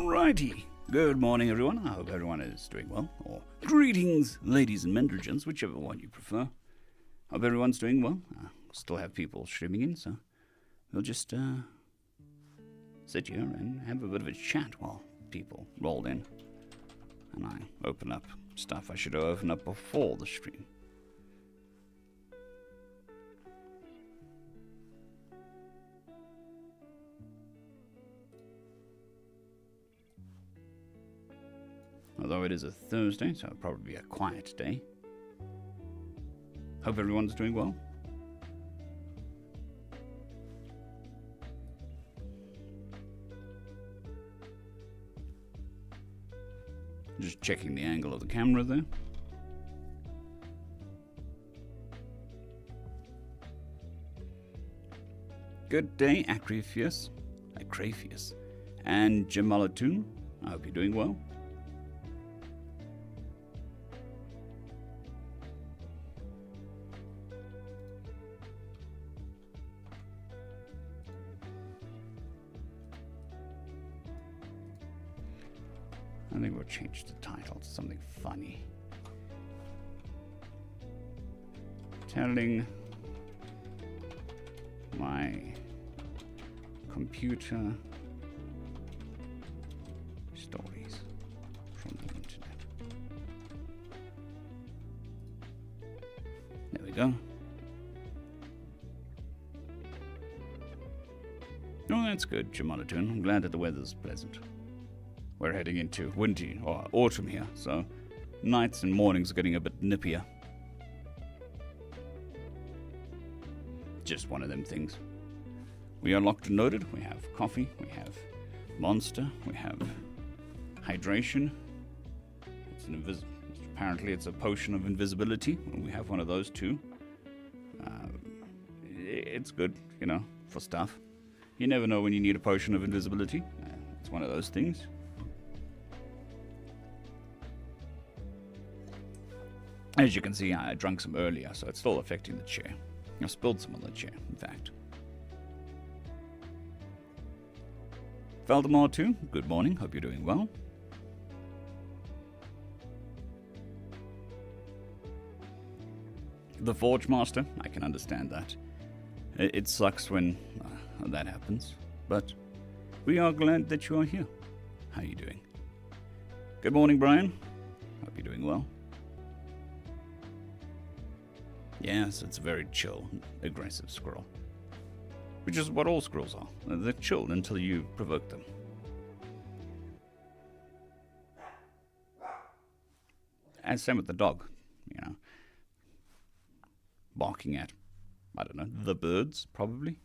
Alrighty. Good morning, everyone. I hope everyone is doing well. Or greetings, ladies and mendrigents, whichever one you prefer. Hope everyone's doing well. Still have people streaming in, so we'll just sit here and have a bit of a chat while people roll in. And I open up stuff I should have opened up before the stream. Although it is a Thursday, so it'll probably be a quiet day. Hope everyone's doing well. Just checking the angle of the camera there. Good day, Acrafius, and Jamalatun. I hope you're doing well. I think we'll change the title to something funny. Telling my computer stories from the internet. There we go. Oh, that's good, Jamonatun. I'm glad that the weather's pleasant. We're heading into winter or autumn here, so nights and mornings are getting a bit nippier. Just one of them things. We are locked and loaded. We have coffee, we have Monster, we have hydration. Apparently it's a potion of invisibility. We have one of those too. It's good, you know, for stuff. You never know when you need a potion of invisibility. It's one of those things. As you can see, I drank some earlier, so it's still affecting the chair. I spilled some on the chair, in fact. Valdemar too, good morning, hope you're doing well. The Forge Master, I can understand that. It sucks when that happens, but we are glad that you are here. How are you doing? Good morning, Brian. Hope you're doing well. Yes, it's a very chill, aggressive squirrel. Which is what all squirrels are. They're chilled until you provoke them. And same with the dog, you know. Barking at, I don't know, the birds, probably.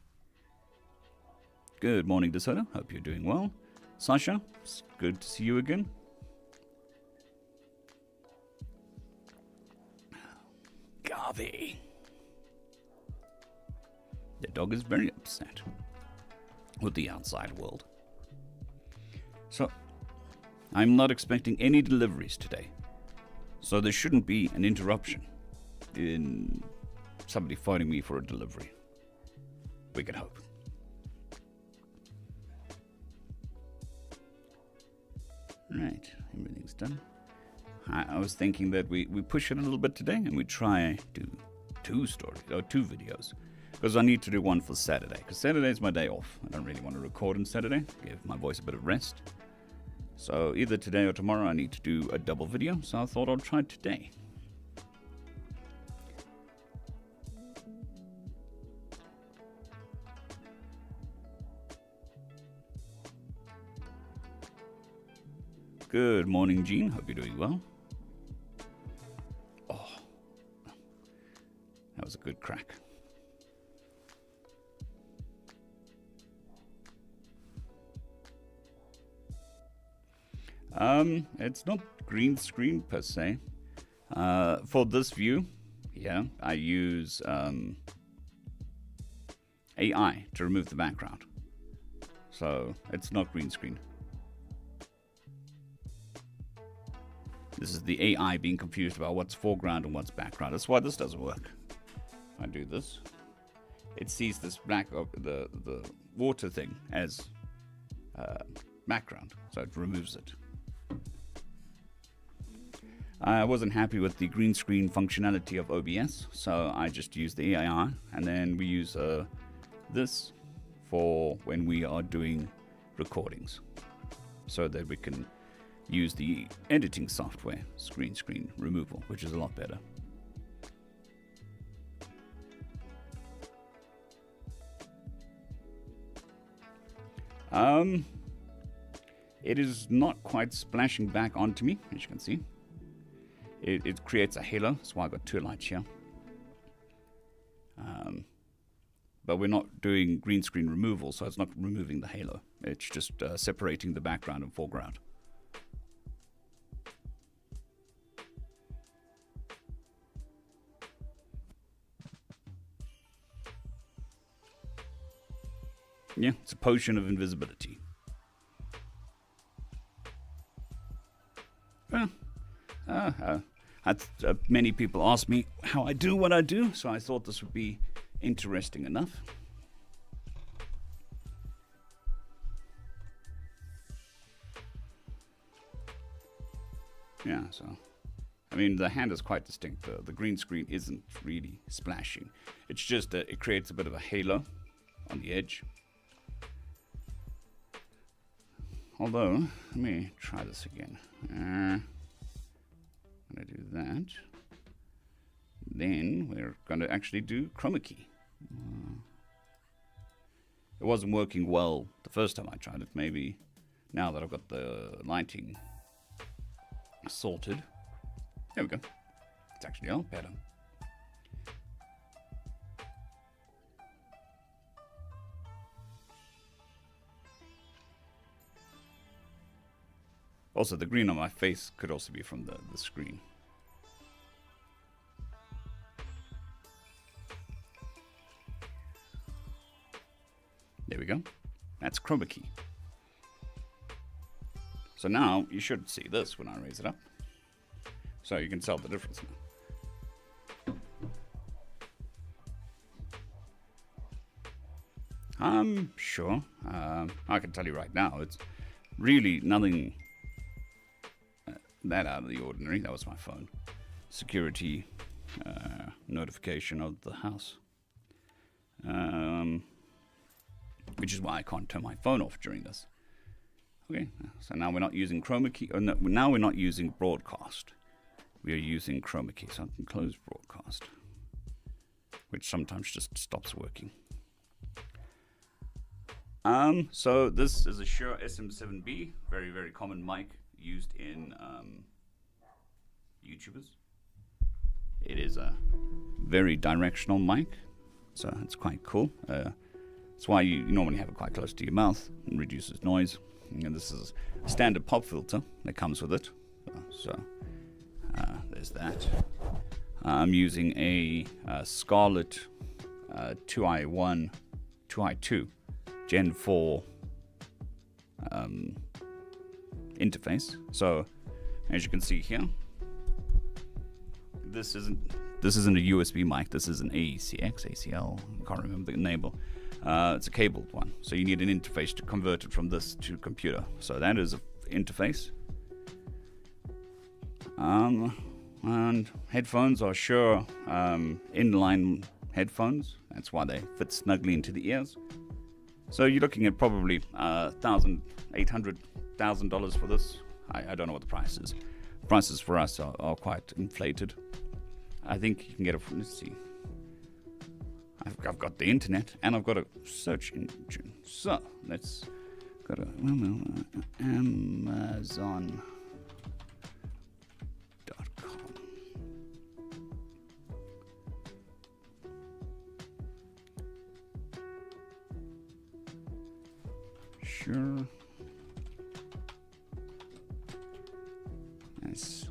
Good morning, DeSoto. Hope you're doing well. Sasha, it's good to see you again. Garvey. The dog is very upset with the outside world. So, I'm not expecting any deliveries today. So there shouldn't be an interruption in somebody phoning me for a delivery. We can hope. Right, everything's done. I was thinking that we push it a little bit today and we try to do 2 stories or 2 videos. Because I need to do one for Saturday. Because Saturday is my day off. I don't really want to record on Saturday. Give my voice a bit of rest. So either today or tomorrow I need to do a double video. So I thought I'll try today. Good morning, Jean. Hope you're doing well. Oh, that was a good crack. It's not green screen per se. For this view, yeah, I use AI to remove the background. So it's not green screen. This is the AI being confused about what's foreground and what's background. That's why this doesn't work. If I do this, it sees this black, the water thing as background, so it removes it. I wasn't happy with the green screen functionality of OBS, so I just used the AI, and then we use this for when we are doing recordings, so that we can use the editing software, screen removal, which is a lot better. It is not quite splashing back onto me, as you can see. It creates a halo, that's why I've got two lights here. But we're not doing green screen removal, so it's not removing the halo. It's just separating the background and foreground. Yeah, it's a potion of invisibility. Well, many people ask me how I do what I do, so I thought this would be interesting enough. Yeah, so I mean, the hand is quite distinct. The green screen isn't really splashing. It's just that it creates a bit of a halo on the edge. Although, let me try this again. I'm going to do that. Then we're going to actually do chroma key. It wasn't working well the first time I tried it. Maybe now that I've got the lighting sorted. There we go. It's actually all better. Also, the green on my face could also be from the screen. There we go. That's chroma key. So now you should see this when I raise it up. So you can tell the difference now. Sure. I can tell you right now, it's really nothing that out of the ordinary. That was my phone. Security notification of the house. Which is why I can't turn my phone off during this. Okay, so now we're not using chroma key. No, now we're not using broadcast. We are using chroma key. So I can close broadcast, which sometimes just stops working. So this is a Shure SM7B, very, very common mic used in YouTubers. It is a very directional mic, so it's quite cool. That's why you normally have it quite close to your mouth and reduces noise. And this is a standard pop filter that comes with it. There's that. I'm using a Scarlett 2i2 Gen 4 interface. So as you can see here, this isn't a USB mic. This is an ACL. I can't remember the label. It's a cabled one, so you need an interface to convert it from this to computer. So that is an interface. And headphones are Shure inline headphones. That's why they fit snugly into the ears. So you're looking at probably $1,800 for this. I don't know what the price is. Prices for us are quite inflated. I think you can get it from, let's see. I've got the internet and I've got a search engine. So let's go to Amazon.com. Sure. That's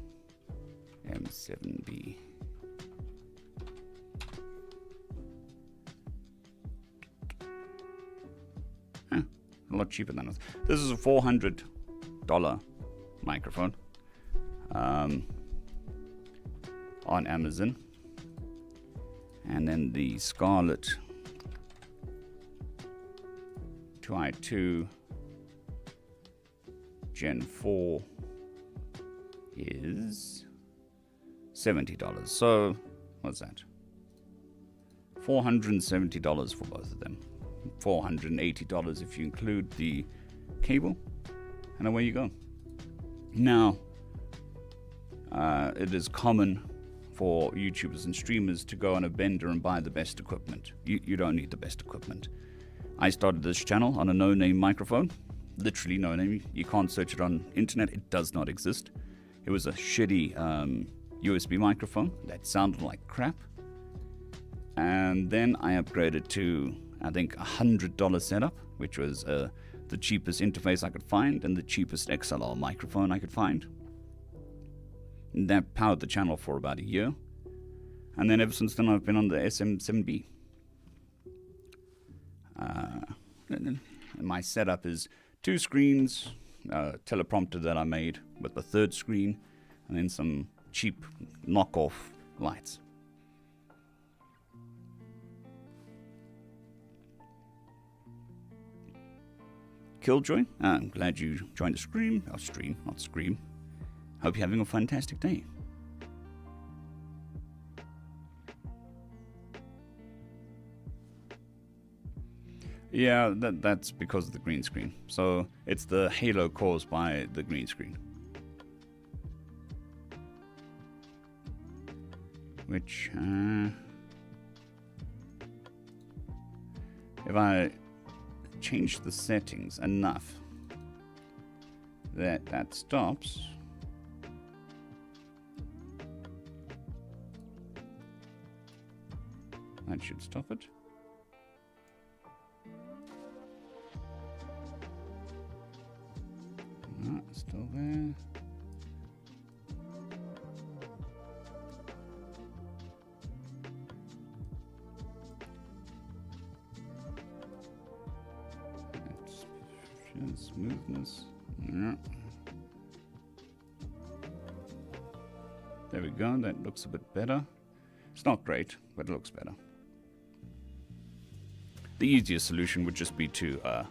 M7B. A lot cheaper than this. This is a $400 microphone on Amazon. And then the Scarlett 2i2 Gen 4 is $70. So, what's that? $470 for both of them. $480 if you include the cable. And away you go. Now, it is common for YouTubers and streamers to go on a bender and buy the best equipment. You don't need the best equipment. I started this channel on a no-name microphone. Literally no-name. You can't search it on internet. It does not exist. It was a shitty USB microphone that sounded like crap. And then I upgraded to, I think, $100 setup, which was the cheapest interface I could find and the cheapest XLR microphone I could find. And that powered the channel for about a year. And then ever since then I've been on the SM7B. My setup is 2 screens, teleprompter that I made with the 3rd screen, and then some cheap knockoff lights. Killjoy, I'm glad you joined the stream. Oh, stream, not scream. Hope you're having a fantastic day. Yeah, that's because of the green screen. So it's the halo caused by the green screen. Which, if I change the settings enough that stops. That should stop it. No, it's still there. Smoothness. Yeah. There we go. That looks a bit better. It's not great, but it looks better. The easiest solution would just be to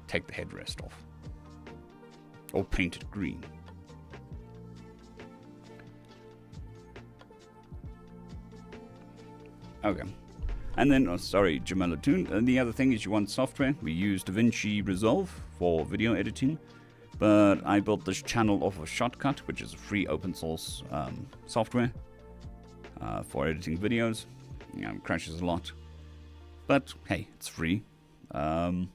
take the headrest off. Or paint it green. Okay. And then, oh, sorry, Jamelatoon. And the other thing is you want software. We use DaVinci Resolve for video editing. But I built this channel off of Shotcut, which is a free open source software for editing videos. It crashes a lot. But, hey, it's free. The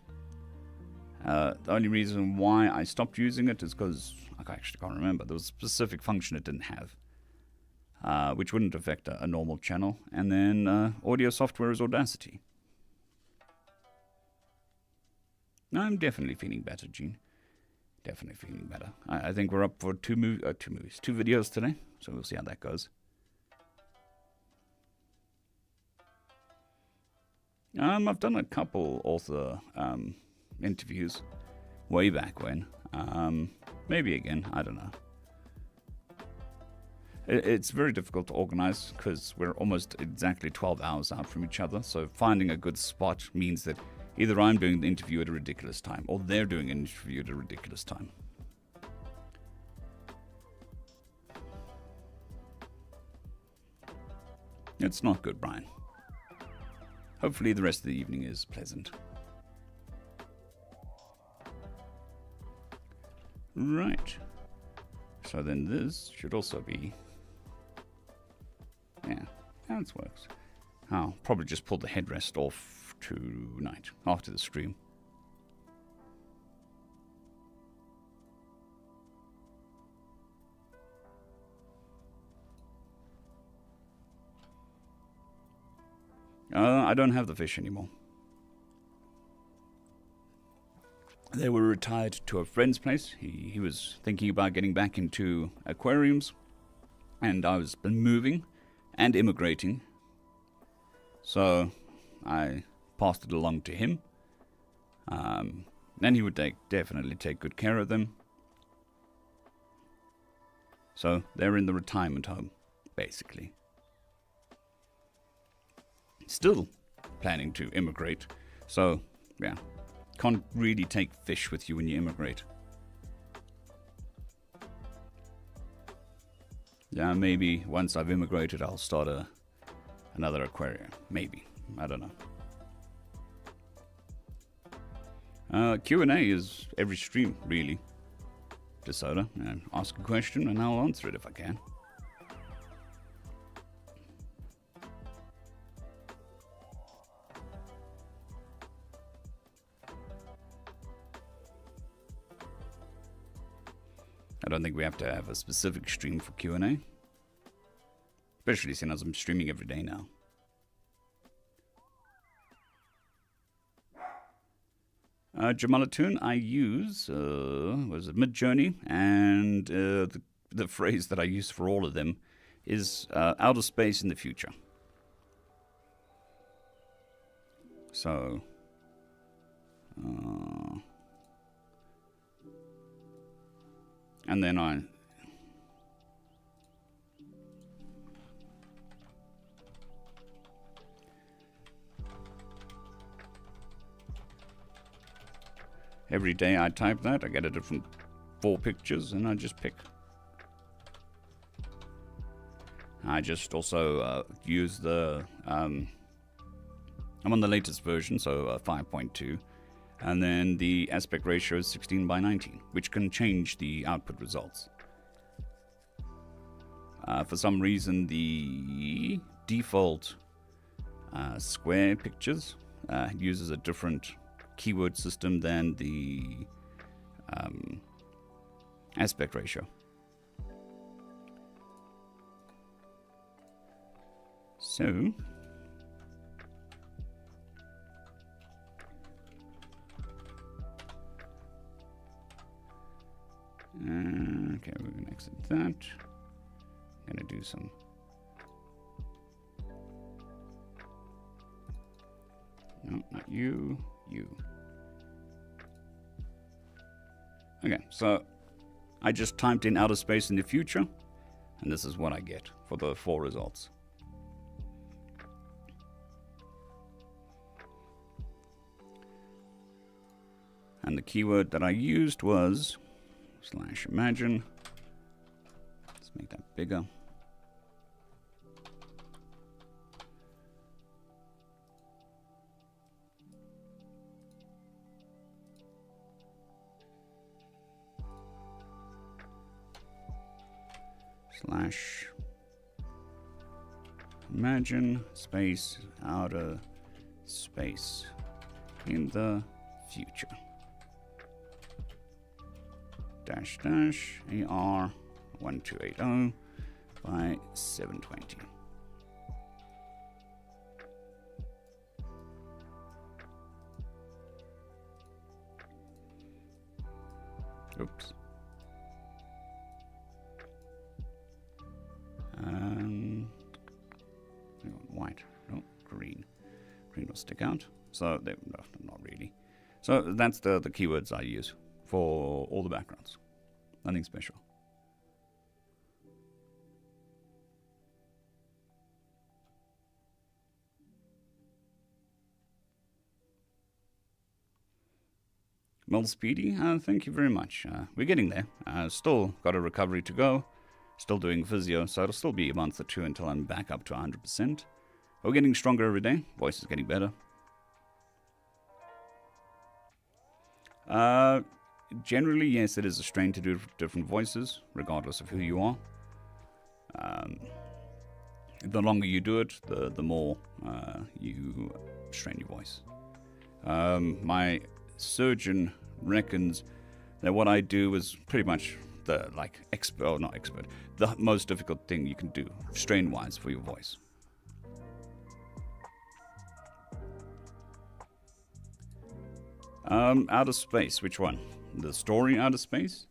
only reason why I stopped using it is because I actually can't remember. There was a specific function it didn't have. Which wouldn't affect a normal channel. And then audio software is Audacity. I'm definitely feeling better, Gene. Definitely feeling better. I think we're up for two videos today, so we'll see how that goes. I've done a couple author interviews way back when. Maybe again, I don't know. It's very difficult to organize because we're almost exactly 12 hours out from each other. So finding a good spot means that either I'm doing the interview at a ridiculous time or they're doing an interview at a ridiculous time. It's not good, Brian. Hopefully the rest of the evening is pleasant. Right. So then this should also be... Yeah, that works. I'll probably just pull the headrest off tonight, after the stream. I don't have the fish anymore. They were retired to a friend's place. He was thinking about getting back into aquariums. And I was moving and immigrating. So I passed it along to him. And he would definitely take good care of them. So they're in the retirement home, basically. Still planning to immigrate. So, yeah. Can't really take fish with you when you immigrate. Yeah, maybe once I've immigrated, I'll start another aquarium. Maybe. I don't know. Q&A is every stream, really. DeSoda. Ask a question and I'll answer it if I can. I don't think we have to have a specific stream for Q&A. Especially since I'm streaming every day now. Jamalatoon, I use, was it Midjourney? And the phrase that I use for all of them is outer space in the future. So, and then every day I type that, I get a different 4 pictures, and I just pick. I just also use the, I'm on the latest version, so 5.2, and then the aspect ratio is 16:19, which can change the output results. For some reason, the default square pictures uses a different keyword system than the aspect ratio. So okay, we're going to exit that. I'm going to do some. No, not you. You. Okay, so I just typed in outer space in the future, and this is what I get for the 4 results. And the keyword that I used was /imagine. Let's make that bigger. /imagine space outer space in the future. -- AR 1280 by 720. Oops. White, no, green. Green will stick out. So, no, not really. So that's the keywords I use for all the backgrounds. Nothing special. Well, Speedy, thank you very much. We're getting there. Still got a recovery to go. Still doing physio, so it'll still be a month or 2 until I'm back up to 100%. We're getting stronger every day. Voice is getting better. Generally, yes, it is a strain to do different voices, regardless of who you are. The longer you do it, the more you strain your voice. My surgeon reckons that what I do is pretty much the the most difficult thing you can do, strain-wise, for your voice. Outer space, which one? The story outer space?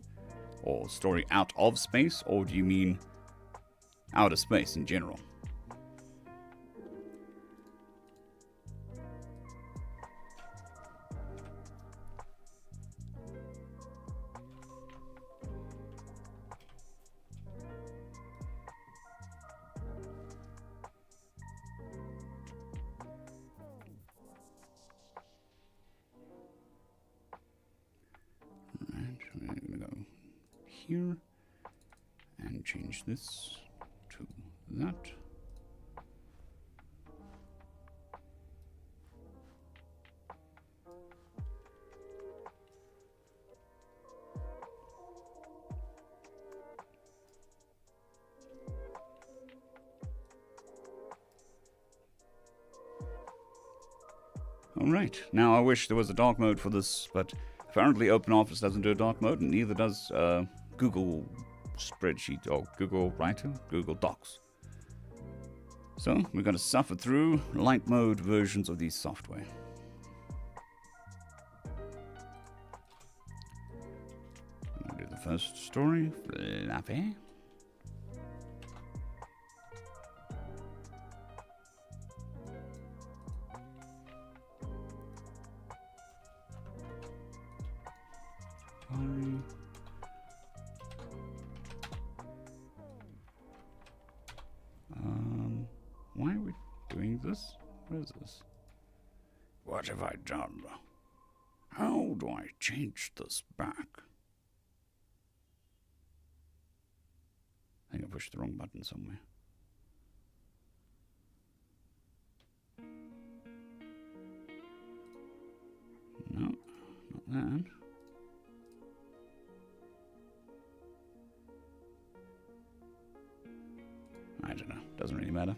Or story out of space? Or do you mean outer space in general? Here and change this to that. Alright, now I wish there was a dark mode for this, but apparently OpenOffice doesn't do a dark mode, and neither does Google Spreadsheet or Google Writer, Google Docs. So we're going to suffer through light mode versions of these software. I'm going to do the first story, Fluffy. Why are we doing this? What is this? What have I done? How do I change this back? I think I pushed the wrong button somewhere. No, not that. I don't know. Doesn't really matter.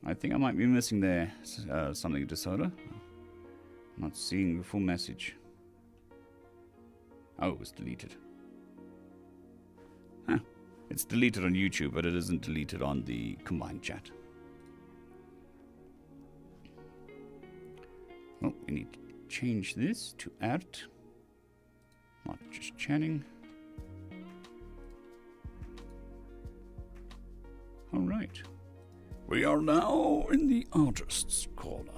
I think I might be missing there something disorder. I'm not seeing the full message. Oh, it was deleted. Huh. It's deleted on YouTube, but it isn't deleted on the combined chat. Well, we need to change this to art. Not just chatting. All right. We are now in the artist's corner.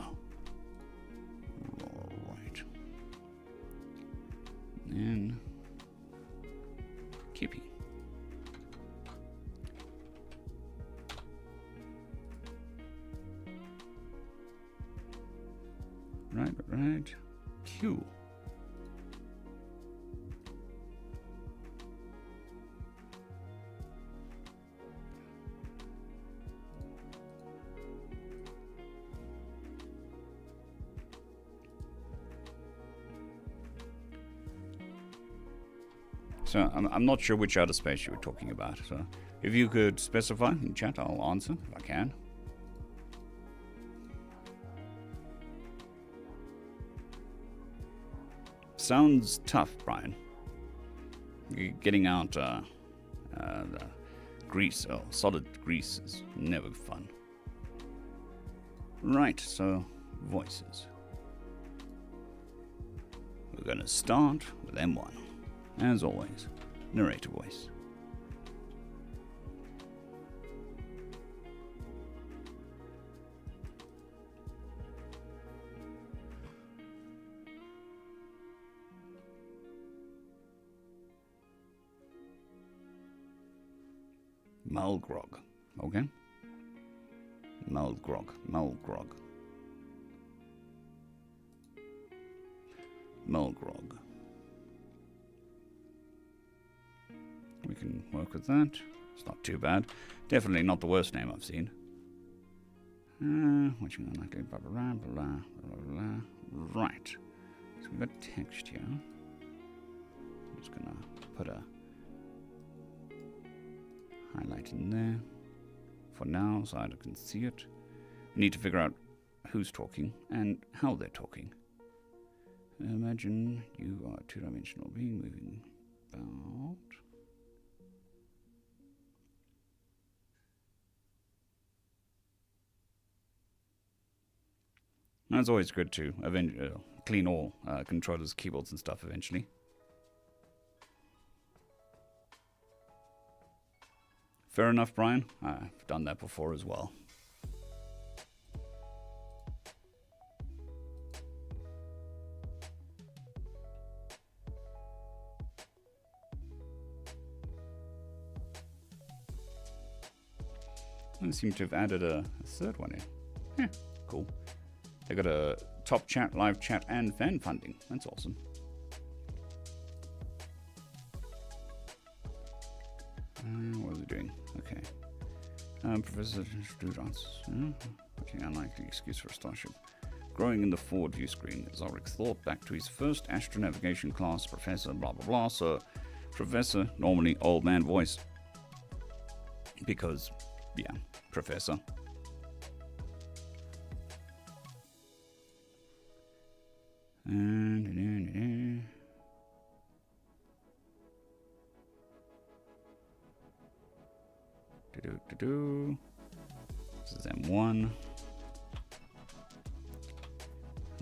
All right. And Kippy. Right. Q. So I'm not sure which outer space you were talking about. So if you could specify in chat, I'll answer if I can. Sounds tough, Brian. Getting out the grease, or solid grease, is never fun. Right, so voices. We're going to start with M1. As always, narrator voice. Mulgrog, okay? Mulgrog. We can work with that. It's not too bad. Definitely not the worst name I've seen. What you gonna like? Blah, blah, blah, blah, blah. Right. So we've got text here. I'm just gonna put a highlight in there for now so I can see it. We need to figure out who's talking and how they're talking. Imagine you are a two-dimensional being moving about. It's always good to clean all controllers, keyboards and stuff eventually. Fair enough, Brian. I've done that before as well. They seem to have added a third one in. Yeah, cool. They got a top chat, live chat, and fan funding. That's awesome. What are we doing? Okay. Professor Students. Okay, unlikely excuse for a starship. Growing in the forward view screen, Zorik thought back to his first astronavigation class, Professor blah blah blah. So, Professor, normally old man voice. Because, yeah, Professor. This is M1.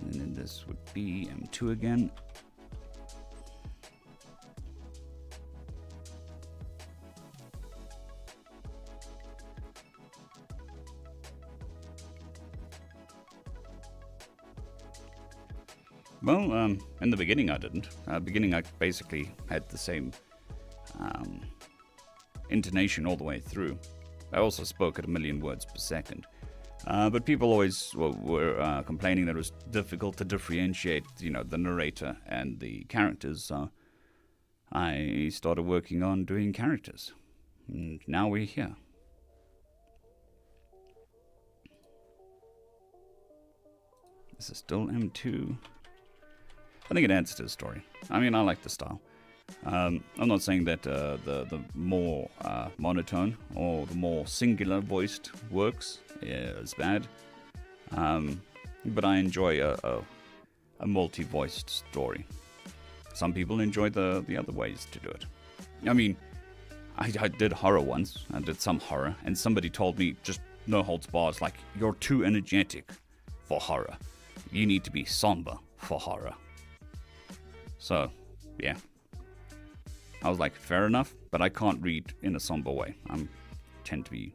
And then this would be M2 again. Well, in the beginning I didn't. Beginning I basically had the same intonation all the way through. I also spoke at 1 million words per second. But people always were complaining that it was difficult to differentiate, the narrator and the characters. So I started working on doing characters. And now we're here. This is still M2. I think it adds to the story. I mean, I like the style. I'm not saying that the more monotone or the more singular voiced works is bad, but I enjoy a multi-voiced story. Some people enjoy the other ways to do it. I mean, I did horror once. I did some horror, and somebody told me, just no holds barred, like, you're too energetic for horror. You need to be somber for horror. So, yeah. I was like, fair enough, but I can't read in a somber way. I tend to be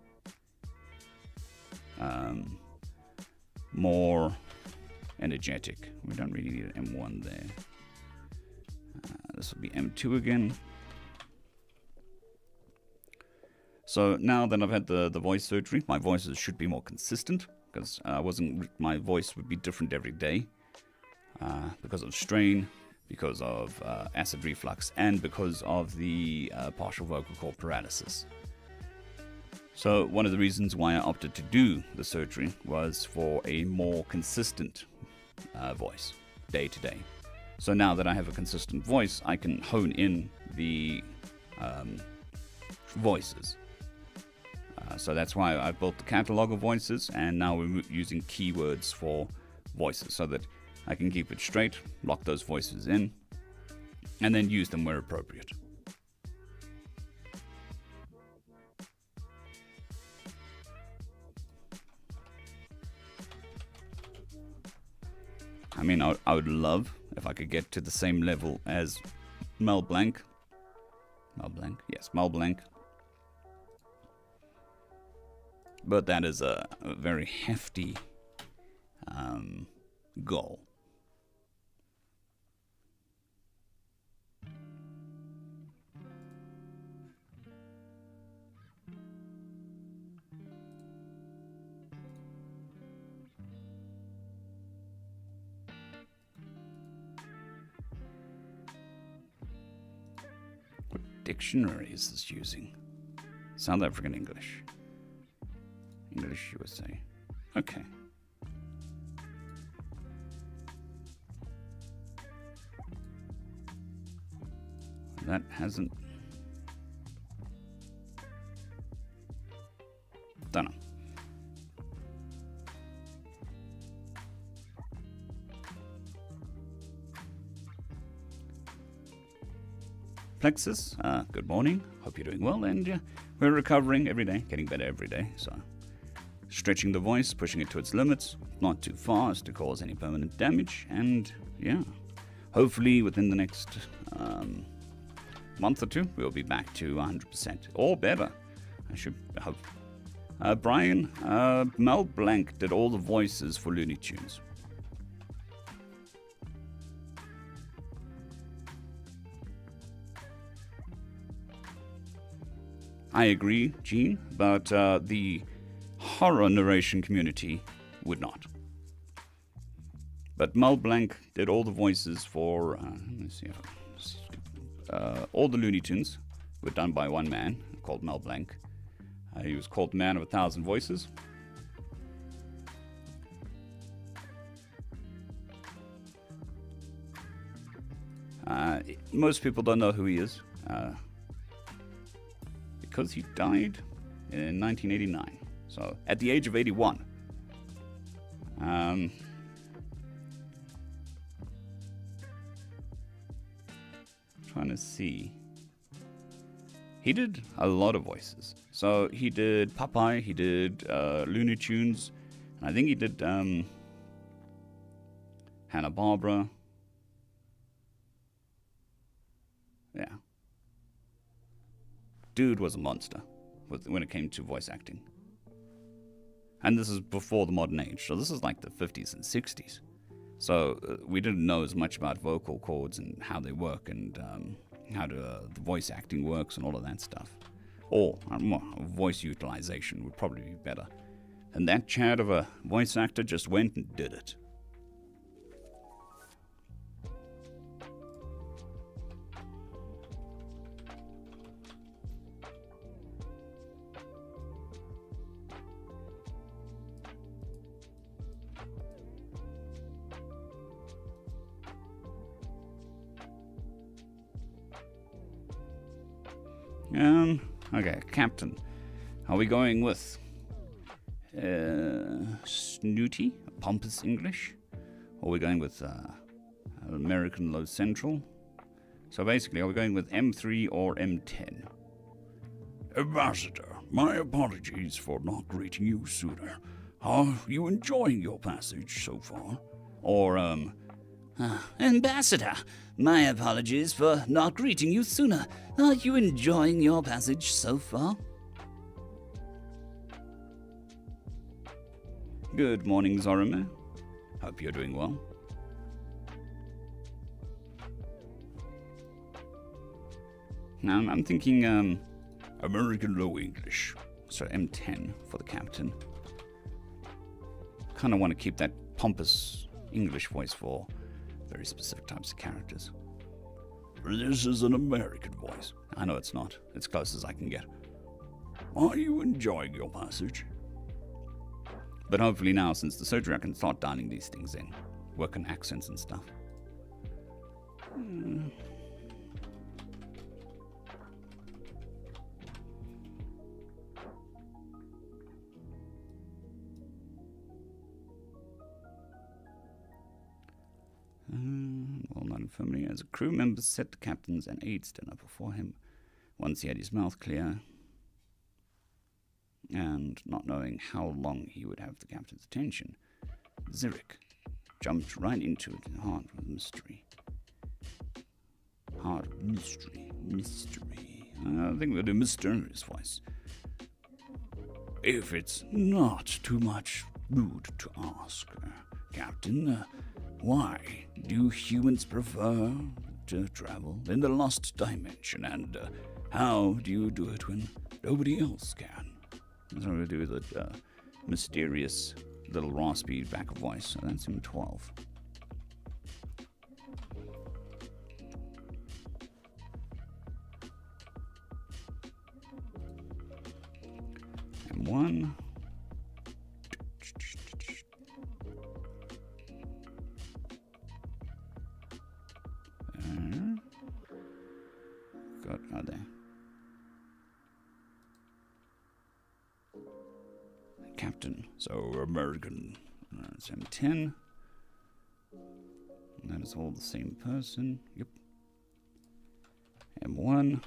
more energetic. We don't really need an M1 there. This will be M2 again. So now that I've had the voice surgery, my voices should be more consistent, because my voice would be different every day because of strain, because of acid reflux, and because of the partial vocal cord paralysis. So one of the reasons why I opted to do the surgery was for a more consistent voice, day to day. So now that I have a consistent voice, I can hone in the voices. So that's why I built the catalog of voices, and now we're using keywords for voices so that I can keep it straight, lock those voices in, and then use them where appropriate. I mean, I would love if I could get to the same level as Mel Blanc. Mel Blanc? Yes, Mel Blanc. But that is a very hefty goal. What dictionary is this using? South African English. English USA. Okay. That hasn't... Don't know. Plexus, good morning. Hope you're doing well, and we're recovering every day, getting better every day, so... Stretching the voice, pushing it to its limits, not too far as to cause any permanent damage, and yeah, hopefully within the next month or two, we'll be back to 100%, or better, I should hope. Brian, Mel Blanc did all the voices for Looney Tunes. I agree, Gene, but the horror narration community would not. But Mel Blanc did all the voices for, let me see, all the Looney Tunes, were done by one man called Mel Blanc. He was called Man of 1,000 Voices. Most people don't know who he is because he died in 1989. So at the age of 81. Trying to see. He did a lot of voices. So he did Popeye, he did Looney Tunes, and I think he did Hanna-Barbera. Yeah. Dude was a monster when it came to voice acting. And this is before the modern age, so this is like the 50s and 60s. So we didn't know as much about vocal cords and how they work and how the voice acting works and all of that stuff. Or voice utilization would probably be better. And that Chad of a voice actor just went and did it. Okay, Captain. Are we going with snooty, pompous English? Or are we going with American Low Central? So basically, are we going with M3 or M10? Ambassador, my apologies for not greeting you sooner. Are you enjoying your passage so far? Or, Ambassador, my apologies for not greeting you sooner. Are you enjoying your passage so far? Good morning, Zoromir. Hope you're doing well. Now, I'm thinking, American Low English. So M10 for the captain. Kind of want to keep that pompous English voice for very specific types of characters. This is an American voice. I know it's not. It's close as I can get. Are you enjoying your passage? But hopefully now, since the surgery, I can start dialing these things in. Work on accents and stuff. Well, not infirmary. As a crew member, set the captain's and aide's dinner before him. Once he had his mouth clear, and not knowing how long he would have the captain's attention, Zurich jumped right into it in heart of mystery. Heart of mystery. I think we'll do mysterious voice. If it's not too much rude to ask, Captain, why do humans prefer to travel in the lost dimension, and how do you do it when nobody else can? That's what we do with a mysterious little raspy back of voice. So that's M12. M1. God, are they? Captain. So American. That's M10. And that is all the same person. Yep. M1.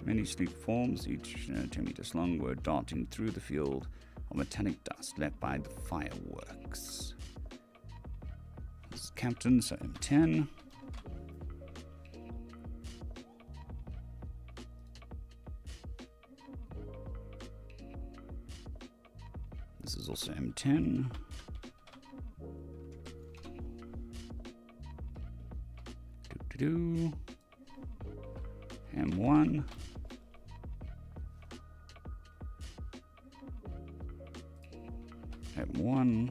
Many sleek forms, each 10 meters long, were darting through the field of metallic dust left by the fireworks. This is Captain, so M10. This is also M10. M1. M1.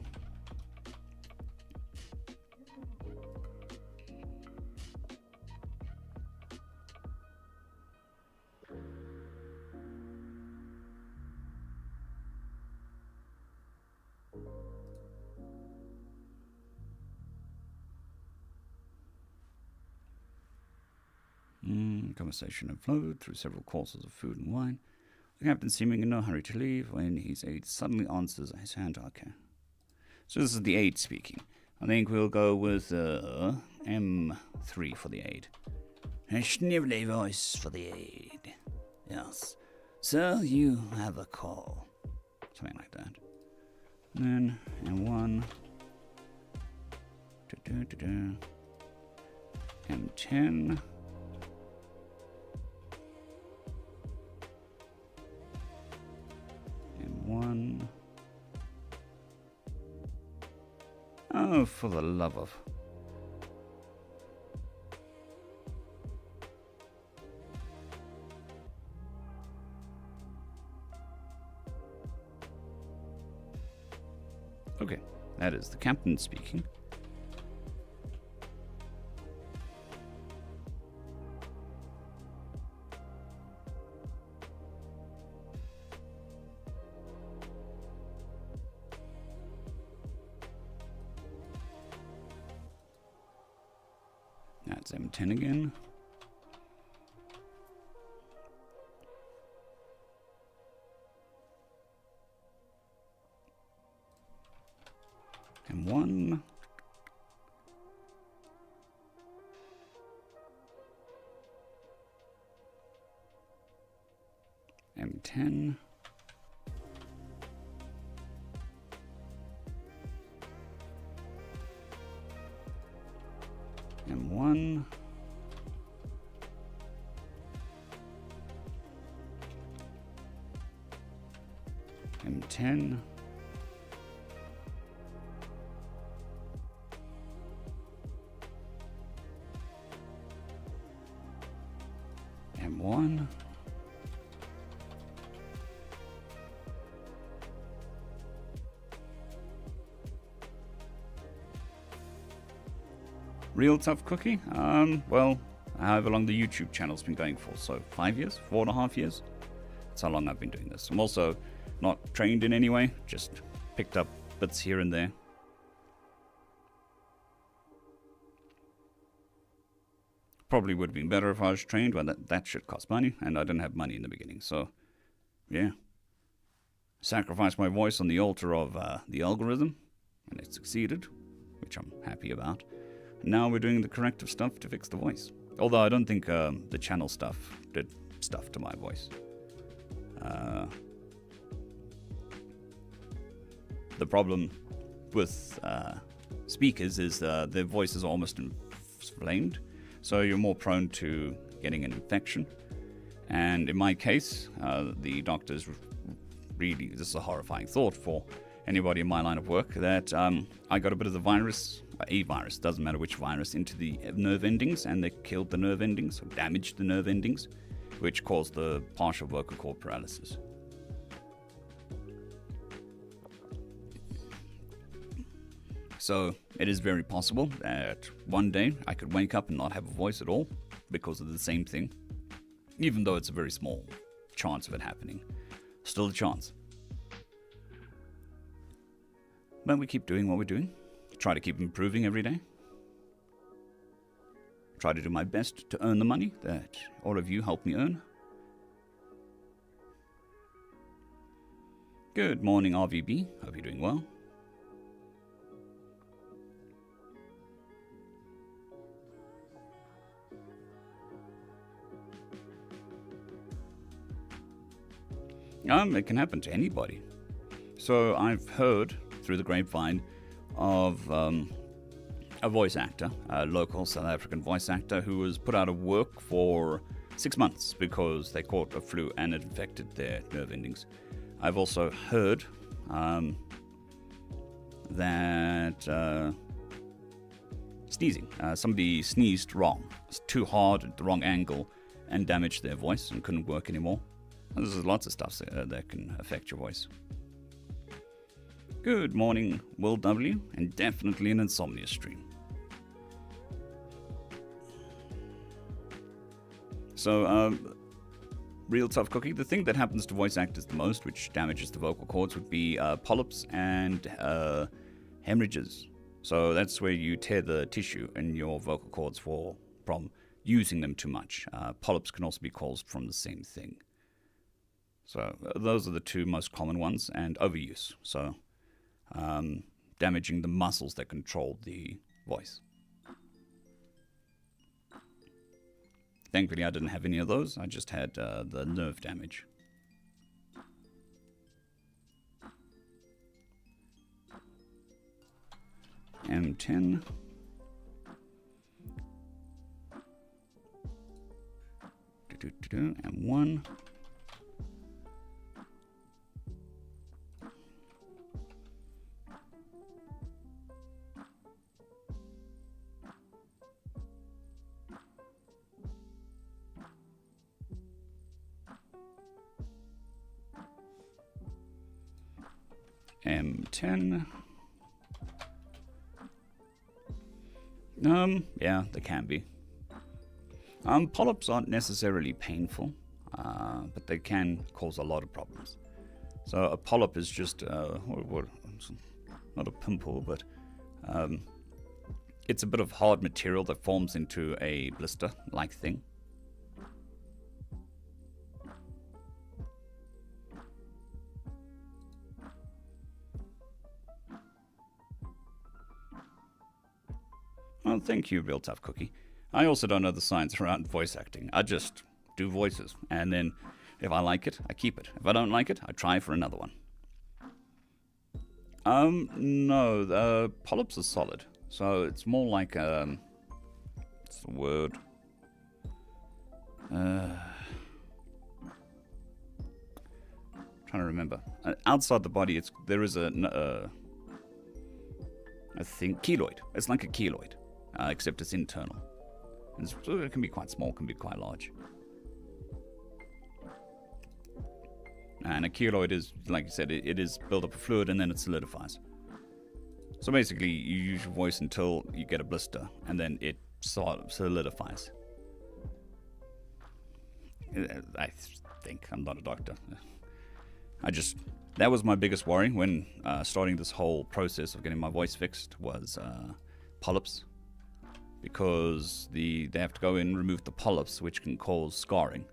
Conversation had flowed through several courses of food and wine. The captain seeming in no hurry to leave when his aide suddenly answers his hand. Okay. So this is the aide speaking. I think we'll go with M3 for the aide. A snivelly voice for the aide. Yes. Sir, you have a call. Something like that. And then M1. M10. M1. Oh, for the love of... Okay, that is the captain speaking. That's M10 again. M1. M10. M1. M10. M1. Real tough cookie? Well, however long the YouTube channel's been going for. So 5 years? 4.5 years? That's how long I've been doing this. I'm also not trained in any way, just picked up bits here and there. Probably would have been better if I was trained, but that should cost money, and I didn't have money in the beginning, so yeah. Sacrificed my voice on the altar of the algorithm, and it succeeded, which I'm happy about. Now we're doing the corrective stuff to fix the voice. Although I don't think the channel stuff did stuff to my voice. The problem with speakers is their voices are almost inflamed, so you're more prone to getting an infection. And in my case, the doctors really, this is a horrifying thought for anybody in my line of work, that I got a bit of the virus, doesn't matter which virus, into the nerve endings, and they killed the nerve endings, or damaged the nerve endings, which caused the partial vocal cord paralysis. So it is very possible that one day I could wake up and not have a voice at all because of the same thing, even though it's a very small chance of it happening. Still a chance. But we keep doing what we're doing. Try to keep improving every day. Try to do my best to earn the money that all of you help me earn. Good morning, RVB. Hope you're doing well. It can happen to anybody. So I've heard through the grapevine of a voice actor, a local South African voice actor, who was put out of work for 6 months because they caught a flu and it infected their nerve endings. I've also heard that sneezing. Somebody sneezed wrong. It's too hard at the wrong angle and damaged their voice and couldn't work anymore. There's lots of stuff that can affect your voice. Good morning, Will W, and definitely an insomnia stream. So, real tough cookie. The thing that happens to voice actors the most, which damages the vocal cords, would be polyps and hemorrhages. So that's where you tear the tissue in your vocal cords from using them too much. Polyps can also be caused from the same thing. So those are the two most common ones, and overuse. So damaging the muscles that control the voice. Thankfully, I didn't have any of those. I just had the nerve damage. M10. M1. M10. Yeah, they can be. Polyps aren't necessarily painful, but they can cause a lot of problems. So a polyp is just, not a pimple, but it's a bit of hard material that forms into a blister-like thing. Well, thank you, Real Tough Cookie. I also don't know the science around voice acting. I just do voices, and then if I like it, I keep it. If I don't like it, I try for another one. No, the polyps are solid, so it's more like what's the word? Trying to remember. Outside the body, there is a thing, keloid. It's like a keloid, except it's internal. It can be quite small, can be quite large. And a keloid is, like you said, it is build up of fluid and then it solidifies. So basically, you use your voice until you get a blister, and then it solidifies. I think, I'm not a doctor. That was my biggest worry when starting this whole process of getting my voice fixed was polyps. Because they have to go in and remove the polyps, which can cause scarring,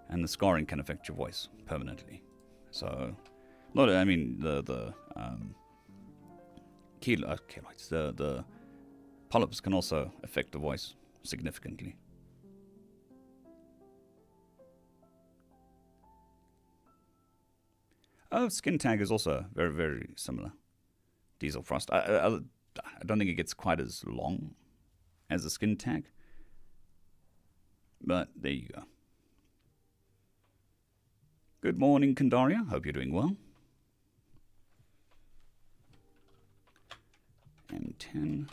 and the scarring can affect your voice permanently. So, the keloids, the polyps can also affect the voice significantly. Skin tag is also very, very similar. Diesel frost. I don't think it gets quite as long as a skin tag, but there you go. Good morning, Kandaria. Hope you're doing well. M10.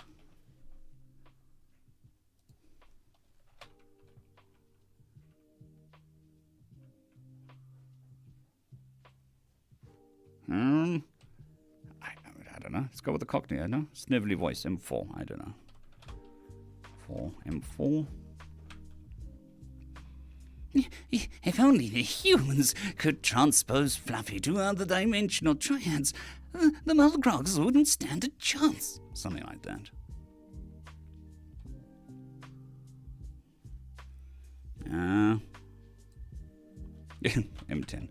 I don't know. Let's go with the Cockney. I know. Snivelly voice. M4. I don't know. M4. If only the humans could transpose Fluffy to other dimensional triads, the Mulgrogs wouldn't stand a chance. Something like that. M10.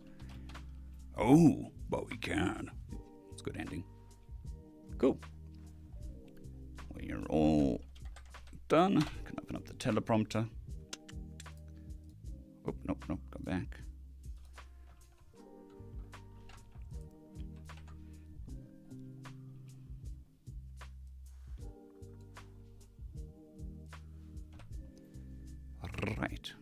Oh, but we can. It's a good ending. Cool. We're all done. Can open up the teleprompter. Oh, nope, go back. Right.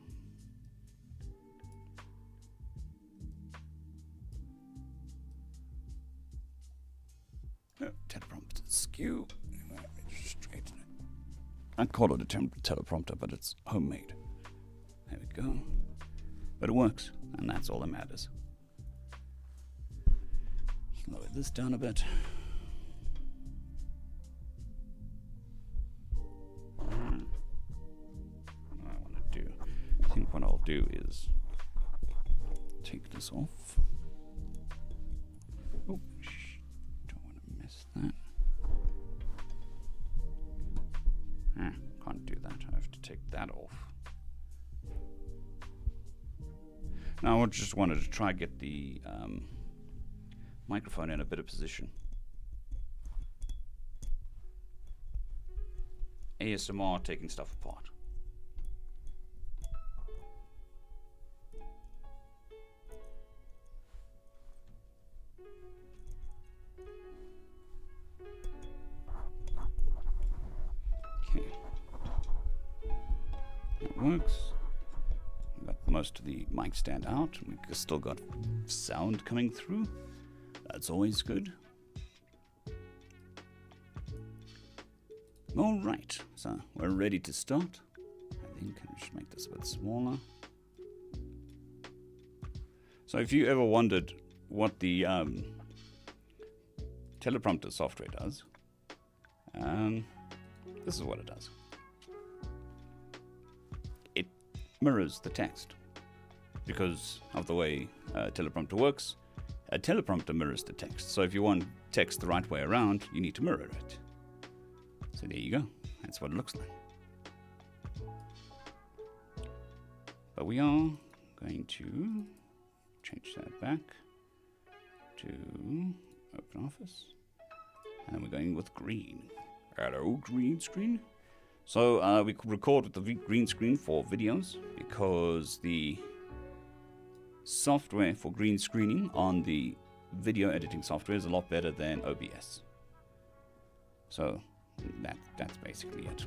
Teleprompter skew. Let me just straighten it. I'd call it a teleprompter, but it's homemade. There we go. But it works, and that's all that matters. Lower this down a bit. What I want to do, I think what I'll do is take this off. Oh, don't want to miss that. Can't do that. I have to take that off. Now I just wanted to try get the microphone in a better position. ASMR taking stuff apart. Okay. It works. Got most of the mic stand out. We've still got sound coming through. That's always good. All right, so we're ready to start. I think I should make this a bit smaller. So if you ever wondered what the teleprompter software does, this is what it does. It mirrors the text. Because of the way teleprompter works, a teleprompter mirrors the text. So if you want text the right way around, you need to mirror it. So there you go. That's what it looks like. But we are going to change that back to Open Office. And then we're going with green. Hello, green screen. So we record with the green screen for videos because the software for green screening on the video editing software is a lot better than OBS. So that's basically it.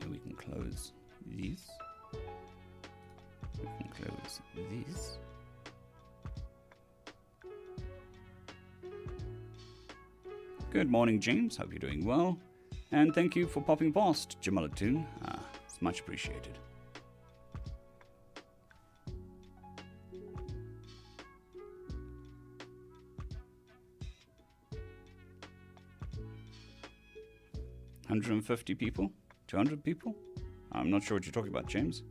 So we can close these. We can close these. Good morning, James. Hope you're doing well. And thank you for popping past, Jamalatoon. It's much appreciated. $150 people? 200 people? I'm not sure what you're talking about, James.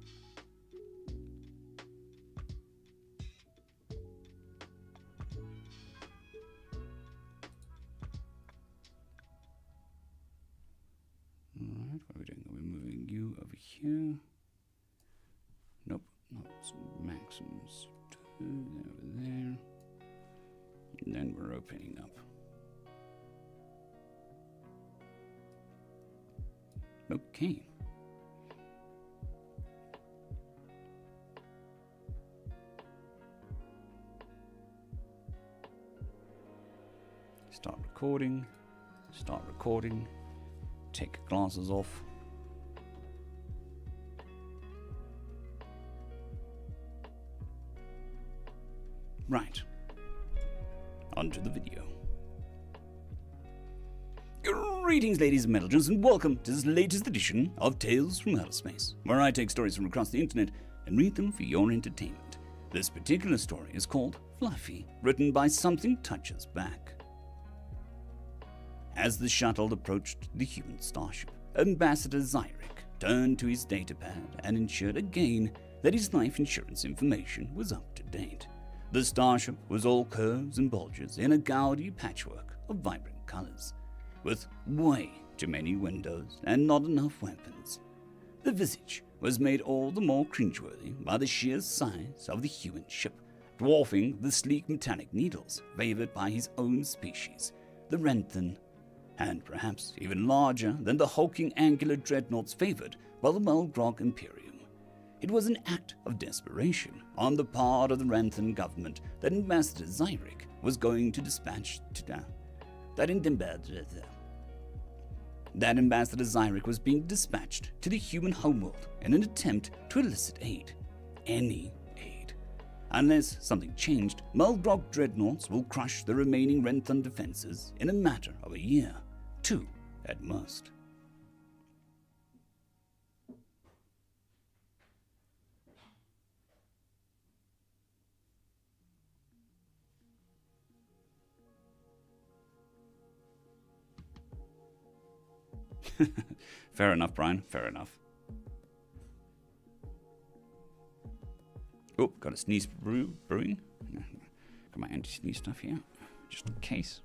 Alright, what are we doing? Are we moving you over here? Nope, not maximums. Over there. And then we're opening up. Okay. Start recording. Start recording. Take glasses off. Right. Onto the video. Greetings, ladies and gentlemen, and welcome to this latest edition of Tales from Outer Space, where I take stories from across the internet and read them for your entertainment. This particular story is called Fluffy, written by Something Touches Back. As the shuttle approached the human starship, Ambassador Zyric turned to his datapad and ensured again that his life insurance information was up to date. The starship was all curves and bulges in a gaudy patchwork of vibrant colors, with way too many windows and not enough weapons. The visage was made all the more cringeworthy by the sheer size of the human ship, dwarfing the sleek metallic needles favored by his own species, the Renthan, and perhaps even larger than the hulking angular dreadnoughts favored by the Mulgrog Imperium. It was an act of desperation on the part of the Renthan government that Ambassador Zyric was going to dispatch to that Ambassador Zyric was being dispatched to the human homeworld in an attempt to elicit aid. Any aid. Unless something changed, Mulgrog dreadnoughts will crush the remaining Renthan defenses in a matter of a year. 2 at most. Fair enough, Brian. Fair enough. Oh, got a sneeze brewing. Got my anti-sneeze stuff here, just in case.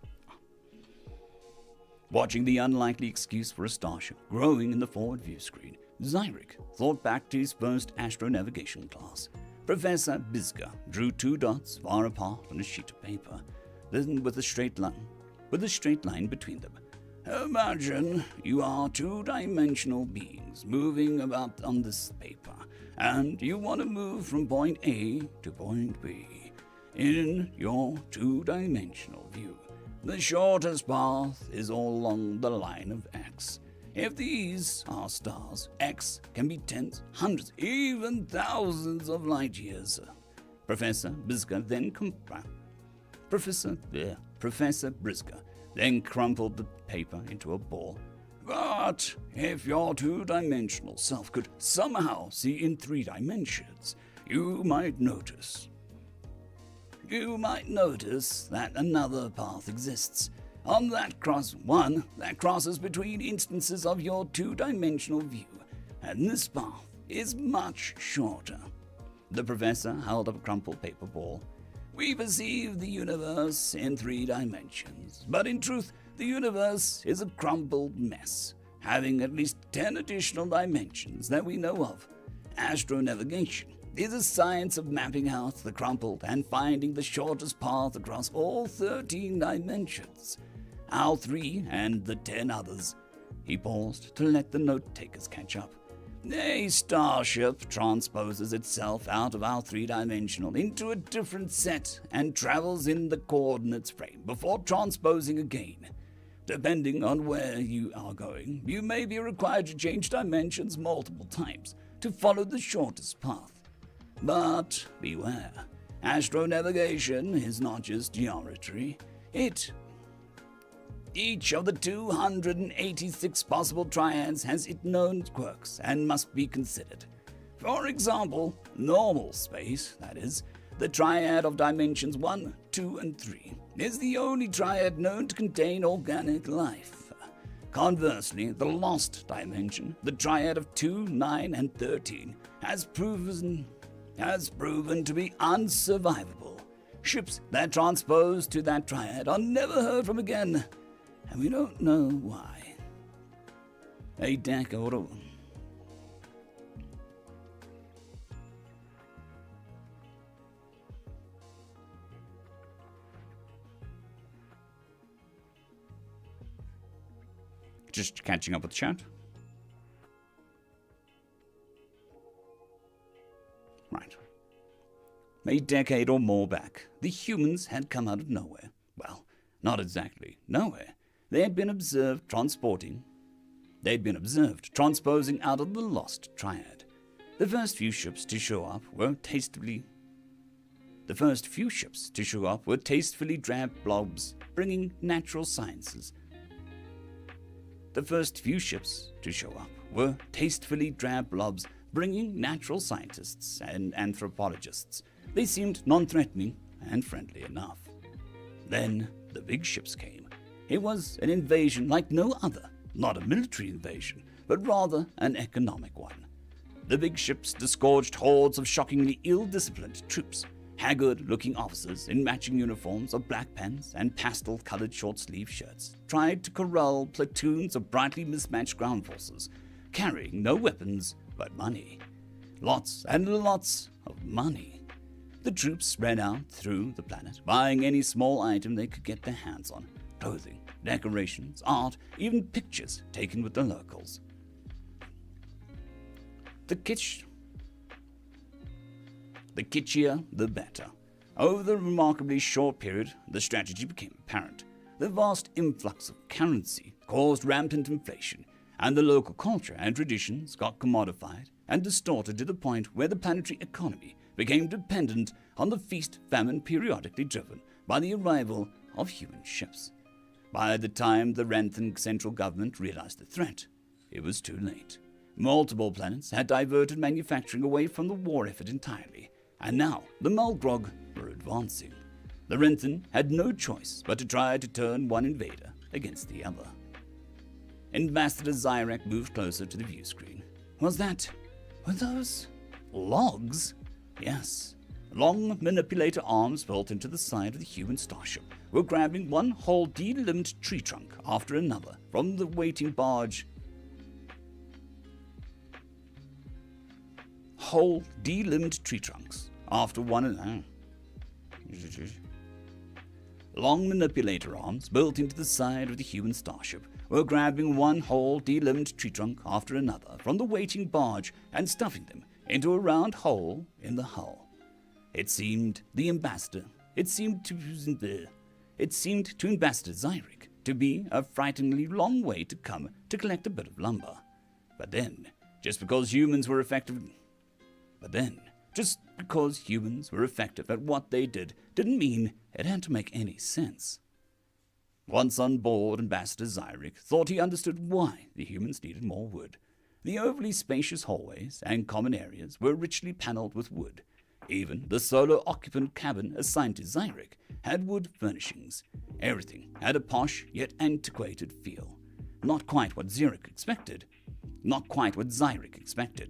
Watching the unlikely excuse for a starship growing in the forward view screen, Zyric thought back to his first astronavigation class, Professor Bizga drew 2 dots far apart on a sheet of paper, then with a straight line between them. Imagine you are 2-dimensional beings moving about on this paper, and you want to move from point A to point B. In your 2-dimensional view, the shortest path is all along the line of X. If these are stars, X can be tens, hundreds, even thousands of light years. Professor Bizga then crumpled the paper into a ball. But if your 2-dimensional self could somehow see in 3 dimensions, you might notice that another path exists. On that one that crosses between instances of your 2-dimensional view, and this path is much shorter. The professor held up a crumpled paper ball. We perceive the universe in 3 dimensions, but in truth, the universe is a crumpled mess, having at least 10 additional dimensions that we know of. Astronavigation is a science of mapping out the crumpled and finding the shortest path across all 13 dimensions. Our 3 and the 10 others. He paused to let the note-takers catch up. A starship transposes itself out of our 3-dimensional into a different set and travels in the coordinates frame before transposing again. Depending on where you are going, you may be required to change dimensions multiple times to follow the shortest path. But beware, astronavigation is not just geometry. Each of the 286 possible triads has its known quirks and must be considered. For example, normal space, that is, the triad of dimensions 1, 2, and 3, is the only triad known to contain organic life. Conversely, the lost dimension, the triad of 2, 9, and 13, has proven to be unsurvivable. Ships that transpose to that triad are never heard from again, and we don't know why. A decade. Just catching up with the chat. Right. A decade or more back, the humans had come out of nowhere. Well, not exactly nowhere. They had been observed transposing out of the lost triad. The first few ships to show up were tastefully drab blobs bringing natural sciences. Bringing natural scientists and anthropologists. They seemed non-threatening and friendly enough. Then the big ships came. It was an invasion like no other, not a military invasion, but rather an economic one. The big ships disgorged hordes of shockingly ill-disciplined troops. Haggard-looking officers in matching uniforms of black pants and pastel-colored short-sleeve shirts tried to corral platoons of brightly mismatched ground forces, carrying no weapons but money. Lots and lots of money. The troops spread out through the planet, buying any small item they could get their hands on. Clothing, decorations, art, even pictures taken with the locals. The kitschier, the better. Over the remarkably short period, the strategy became apparent. The vast influx of currency caused rampant inflation, and the local culture and traditions got commodified and distorted to the point where the planetary economy became dependent on the feast-famine periodically driven by the arrival of human ships. By the time the Renthan central government realized the threat, it was too late. Multiple planets had diverted manufacturing away from the war effort entirely, and now the Mulgrog were advancing. The Renthan had no choice but to try to turn one invader against the other. Ambassador Zyrak moved closer to the view screen. Were those logs? Yes. Long manipulator arms built into the side of the human starship were grabbing one whole delimbed tree trunk after another from the waiting barge. Whole delimbed tree trunks after one long manipulator arms built into the side of the human starship were grabbing one whole delimbed tree trunk after another from the waiting barge and stuffing them into a round hole in the hull. It seemed to Ambassador Zyric to be a frighteningly long way to come to collect a bit of lumber. But then, just because humans were effective at what they did didn't mean it had to make any sense. Once on board, Ambassador Zyric thought he understood why the humans needed more wood. The overly spacious hallways and common areas were richly paneled with wood. Even the solo occupant cabin assigned to Zyric had wood furnishings. Everything had a posh yet antiquated feel. Not quite what Zyric expected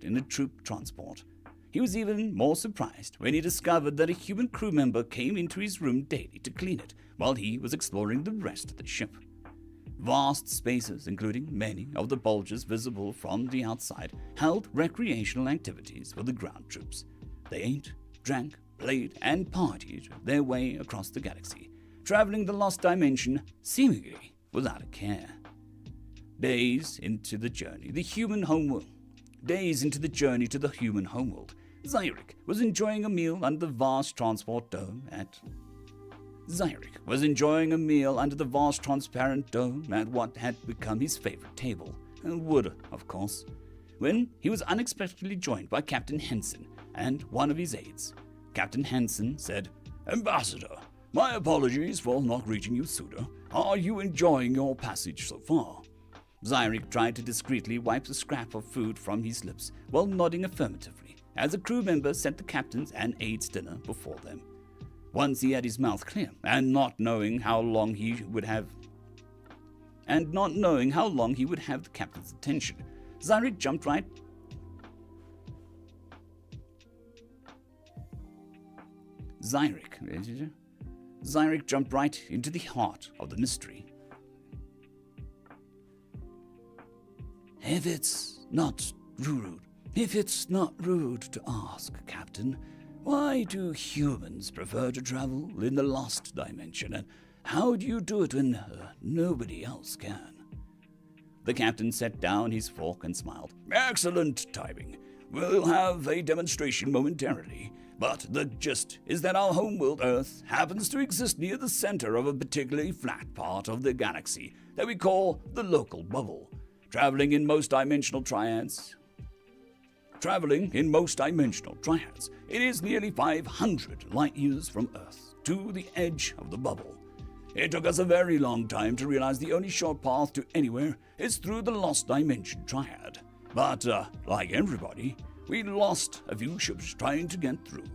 in a troop transport. He was even more surprised when he discovered that a human crew member came into his room daily to clean it while he was exploring the rest of the ship. Vast spaces, including many of the bulges visible from the outside, held recreational activities for the ground troops. They ate, drank, played, and partied their way across the galaxy, traveling the lost dimension seemingly without a care. Days into the journey to the human homeworld, Zyric was enjoying a meal under the vast transparent dome at what had become his favorite table, wood, of course, when he was unexpectedly joined by Captain Henson and one of his aides. Captain Henson said, "Ambassador, my apologies for not greeting you sooner. Are you enjoying your passage so far?" Zyric tried to discreetly wipe the scrap of food from his lips while nodding affirmatively as a crew member set the captain's and aide's dinner before them. Once he had his mouth clear, and not knowing how long he would have the captain's attention, Zyric jumped right into the heart of the mystery. If it's not rude to ask, Captain, why do humans prefer to travel in the lost dimension, and how do you do it when nobody else can? The captain set down his fork and smiled. Excellent timing. We'll have a demonstration momentarily, but the gist is that our homeworld Earth happens to exist near the center of a particularly flat part of the galaxy that we call the local bubble. Traveling in most dimensional triads, it is nearly 500 light years from Earth to the edge of the bubble. It took us a very long time to realize the only short path to anywhere is through the lost dimension triad. But, like everybody, we lost a few ships trying to get through.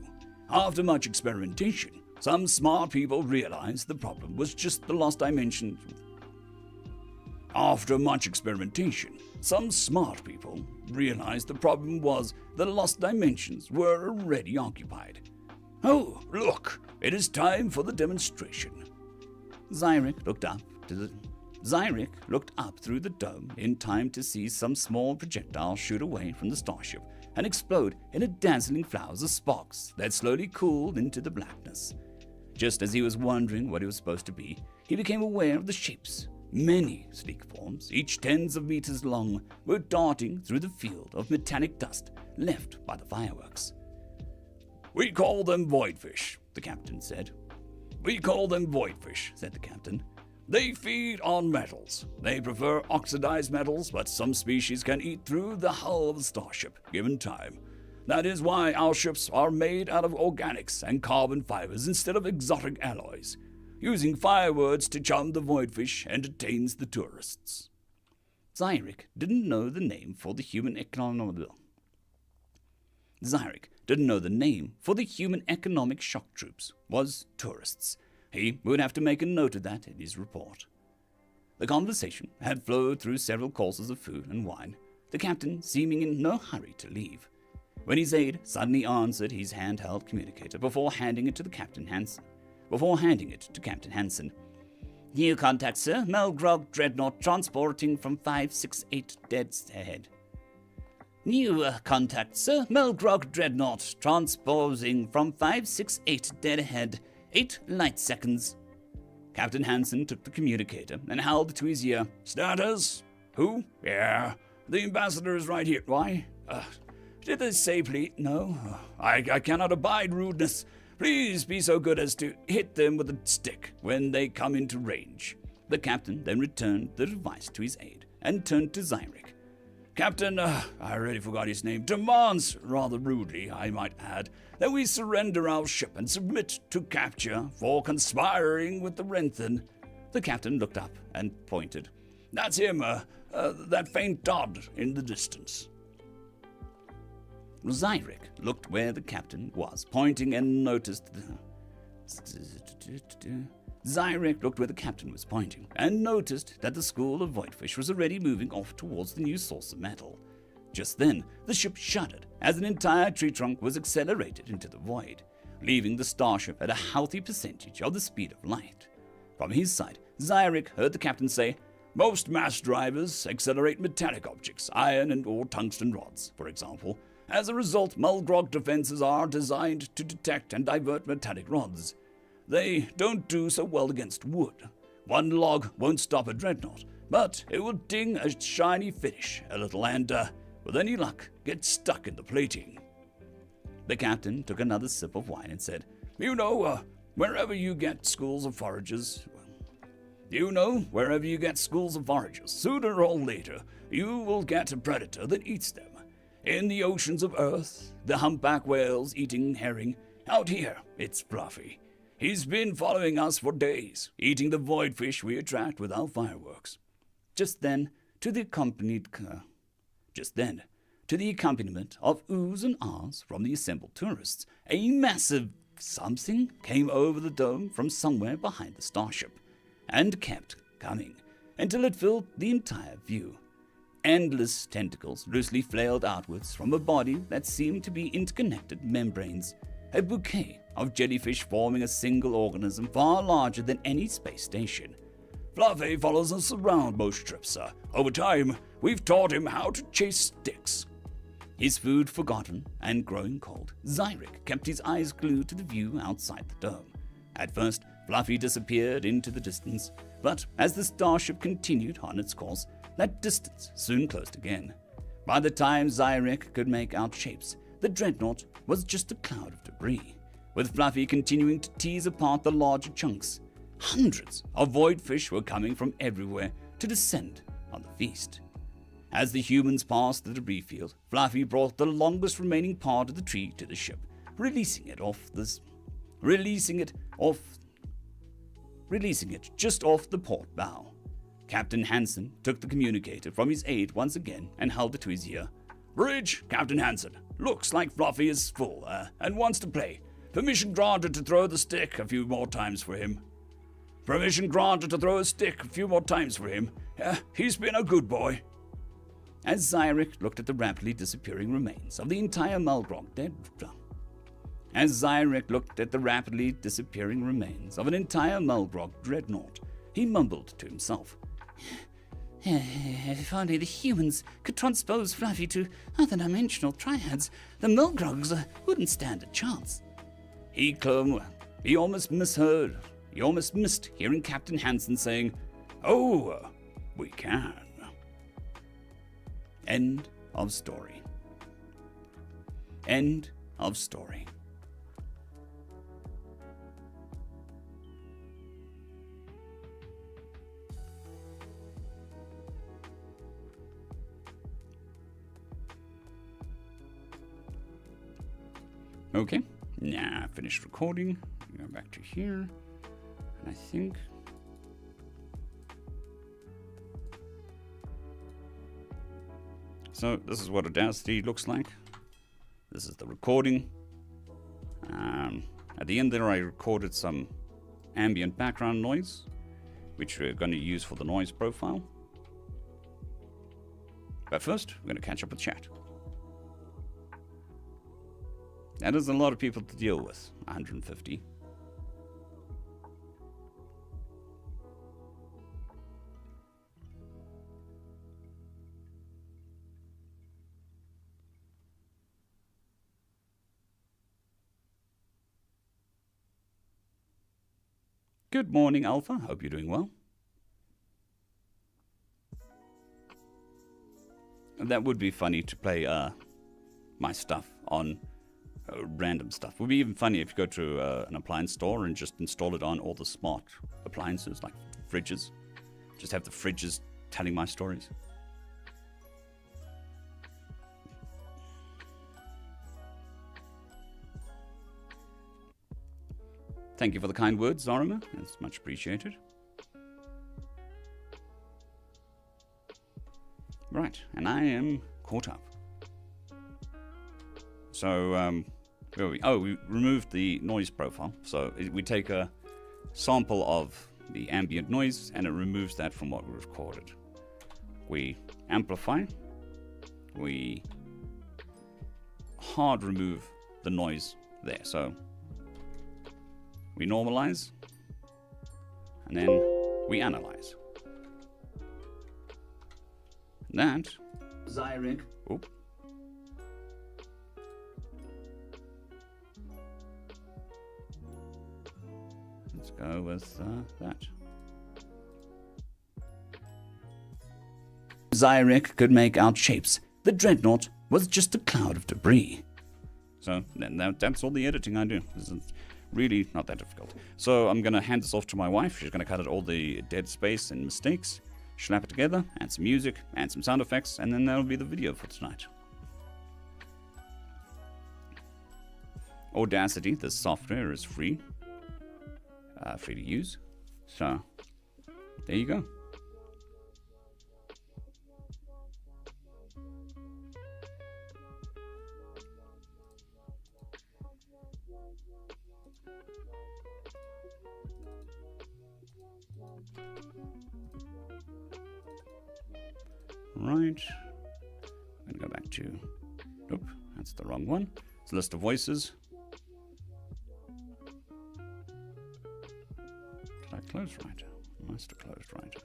After much experimentation, some smart people realized the problem was just the lost dimension. Some smart people realized the problem was the lost dimensions were already occupied. Oh, look, it is time for the demonstration. Zyric looked up through the dome in time to see some small projectile shoot away from the starship and explode in a dazzling flowers of sparks that slowly cooled into the blackness. Just as he was wondering what it was supposed to be, he became aware of the shapes. Many sleek forms, each tens of meters long, were darting through the field of metallic dust left by the fireworks. We call them voidfish, the captain said. Said the captain. They feed on metals. They prefer oxidized metals, but some species can eat through the hull of the starship, given time. That is why our ships are made out of organics and carbon fibers instead of exotic alloys. Using fireworks to charm the voidfish entertains the tourists. Zyric didn't know the name for the human economic shock troops was tourists. He would have to make a note of that in his report. The conversation had flowed through several courses of food and wine, the captain seeming in no hurry to leave, when his aide suddenly answered his handheld communicator before handing it to Captain Hansen. New contact, sir. Melgrog Dreadnought transporting from 568 dead ahead. New contact, sir. Melgrog Dreadnought, transposing from 568 dead ahead. 8 light seconds. Captain Hansen took the communicator and held it to his ear. Status? Who? Yeah. The ambassador is right here. Why? Did they say please? No. I cannot abide rudeness. Please be so good as to hit them with a stick when they come into range. The captain then returned the device to his aide and turned to Zyric. Captain, I already forgot his name, demands, rather rudely, I might add, that we surrender our ship and submit to capture for conspiring with the Renthen. The captain looked up and pointed. That's him, that faint dot in the distance. Zyric looked where the captain was pointing and noticed Zyric looked where the captain was pointing and noticed that the school of voidfish was already moving off towards the new source of metal. Just then, the ship shuddered as an entire tree trunk was accelerated into the void, leaving the starship at a healthy percentage of the speed of light. From his side, Zyric heard the captain say, "Most mass drivers accelerate metallic objects, iron and or tungsten rods, for example. As a result, Mulgrog defenses are designed to detect and divert metallic rods. They don't do so well against wood. One log won't stop a dreadnought, but it will ding a shiny finish a little and, with any luck, get stuck in the plating." The captain took another sip of wine and said, You know, wherever you get schools of foragers, sooner or later you will get a predator that eats them. In the oceans of Earth, the humpback whales eating herring. Out here, it's Fluffy. He's been following us for days, eating the void fish we attract with our fireworks. Just then, to the accompaniment of oohs and ahs from the assembled tourists, a massive something came over the dome from somewhere behind the starship, and kept coming until it filled the entire view. Endless tentacles loosely flailed outwards from a body that seemed to be interconnected membranes, a bouquet of jellyfish forming a single organism far larger than any space station. Fluffy follows us around most trips, sir. Over time, we've taught him how to chase sticks. His food forgotten and growing cold, Zyric kept his eyes glued to the view outside the dome. At first, Fluffy disappeared into the distance, but as the starship continued on its course, that distance soon closed again. By the time Zyric could make out shapes, the dreadnought was just a cloud of debris, with Fluffy continuing to tease apart the larger chunks. Hundreds of void fish were coming from everywhere to descend on the feast. As the humans passed the debris field, Fluffy brought the longest remaining part of the tree to the ship, releasing it just off the port bow. Captain Hansen took the communicator from his aide once again and held it to his ear. Bridge, Captain Hansen. Looks like Fluffy is full, and wants to play. Permission granted to throw the stick a few more times for him. He's been a good boy. As Zyric looked at the rapidly disappearing remains of the entire Mulgrog dreadnought, he mumbled to himself. If only the humans could transpose Fluffy to other-dimensional triads, the Mulgrogs wouldn't stand a chance. He almost missed hearing Captain Hansen saying, "Oh, we can." End of story. End of story. Okay, now finished recording. Go back to here, and I think so. This is what Audacity looks like. This is the recording. At the end there, I recorded some ambient background noise, which we're going to use for the noise profile. But first, we're going to catch up with chat. That is a lot of people to deal with, 150. Good morning, Alpha. Hope you're doing well. That would be funny to play my stuff on random stuff. It would be even funny if you go to an appliance store and just install it on all the smart appliances, like fridges. Just have the fridges telling my stories. Thank you for the kind words, Zorima. That's much appreciated. Right, and I am caught up. So, where are we? Oh, we removed the noise profile. So we take a sample of the ambient noise and it removes that from what we recorded. We amplify. We hard remove the noise there. So we normalize. And then we analyze. That Zyric. Oop. Let's go with that. Zyric could make out shapes. The dreadnought was just a cloud of debris. So then that's all the editing I do. This is really not that difficult. So I'm going to hand this off to my wife. She's going to cut out all the dead space and mistakes. Slap it together, add some music, add some sound effects, and then that'll be the video for tonight. Audacity, this software is free. Free to use. So, there you go. Right. I'm going to go back to... Nope, that's the wrong one. It's a list of voices. Did I close right? I must have closed right.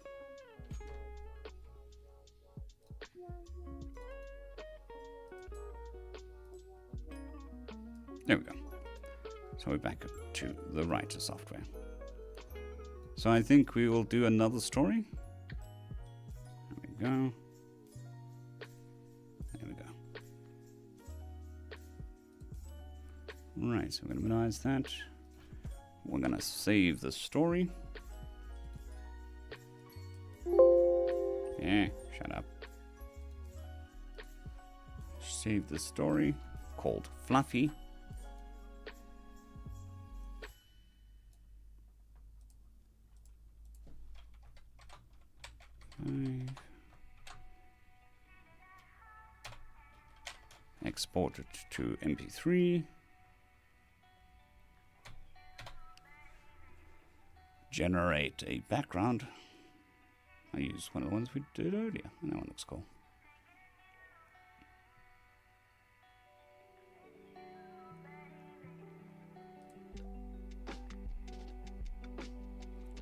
There we go. So we're back to the writer software. So I think we will do another story. There we go. There we go. Right, so we're going to minimize that. We're going to save the story. Yeah, shut up. Save the story called Fluffy. Export it to MP3. Generate a background. I use one of the ones we did earlier, and that one looks cool.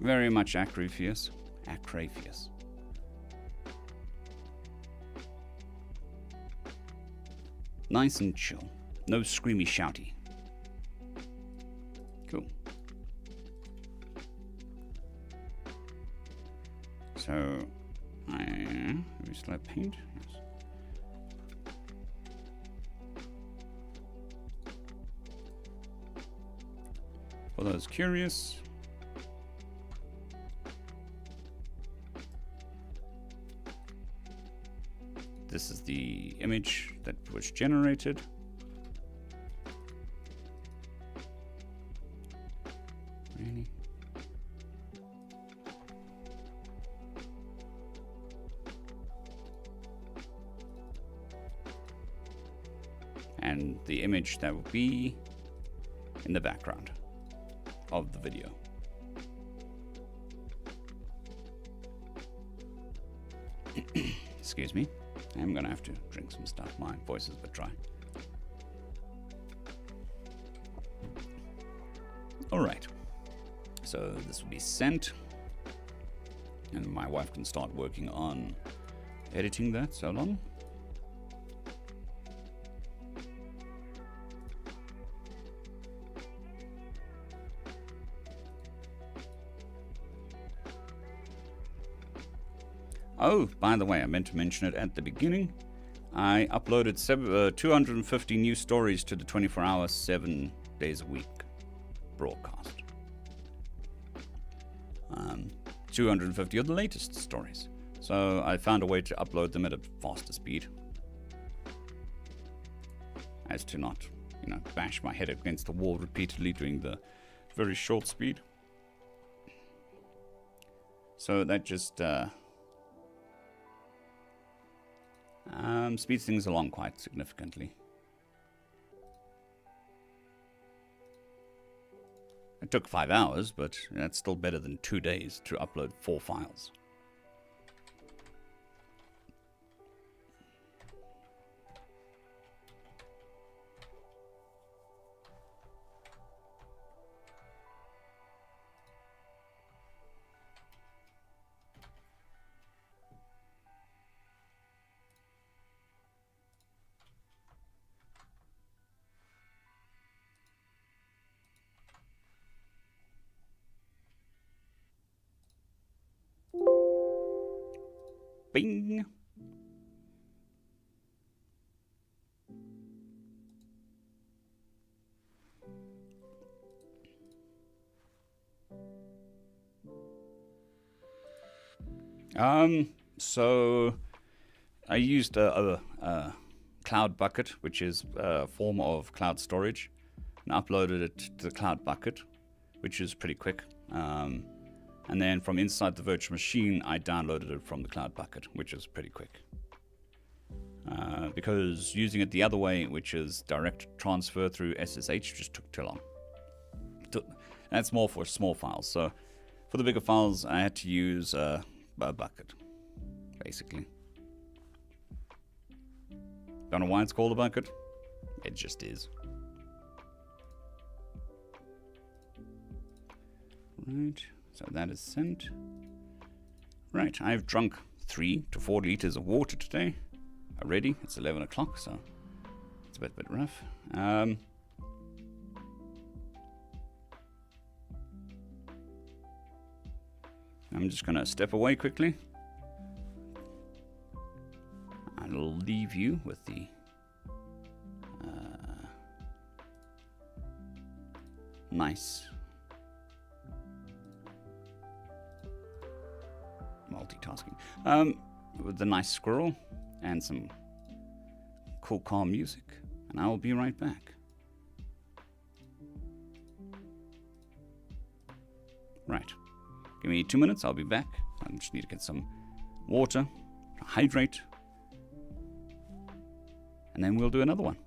Very much Acrafius. Acrafius. Nice and chill. No screamy shouty. Cool. So, we still have paint? Yes. For those curious, this is the image that was generated. Really? And the image that will be in the background of the video. Excuse me. I'm gonna have to drink some stuff. My voice is a bit dry. Alright. So this will be sent. And my wife can start working on editing that. So long. Oh, by the way, I meant to mention it at the beginning. I uploaded 250 new stories to the 24-hour, 7 days a week broadcast. 250 of the latest stories. So I found a way to upload them at a faster speed, as to not, bash my head against the wall repeatedly doing the very short speed. So that just speeds things along quite significantly. It took 5 hours, but that's still better than 2 days to upload 4 files. Bing! So I used a cloud bucket, which is a form of cloud storage, and uploaded it to the cloud bucket, which is pretty quick. And then from inside the virtual machine, I downloaded it from the cloud bucket, which is pretty quick. Because using it the other way, which is direct transfer through SSH, just took too long. That's more for small files. So for the bigger files, I had to use a bucket, basically. Don't know why it's called a bucket. It just is. Right. So that is sent. Right, I've drunk 3 to 4 liters of water today already. It's 11 o'clock, so it's a bit rough. I'm just going to step away quickly. I'll leave you with the nice multitasking. With the nice squirrel and some cool, calm music. And I will be right back. Right. Give me 2 minutes, I'll be back. I just need to get some water, hydrate, and then we'll do another one.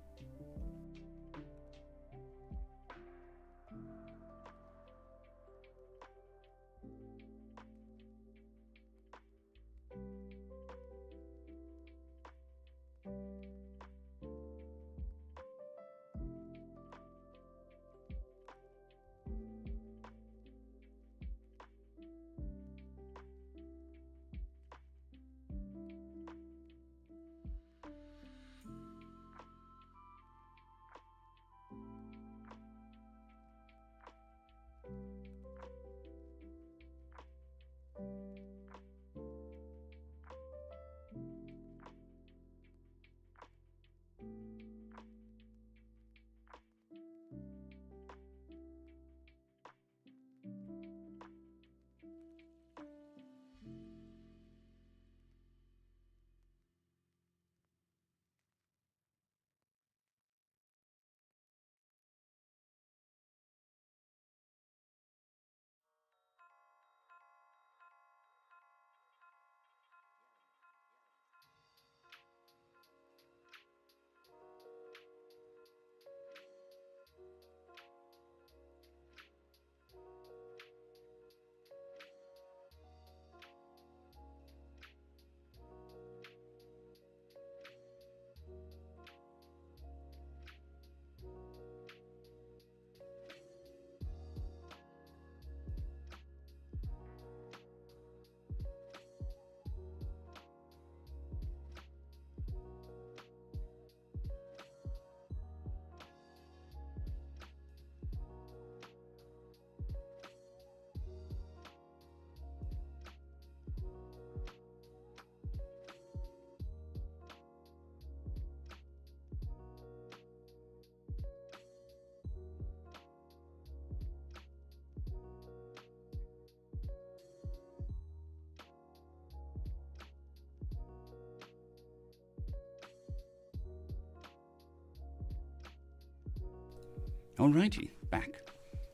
Alrighty, back.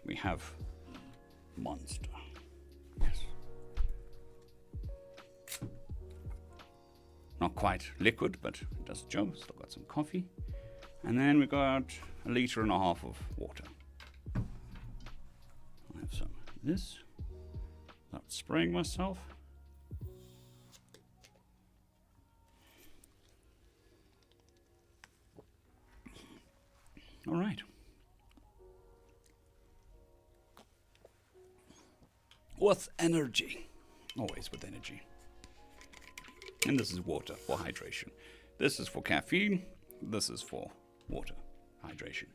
We have monster. Yes. Not quite liquid, but it does the job. Still got some coffee. And then we got 1.5 liters of water. I have some of this. Not spraying myself. All right. With energy. Always with energy. And this is water for hydration. This is for caffeine. This is for water hydration.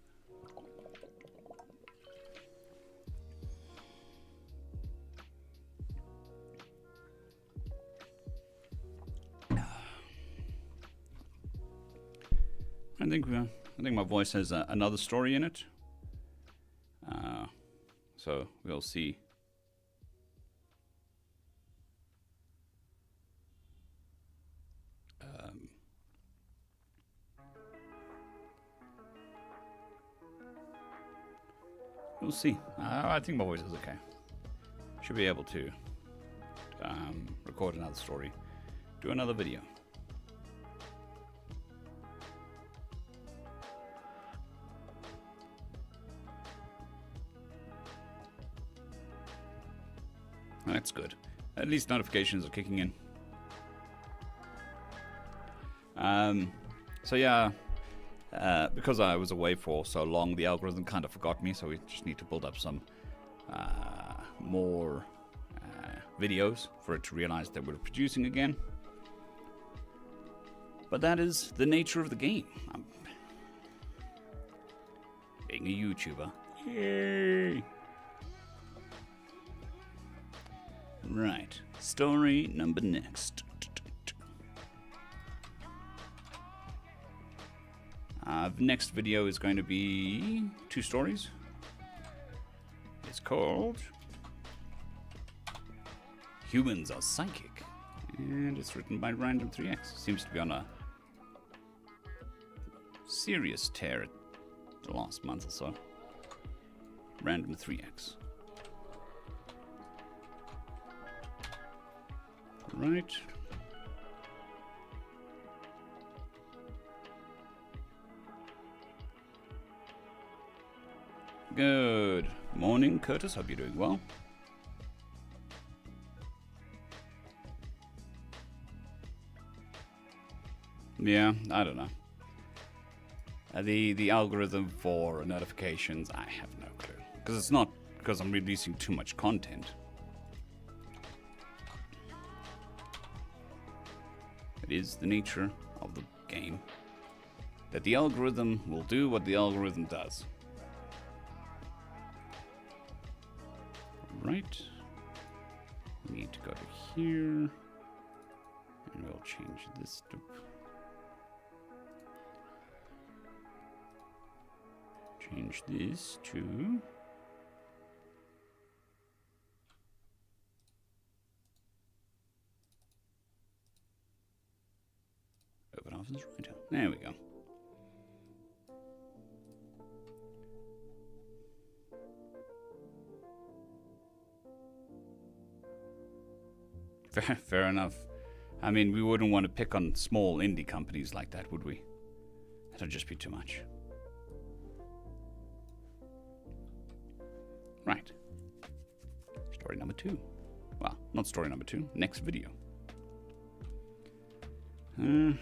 I think my voice has another story in it. So we'll see. We'll see. I think my voice is okay. Should be able to record another story, do another video. That's good. At least notifications are kicking in. So yeah, because I was away for so long, the algorithm kind of forgot me, so we just need to build up some more videos for it to realize that we're producing again. But that is the nature of the game. I'm being a YouTuber. Yay! Right, story number next. The next video is going to be 2 stories. It's called Humans Are Psychic. And it's written by Random3X. Seems to be on a serious tear the last month or so. Random3X. Right. Good morning, Curtis. Hope you're doing well. Yeah, I don't know. The algorithm for notifications, I have no clue. Because it's not because I'm releasing too much content. It is the nature of the game that the algorithm will do what the algorithm does. Right. We need to go to here. And we'll change this to... Change this to... Open Office Writer. There we go. Fair enough. I mean, we wouldn't want to pick on small indie companies like that, would we? That'd just be too much. Right. Story number 2. Well, not story number 2. Next video. I'm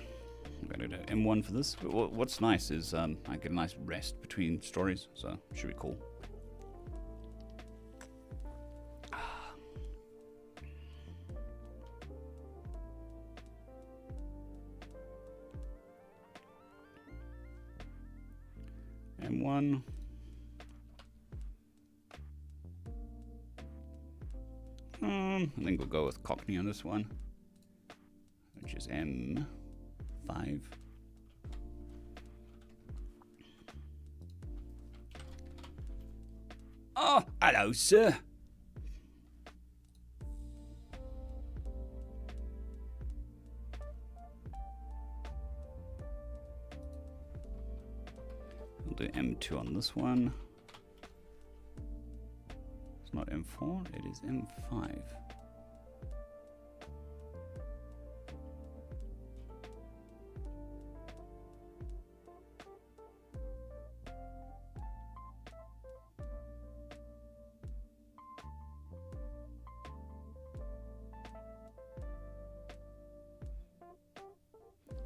going to do M1 for this. What's nice is I get a nice rest between stories, so should be cool. M1. I think we'll go with Cockney on this one, which is M5. Oh, hello, sir. We'll do M2 on this one. M4, it is M5.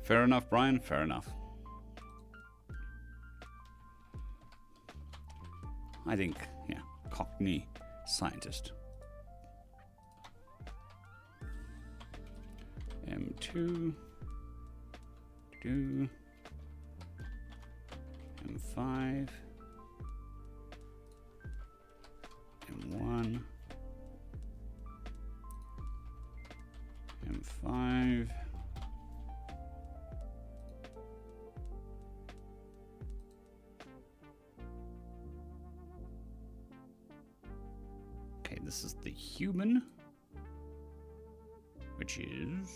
Fair enough, Brian, fair enough. I think, yeah, Cockney scientist. M2, M5, M1, M5, okay, this is the human, which is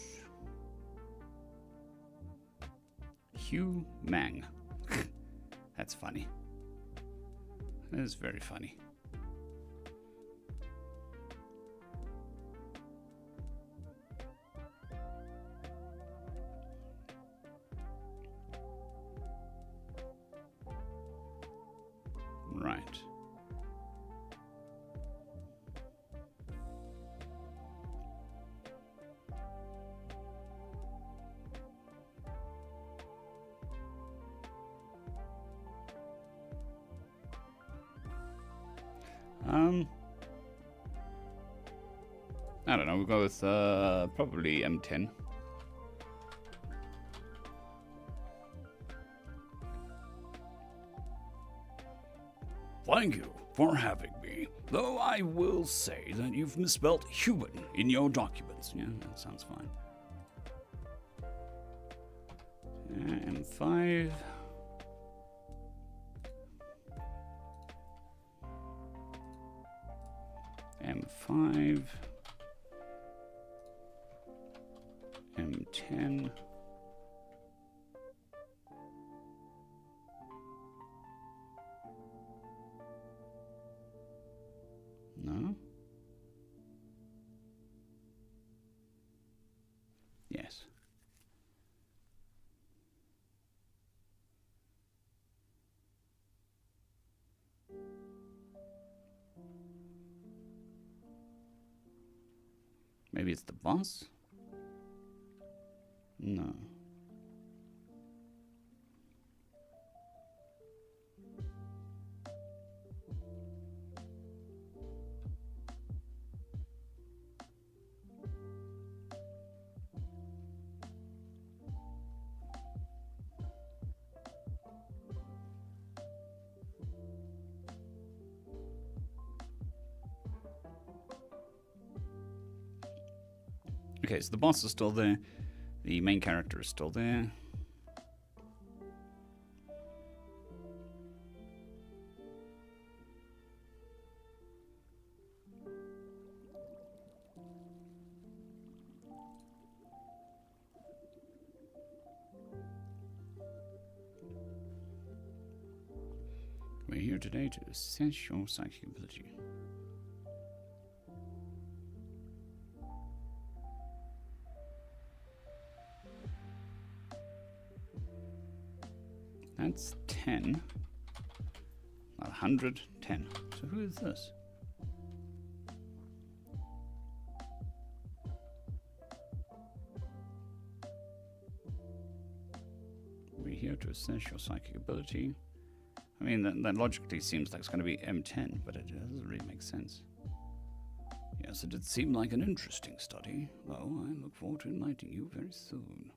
Hugh Mang. That's funny. That is very funny. Right. I don't know, we'll go with probably M10. Thank you for having me. Though I will say that you've misspelled human in your documents. Yeah, that sounds fine. M5. M5. M10. No? Yes. Maybe it's the boss? No. Okay, so the boss is still there. The main character is still there. We're here today to assess your psychic ability. That's 10. Not 100, 10. So who is this? We're here to assess your psychic ability. I mean, that logically seems like it's going to be M10, but it doesn't really make sense. Yes, it did seem like an interesting study, though I look forward to enlightening you very soon.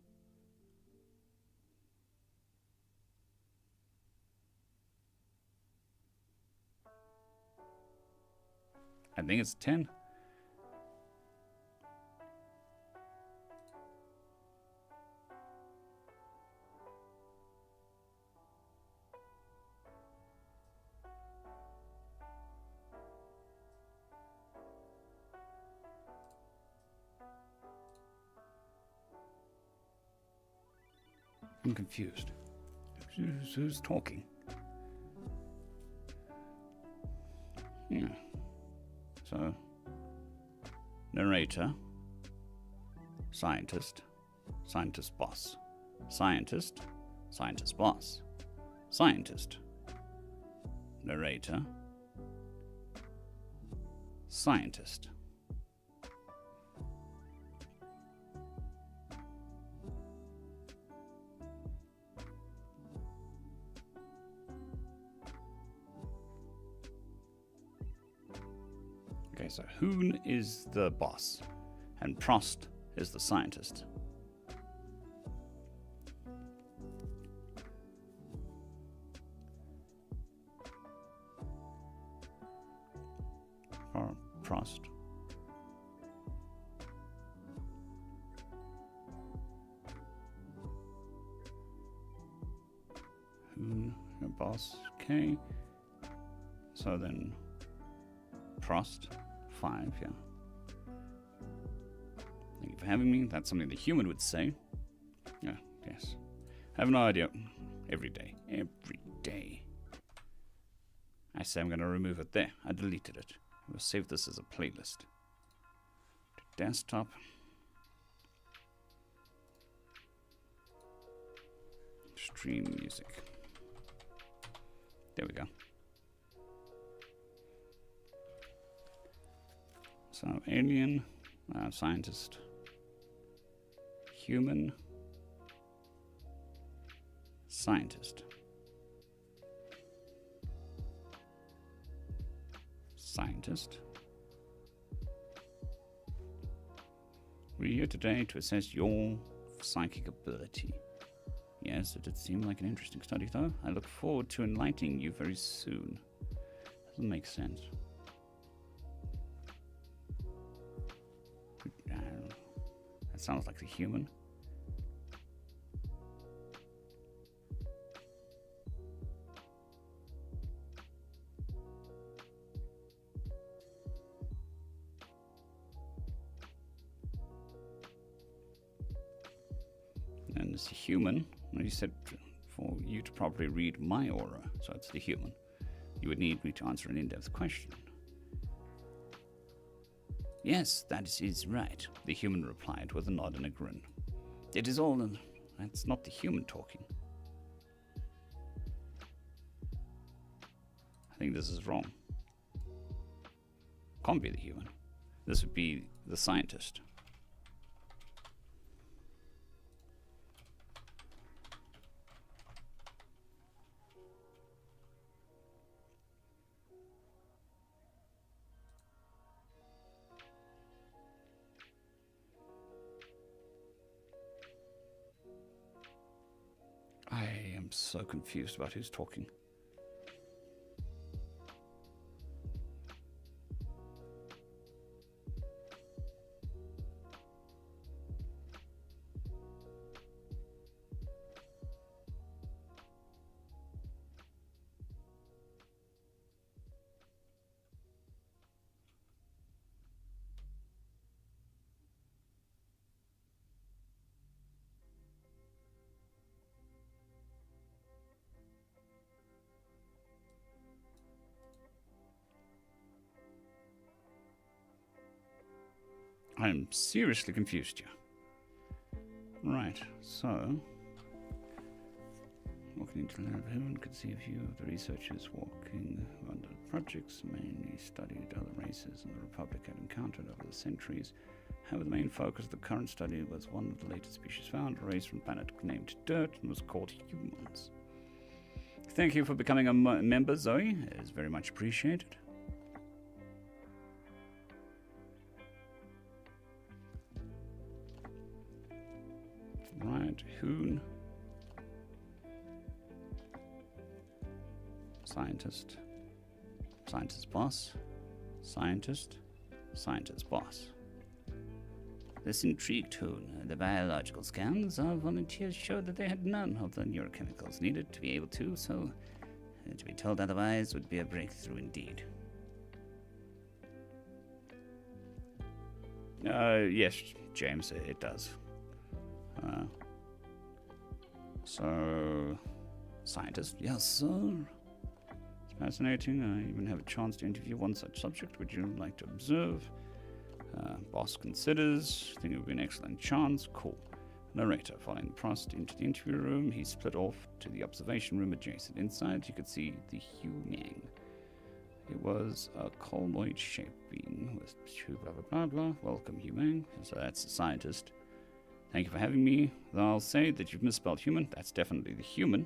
I think it's 10. I'm confused. Who's talking? Yeah. So, narrator, scientist, scientist boss, scientist, scientist boss, scientist, narrator, scientist. Okay, so Hoon is the boss, and Prost is the scientist. Or Prost. Hoon, your boss. Okay. So then Prost. 5, yeah. Thank you for having me. That's something the human would say. Yeah, yes. I have no idea. Every day. Every day. I say I'm going to remove it there. I deleted it. We'll save this as a playlist. To desktop. Stream music. There we go. So, alien, scientist, human, scientist, scientist. We're here today to assess your psychic ability. Yes, it did seem like an interesting study, though. I look forward to enlightening you very soon. Doesn't make sense. That sounds like the human. And it's a human. You said for you to properly read my aura, so it's the human. You would need me to answer an in-depth question. Yes, that is right, the human replied with a nod and a grin. It is all, that's not the human talking. I think this is wrong. Can't be the human. This would be the scientist. I am so confused about who's talking. I'm seriously confused here. Right, so walking into the lab, everyone could see a few of the researchers walking on the projects, mainly studied other races in the Republic had encountered over the centuries. However, the main focus of the current study was one of the latest species found, a race from a planet named Dirt, and was called humans. Thank you for becoming a member, Zoe. It is very much appreciated. Right, Hoon. Scientist. Scientist boss. Scientist. Scientist boss. This intrigued Hoon. The biological scans of volunteers showed that they had none of the neurochemicals needed to be able to, so to be told otherwise would be a breakthrough indeed. Yes, James, it does. So, scientist, yes, sir. Fascinating. I even have a chance to interview one such subject. Would you like to observe? Boss considers. Think it would be an excellent chance. Cool. Narrator. Following Prost into the interview room, he split off to the observation room adjacent. Inside, you could see the human. It was a colloid shaped being with two blah blah blah blah. Welcome, human. So that's the scientist. Thank you for having me. Though I'll say that you've misspelled human. That's definitely the human.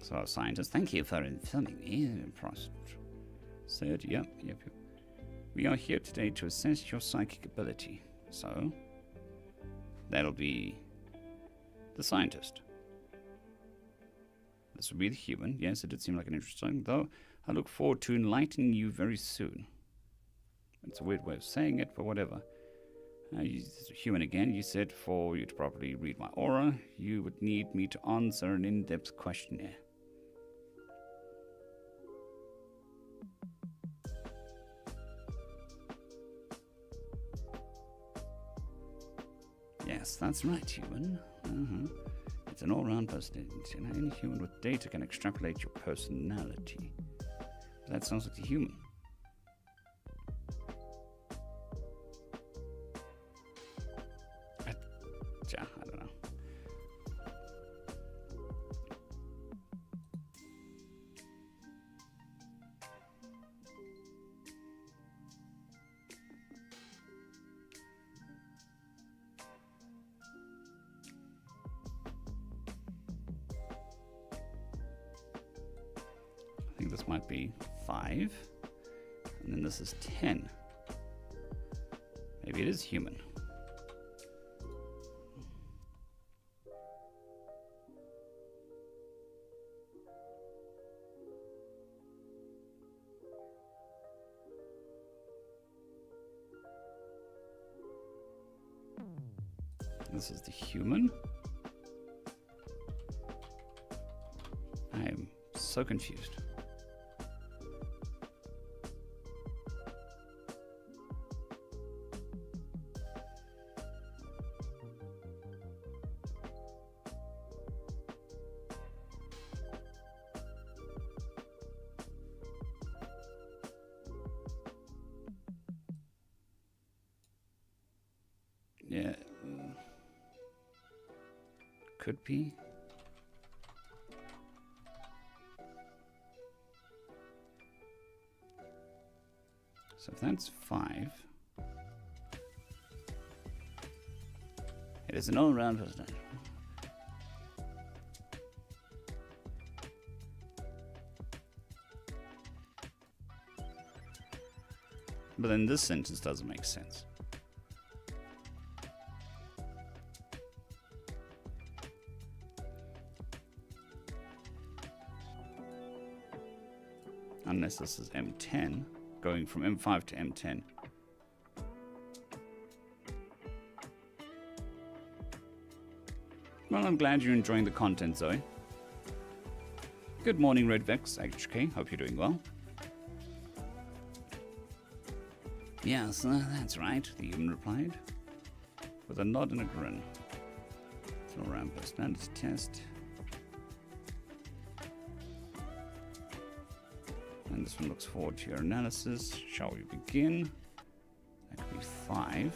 So, scientist, thank you for informing me. Prost said, yep. We are here today to assess your psychic ability. So, that'll be the scientist. This will be the human. Yes, it did seem like an interesting, though I look forward to enlightening you very soon. It's a weird way of saying it, but whatever. Human again, you said for you to properly read my aura, you would need me to answer an in-depth questionnaire. Yes, that's right, human. It's an all-round personality. Any human with data can extrapolate your personality. That sounds like the human. I don't know. I think this might be 5. And then this is 10. Maybe it is human. This is the human. I am so confused. Yeah. Could be. So if that's 5, it is an all-round personality. But then this sentence doesn't make sense. Unless this is M10, going from M5 to M10. Well, I'm glad you're enjoying the content, Zoe. Good morning, Redvex HK. Hope you're doing well. Yes, that's right, the human replied, with a nod and a grin. It's an all-round personality test. And this one looks forward to your analysis. Shall we begin? That could be 5.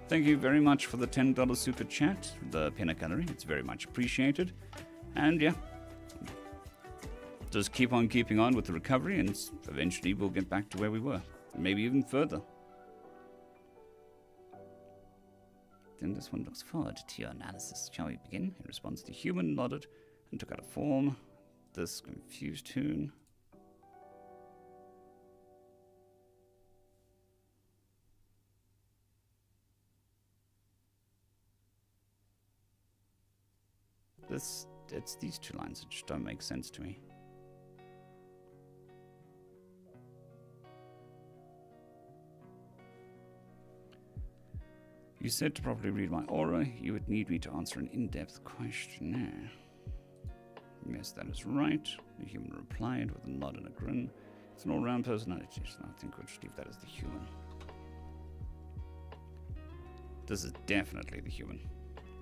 Thank you very much for the $10 super chat, the peanut gallery. It's very much appreciated. And yeah, just keep on keeping on with the recovery, and eventually we'll get back to where we were, maybe even further. Then this one looks forward to your analysis. Shall we begin? In response, the human nodded and took out a form. This confused tune. It's these two lines that just don't make sense to me. You said to properly read my aura, you would need me to answer an in-depth questionnaire. Yes, that is right, the human replied with a nod and a grin. It's an all-round personality, so I think we'll just leave that as the human. This is definitely the human,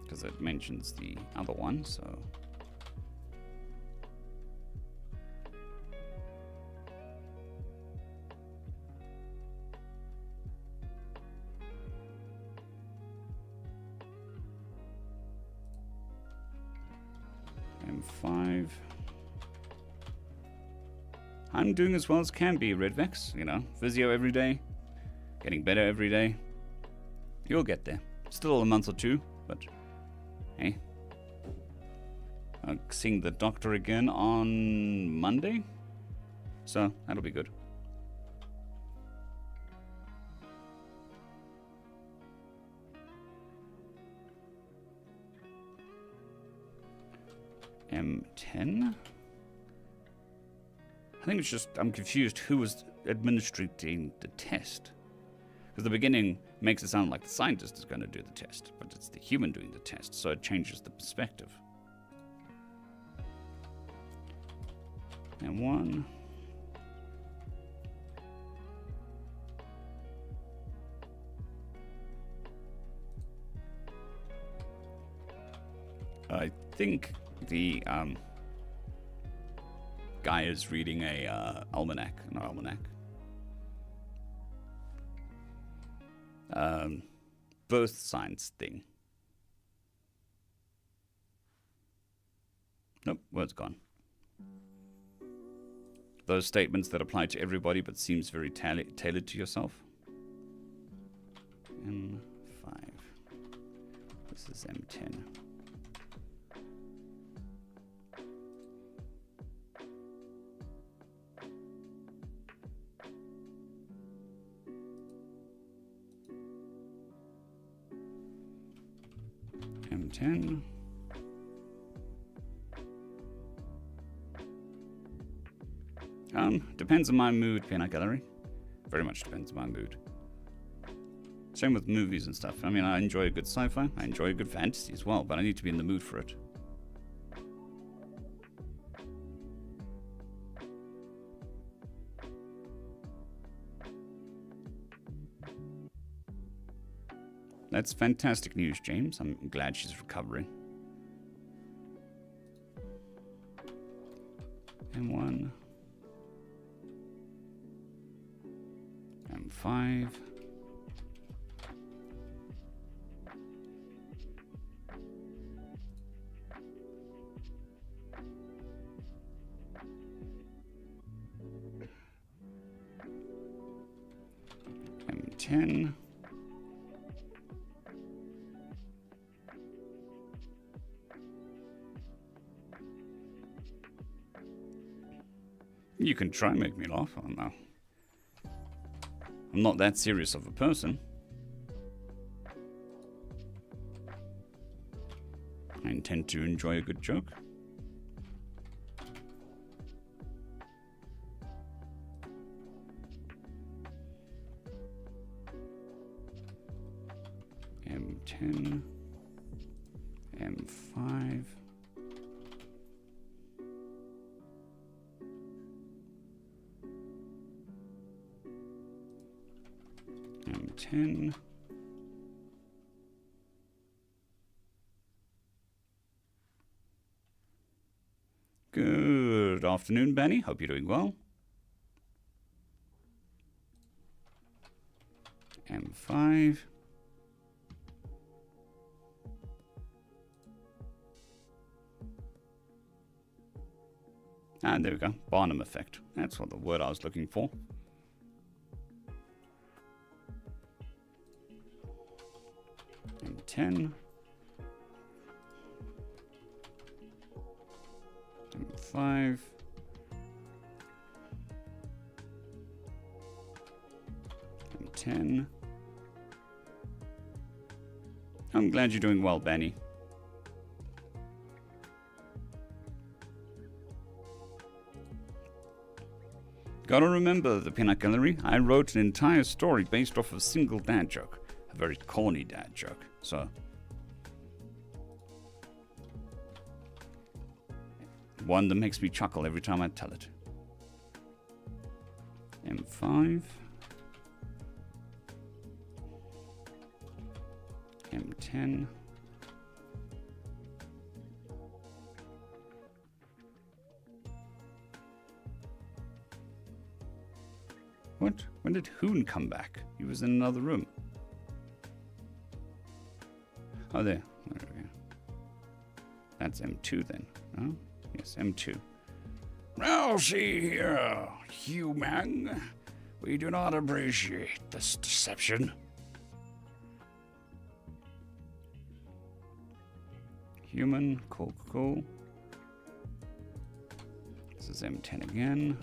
because it mentions the other one, so... M5. I'm doing as well as can be, Redvex. You know, physio every day, getting better every day. You'll get there. Still a month or two, but hey. I'm seeing the doctor again on Monday, so that'll be good. M10? I think it's just, I'm confused who was administrating the test. Because the beginning makes it sound like the scientist is going to do the test, but it's the human doing the test, so it changes the perspective. M1. I think the guy is reading a almanac, an almanac. Birth science thing. Nope, word's gone. Those statements that apply to everybody but seems very tailored to yourself. M5. This is M10. M10. Depends on my mood, peanut gallery. Very much depends on my mood. Same with movies and stuff. I mean, I enjoy a good sci-fi. I enjoy a good fantasy as well, but I need to be in the mood for it. That's fantastic news, James. I'm glad she's recovering. M1. M5. M10. You can try and make me laugh. I don't know. I'm not that serious of a person. I intend to enjoy a good joke. M10. M5. M10. Good afternoon, Benny. Hope you're doing well. M5. And there we go. Barnum effect. That's what the word I was looking for. M10. M5. M10. I'm glad you're doing well, Benny. Gotta remember the peanut gallery. I wrote an entire story based off of a single dad joke. A a very corny dad joke. So one that makes me chuckle every time I tell it. M5. M10. What? When did Hoon come back? He was in another room. Oh, there. There we go. That's M2 then. Oh, yes, M2. Now see here, human. We do not appreciate this deception. Human. Cool, cool. This is M10 again.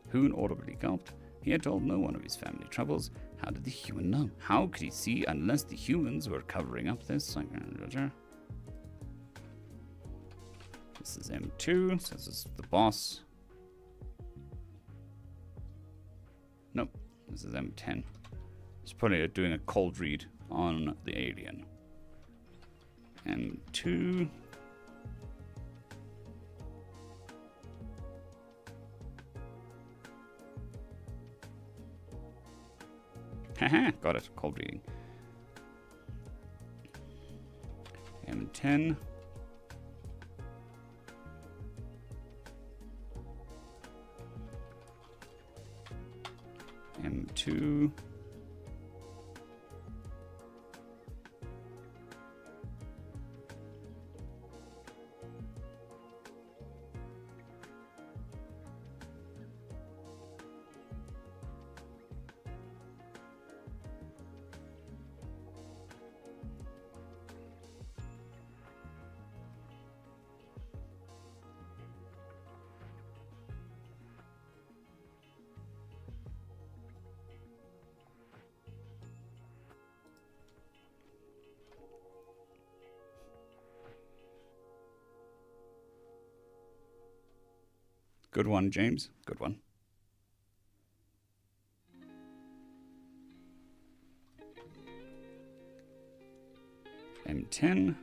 Hoon audibly gulped. He had told no one of his family troubles. How did the human know? How could he see unless the humans were covering up this? This is M2, so this is the boss. Nope, this is M10. He's probably doing a cold read on the alien. M2. Haha, got it. Cold reading. M10. M2. Good one, James. Good one. M10.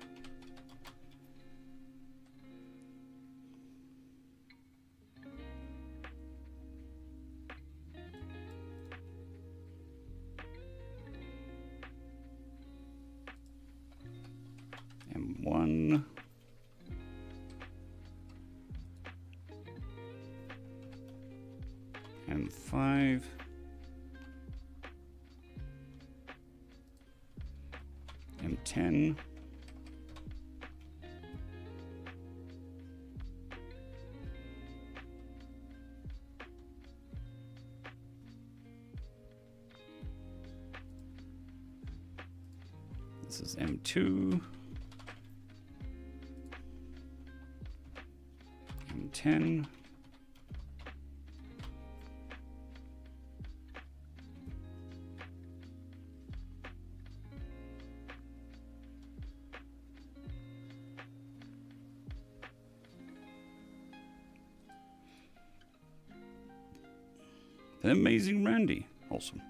M1. M5. M10. This is M2. M10. The Amazing Randy. Awesome.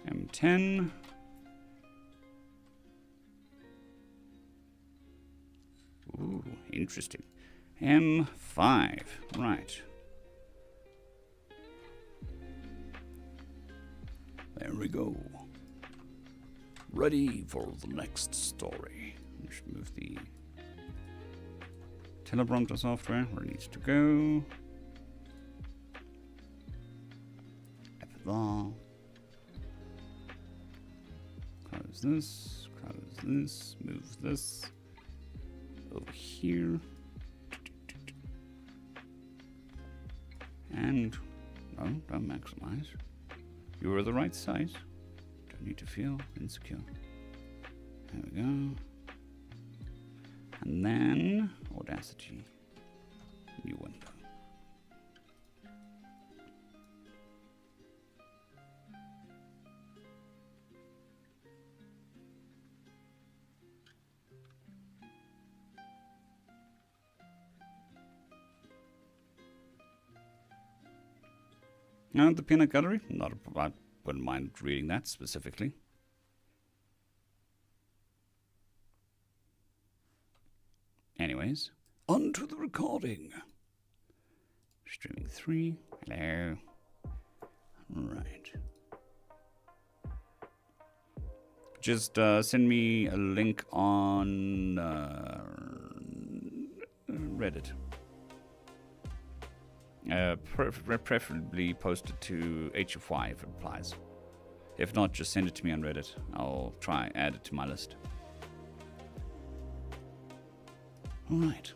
M10. Ooh, interesting. M5. Right. There we go. Ready for the next story. I should move the Teleprompter software where it needs to go. F close this, move this over here. And, no, don't maximize. You are the right size. Don't need to feel insecure. There we go. And then, Audacity, new window. And the peanut gallery? I wouldn't mind reading that specifically. Anyways, on to the recording. Streaming 3. Hello. Right. Just send me a link on Reddit. Preferably post it to HFY if it applies. If not, just send it to me on Reddit. I'll try and add it to my list. Alright.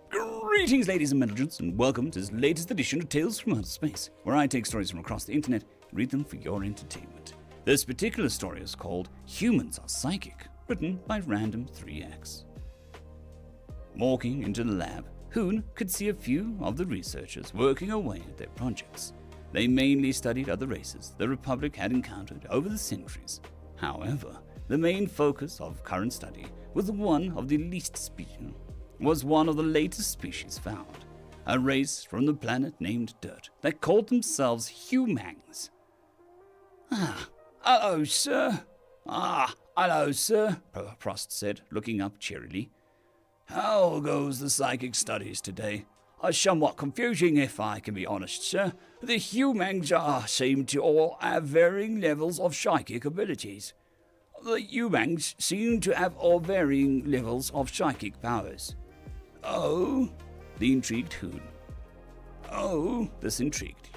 Greetings, ladies and gentlemen, and welcome to this latest edition of Tales from Outer Space, where I take stories from across the internet and read them for your entertainment. This particular story is called Humans Are Psychic, written by Random 3X. Walking into the lab, Hoon could see a few of the researchers working away at their projects. They mainly studied other races the Republic had encountered over the centuries. However, the main focus of current study was one of the latest species found, a race from the planet named Dirt that called themselves Humans. Hello, sir. Hello, sir, Prost said, looking up cheerily. How goes the psychic studies today? Somewhat confusing, if I can be honest, sir. The Humans seem to all have varying levels of psychic abilities. The Humans seem to have all varying levels of psychic powers. Oh, this intrigued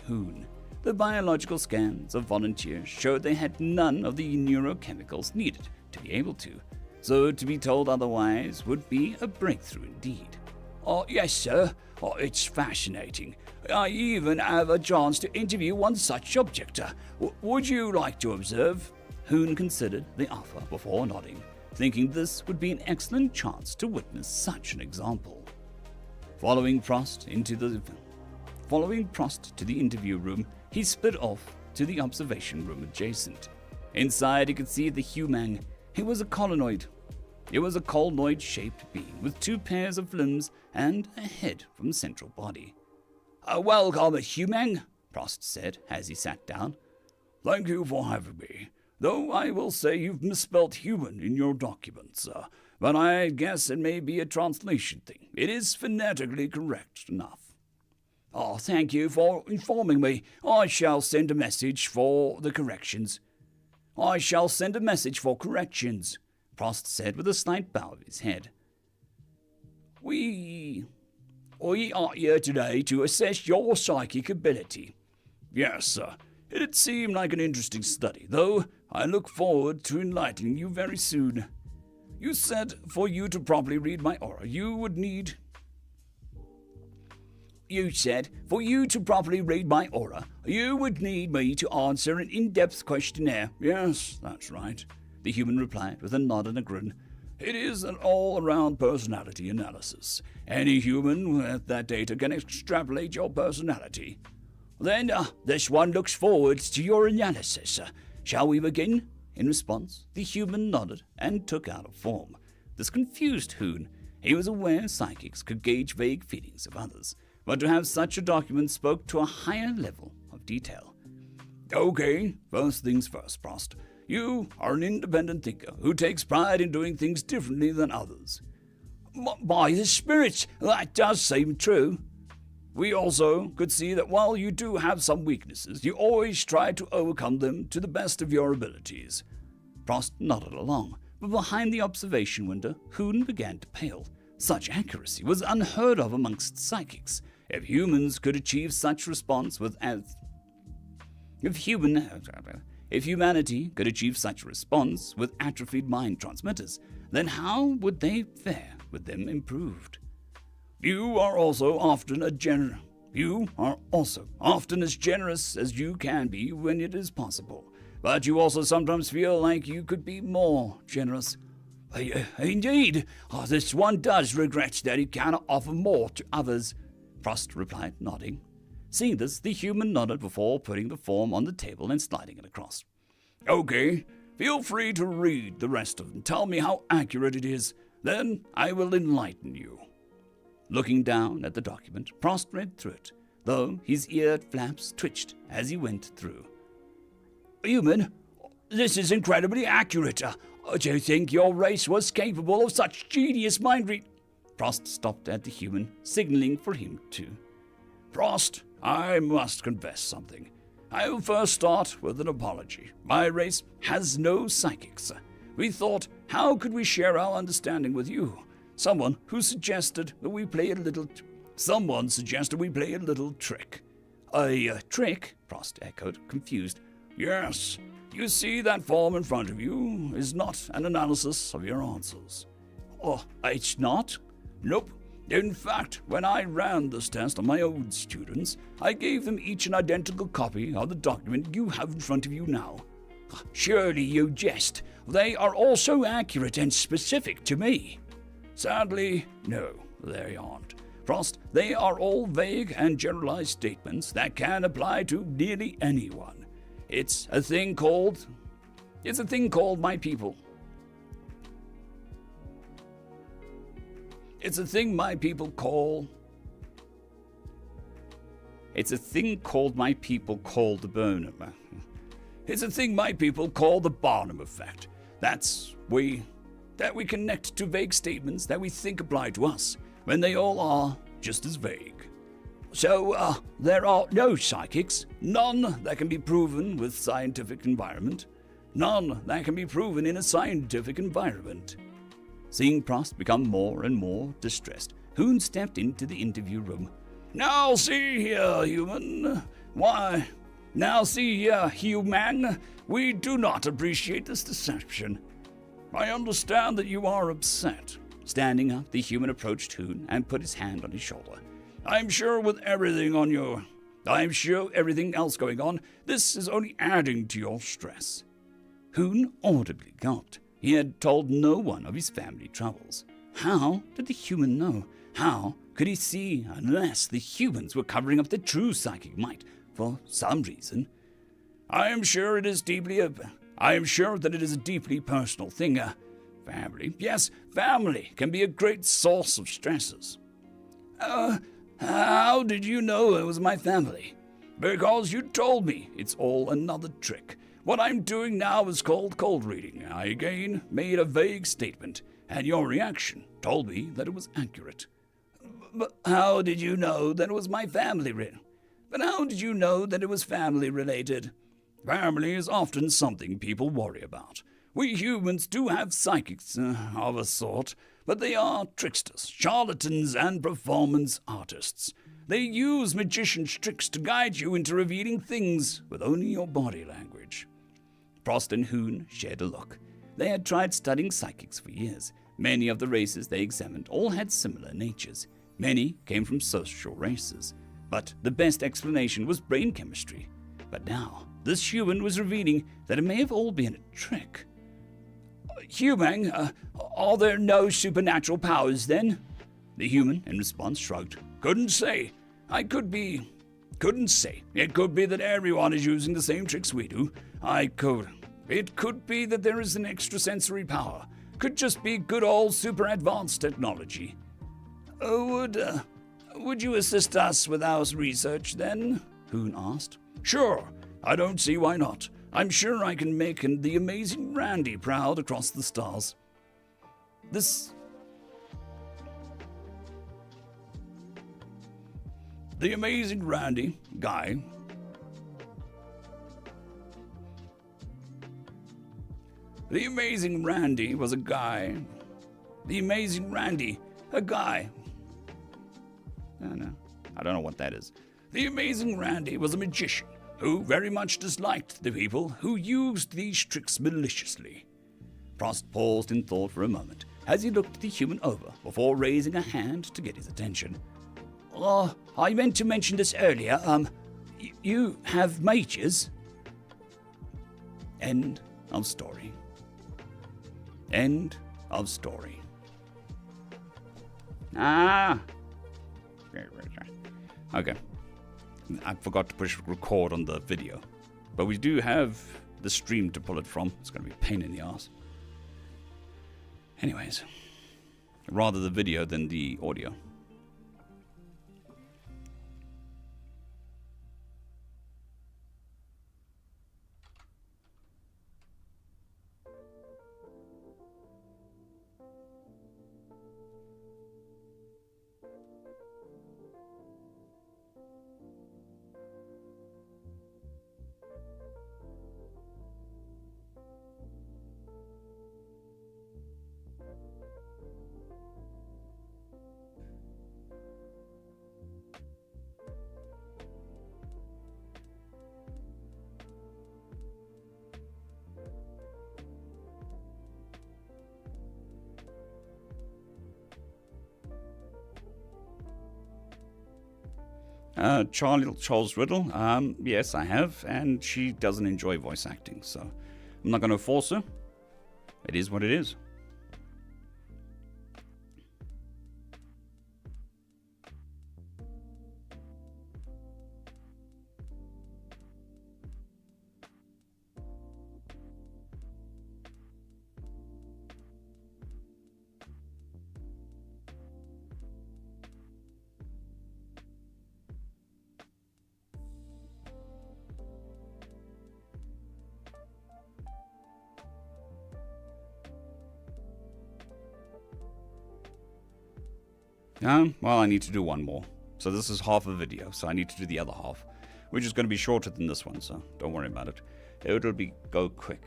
Hoon. The biological scans of volunteers showed they had none of the neurochemicals needed to be able to, so to be told otherwise would be a breakthrough indeed. Oh, yes, sir. Oh, it's fascinating. I even have a chance to interview one such subject. Would you like to observe? Hoon considered the offer before nodding, thinking this would be an excellent chance to witness such an example. Following Prost to the interview room, he sped off to the observation room adjacent. Inside, he could see the human. It was a colloid. It was a colloid-shaped being with two pairs of limbs and a head from the central body. Welcome, human, Prost said as he sat down. Thank you for having me. Though I will say you've misspelled human in your documents, but I guess it may be a translation thing. It is phonetically correct enough. Oh, thank you for informing me. I shall send a message for corrections, Prost said with a slight bow of his head. We are here today to assess your psychic ability. Yes, sir. It'd seem like an interesting study, though I look forward to enlightening you very soon. You said for you to properly read my aura, you would need me to answer an in-depth questionnaire. Yes, that's right, the human replied with a nod and a grin. It is an all-around personality analysis. Any human with that data can extrapolate your personality. Then, this one looks forward to your analysis. Shall we begin? In response, the human nodded and took out a form. This confused Hoon. He was aware psychics could gauge vague feelings of others, but to have such a document spoke to a higher level of detail. Okay, first things first, Prost. You are an independent thinker who takes pride in doing things differently than others. By the spirits, that does seem true. We also could see that while you do have some weaknesses, you always try to overcome them to the best of your abilities. Prost nodded along, but behind the observation window, Hoon began to pale. Such accuracy was unheard of amongst psychics. If humans could achieve such response If humanity could achieve such a response with atrophied mind transmitters, then how would they fare with them improved? You are also often as generous as you can be when it is possible, but you also sometimes feel like you could be more generous. Indeed, this one does regret that he cannot offer more to others, Prost replied, nodding. Seeing this, the human nodded before putting the form on the table and sliding it across. Okay, feel free to read the rest of it and tell me how accurate it is. Then I will enlighten you. Looking down at the document, Prost read through it. though his ear flaps twitched as he went through. Human, this is incredibly accurate. Do you think your race was capable of such genius mind read? Frost stopped at the human, signaling for him to. Frost, I must confess something. I will first start with an apology. My race has no psychics. We thought, how could we share our understanding with you? Someone suggested we play a little trick. A trick? Frost echoed, confused. Yes. You see, that form in front of you is not an analysis of your answers. Oh, it's not? Nope. In fact, when I ran this test on my own students, I gave them each an identical copy of the document you have in front of you now. Surely you jest. They are all so accurate and specific to me. Sadly, no, they aren't. Frost, they are all vague and generalized statements that can apply to nearly anyone. It's a thing called my people. It's a thing my people call the Barnum. It's a thing my people call the Barnum effect. That we connect to vague statements that we think apply to us, when they all are just as vague. So, there are no psychics, none that can be proven with scientific environment, none that can be proven in a scientific environment. Seeing Frost become more and more distressed, Hoon stepped into the interview room. Now see here, human. We do not appreciate this deception. I understand that you are upset. Standing up, the human approached Hoon and put his hand on his shoulder. I'm sure everything else going on, this is only adding to your stress. Hoon audibly gulped. He had told no one of his family troubles. How did the human know? How could he see unless the humans were covering up their true psychic might for some reason? I am sure that it is a deeply personal thing. Family. Yes, family can be a great source of stresses. How did you know it was my family? Because you told me. It's all another trick. What I'm doing now is called cold reading. I again made a vague statement, and your reaction told me that it was accurate. But how did you know that it was my family? But how did you know that it was family related? Family is often something people worry about. We humans do have psychics of a sort, but they are tricksters, charlatans, and performance artists. They use magician's tricks to guide you into revealing things with only your body language. Frost and Hoon shared a look. They had tried studying psychics for years. Many of the races they examined all had similar natures. Many came from social races. But the best explanation was brain chemistry. But now, this human was revealing that it may have all been a trick. Human, are there no supernatural powers then? The human, in response, shrugged. Couldn't say. Couldn't say. It could be that everyone is using the same tricks we do. It could be that there is an extrasensory power. Could just be good old super advanced technology. Would you assist us with our research then? Hoon asked. Sure. I don't see why not. I'm sure I can make the amazing Randy proud across the stars. The amazing Randy guy. The amazing Randy was a guy. The amazing Randy, a guy. I don't know what that is. The amazing Randy was a magician who very much disliked the people who used these tricks maliciously. Frost paused in thought for a moment as he looked the human over before raising a hand to get his attention. I meant to mention this earlier. You have mages? End of story. End of story. Okay. I forgot to push record on the video. But we do have the stream to pull it from. It's going to be a pain in the ass. Anyways. Rather the video than the audio. Charles Riddle, yes, I have, and she doesn't enjoy voice acting, so I'm not going to force her. It is what it is. Well, I need to do one more. So this is half a video, so I need to do the other half, which is going to be shorter than this one, so don't worry about it. It'll go quick.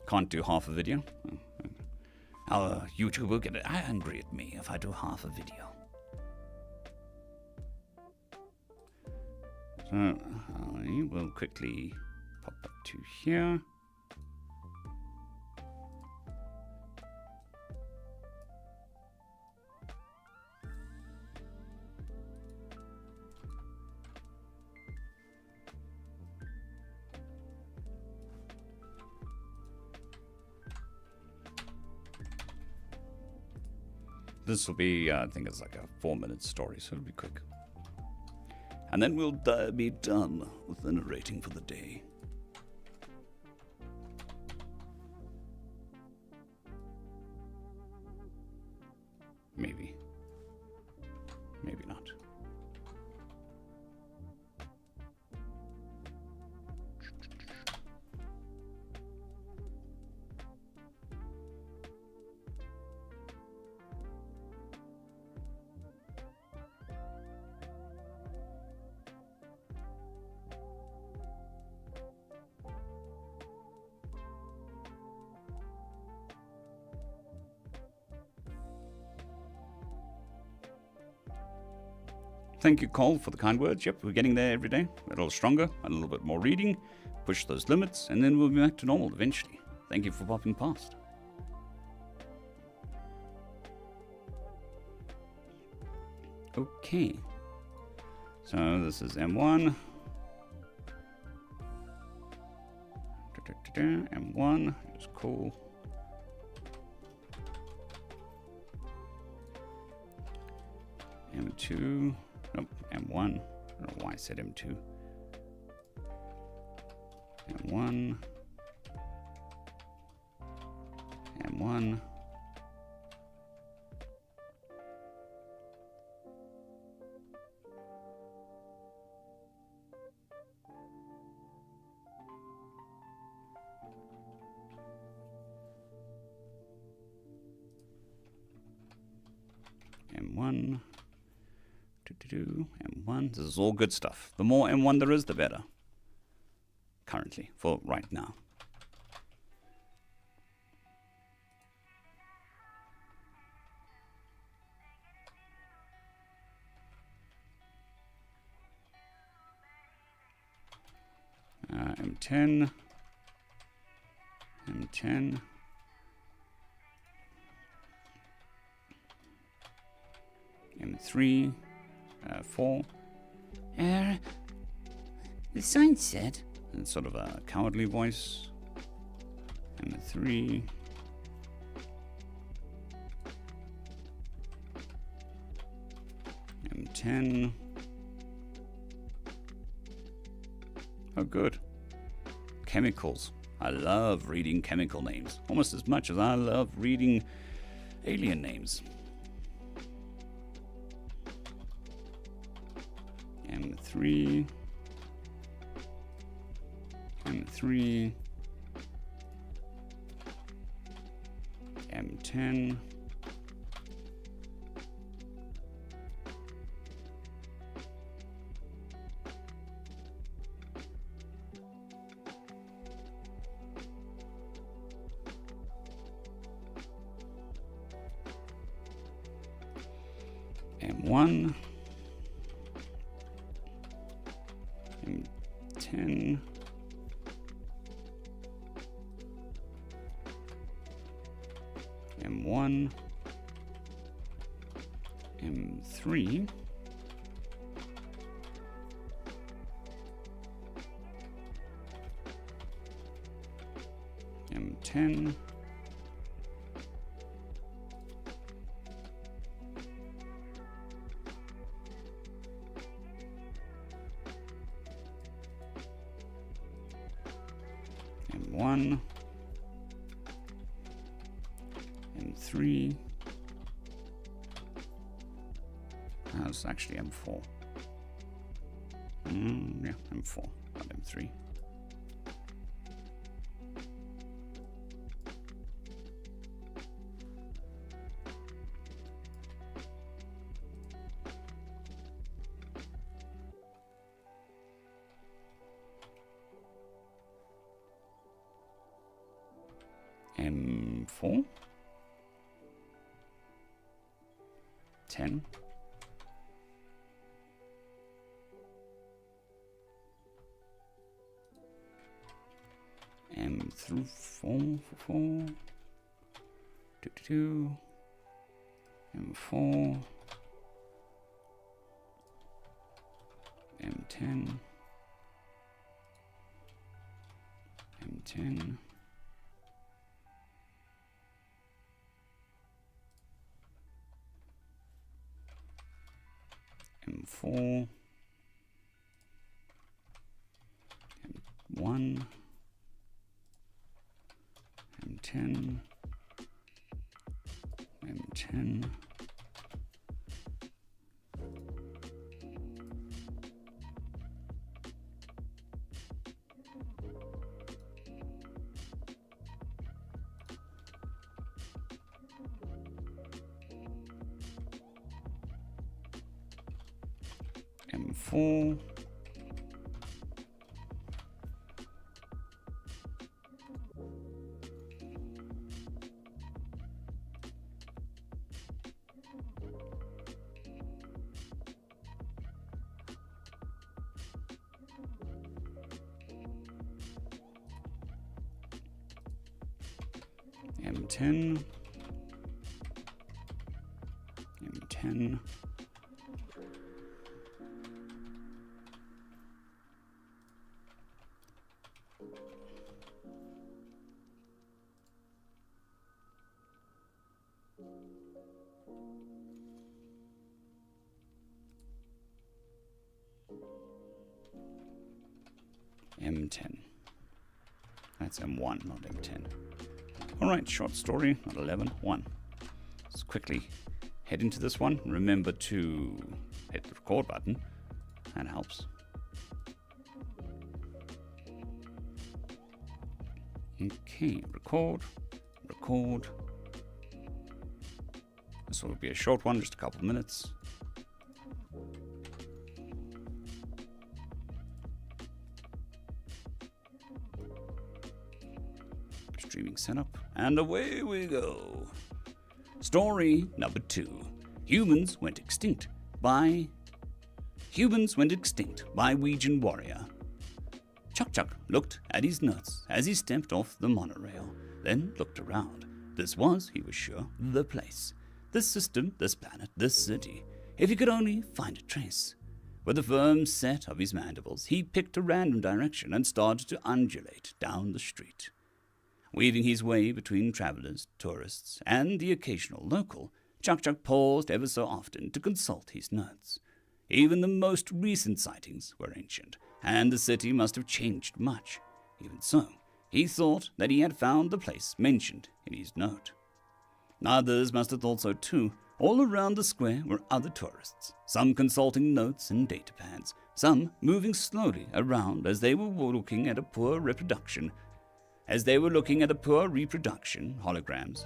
Can't do half a video. Our YouTube will get angry at me if I do half a video. So I will quickly pop up to here. This will be, I think it's like a 4-minute story, so it'll be quick. And then we'll be done with the narrating for the day. Maybe. Maybe not. Thank you, Cole, for the kind words. Yep, we're getting there every day. A little stronger, a little bit more reading, push those limits, and then we'll be back to normal eventually. Thank you for popping past. Okay. So this is M1. M1 is cool. M2. Nope, M1. I don't know why I said M2. M1. M1. M1. M1. This is all good stuff. The more M1 there is, the better. Currently, for right now. M10. M10. M3. 4. The sign said. It's sort of a cowardly voice. M3. M10. Oh, good. Chemicals. I love reading chemical names, almost as much as I love reading alien names. M3. M3. M10. M1. M10. M1. M3. M10. M1. M3. That's actually M4. Yeah, M4, not M3. M4. 10. M through 4. 2. M4. M10. M10. M4, M1, M10, M10, M4, M10, M10, M10. That's M1, not M10. Alright, short story, not 11, 1. Let's quickly head into this one. Remember to hit the record button. That helps. Okay, record. This will be a short one, just a couple of minutes. Streaming setup, and away we go. Story number 2. Humans went extinct by Ouijan warrior. Chuck looked at his notes as he stepped off the monorail, then looked around. This was, he was sure, the place. This system, this planet, this city. If he could only find a trace. With a firm set of his mandibles, he picked a random direction and started to undulate down the street. Weaving his way between travelers, tourists, and the occasional local, Chuck paused ever so often to consult his notes. Even the most recent sightings were ancient, and the city must have changed much. Even so, he thought that he had found the place mentioned in his note. Others must have thought so too. All around the square were other tourists, some consulting notes and datapads, some moving slowly around as they were looking at a poor reproduction holograms.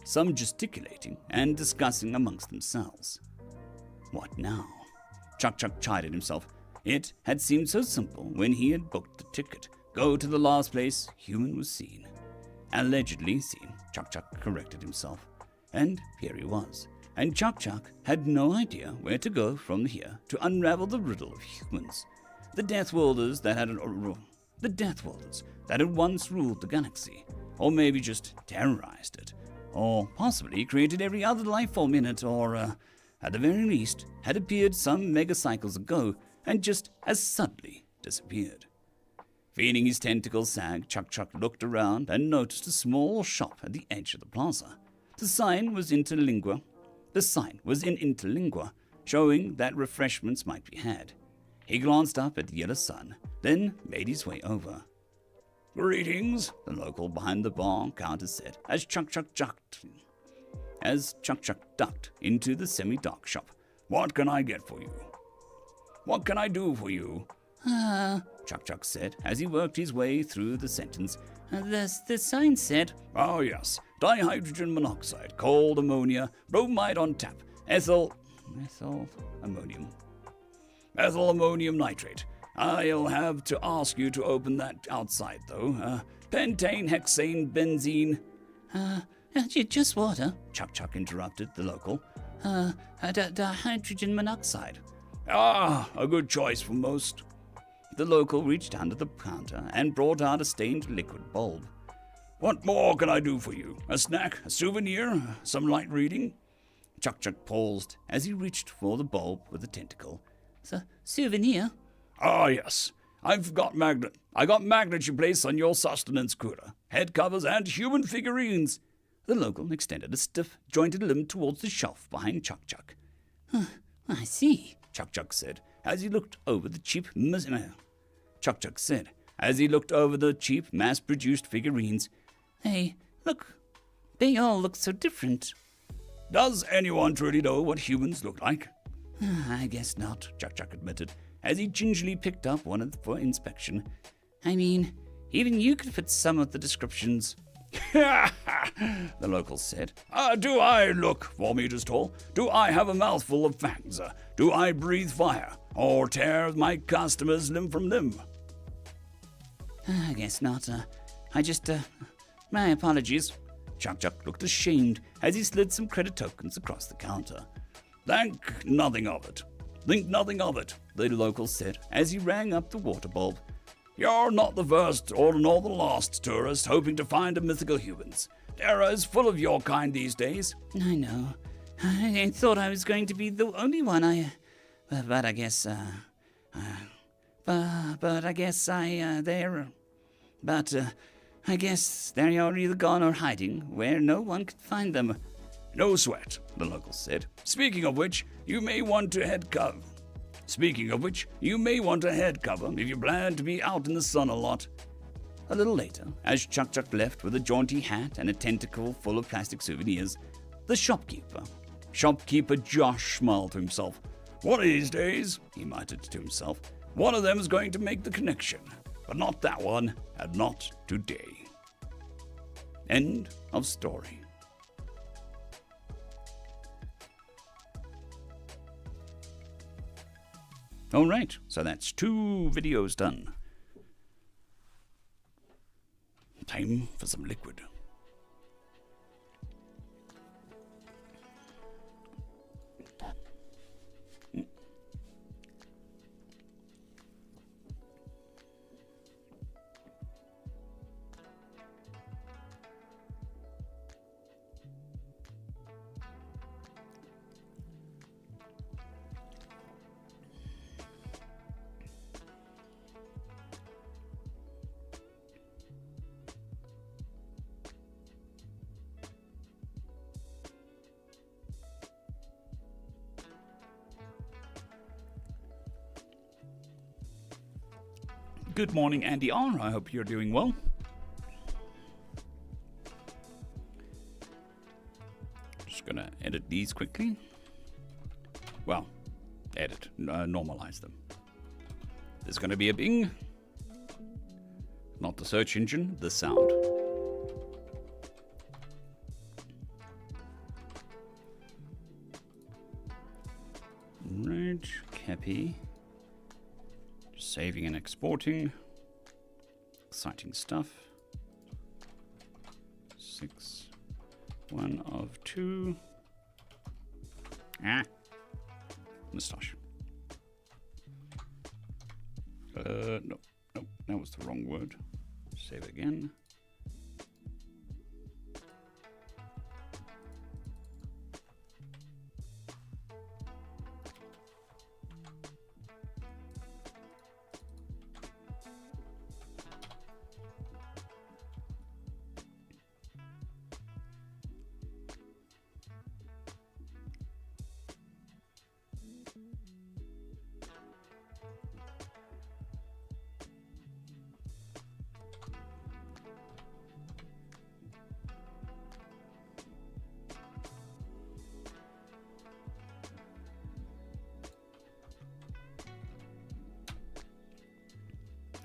Some gesticulating and discussing amongst themselves. What now? Chuck chided himself. It had seemed so simple when he had booked the ticket. Go to the last place human was seen. Allegedly seen, Chuck corrected himself. And here he was. And Chuck had no idea where to go from here to unravel the riddle of humans. the Death Worlders that had once ruled the galaxy, or maybe just terrorized it, or possibly created every other life form in it, or, at the very least, had appeared some megacycles ago and just as suddenly disappeared. Feeling his tentacles sag, Chuck looked around and noticed a small shop at the edge of the plaza. The sign was in interlingua, showing that refreshments might be had. He glanced up at the yellow sun, then made his way over. Greetings, the local behind the bar counter said, as Chuck ducked into the semi-dark shop. What can I get for you? What can I do for you? Chuck said, as he worked his way through the sentence. The sign said, Oh yes, dihydrogen monoxide, cold ammonia, bromide on tap, ethyl ammonium nitrate. I'll have to ask you to open that outside, though. Pentane, hexane, benzene. Just water, Chuck interrupted the local. Hydrogen monoxide. A good choice for most. The local reached under the counter and brought out a stained liquid bulb. What more can I do for you? A snack? A souvenir? Some light reading? Chuck paused as he reached for the bulb with the tentacle. Souvenir? Ah, yes. I got magnets you place on your sustenance cooler, head covers, and human figurines. The local extended a stiff, jointed limb towards the shelf behind Chuck. I see, Chuck said, as he looked over the cheap mass-produced figurines. They all look so different. Does anyone truly know what humans look like? I guess not, Chuck admitted, as he gingerly picked up one for inspection. I mean, even you could fit some of the descriptions. The local said. Do I look 4 meters tall? Do I have a mouthful of fangs? Do I breathe fire? Or tear my customers limb from limb? I guess not. My apologies. Chuck looked ashamed as he slid some credit tokens across the counter. Think nothing of it, the local said as he rang up the water bulb. You're not the first or nor the last tourist hoping to find a mythical humans. Terra is full of your kind these days. I know. I thought I was going to be the only one. But I guess they're either gone or hiding where no one could find them. No sweat, the local said. Speaking of which, you may want a head cover if you plan to be out in the sun a lot. A little later, as Chuck left with a jaunty hat and a tentacle full of plastic souvenirs, the shopkeeper Josh smiled to himself. One of these days, he muttered to himself, one of them is going to make the connection. But not that one, and not today. End of story. Alright, so that's 2 videos done. Time for some liquid. Good morning, Andy R. I hope you're doing well. Just gonna edit these quickly. Well, normalize them. There's gonna be a bing. Not the search engine, the sound. Right, copy. Saving and exporting. Exciting stuff. 6, 1 of 2. Moustache. No, that was the wrong word. Save again.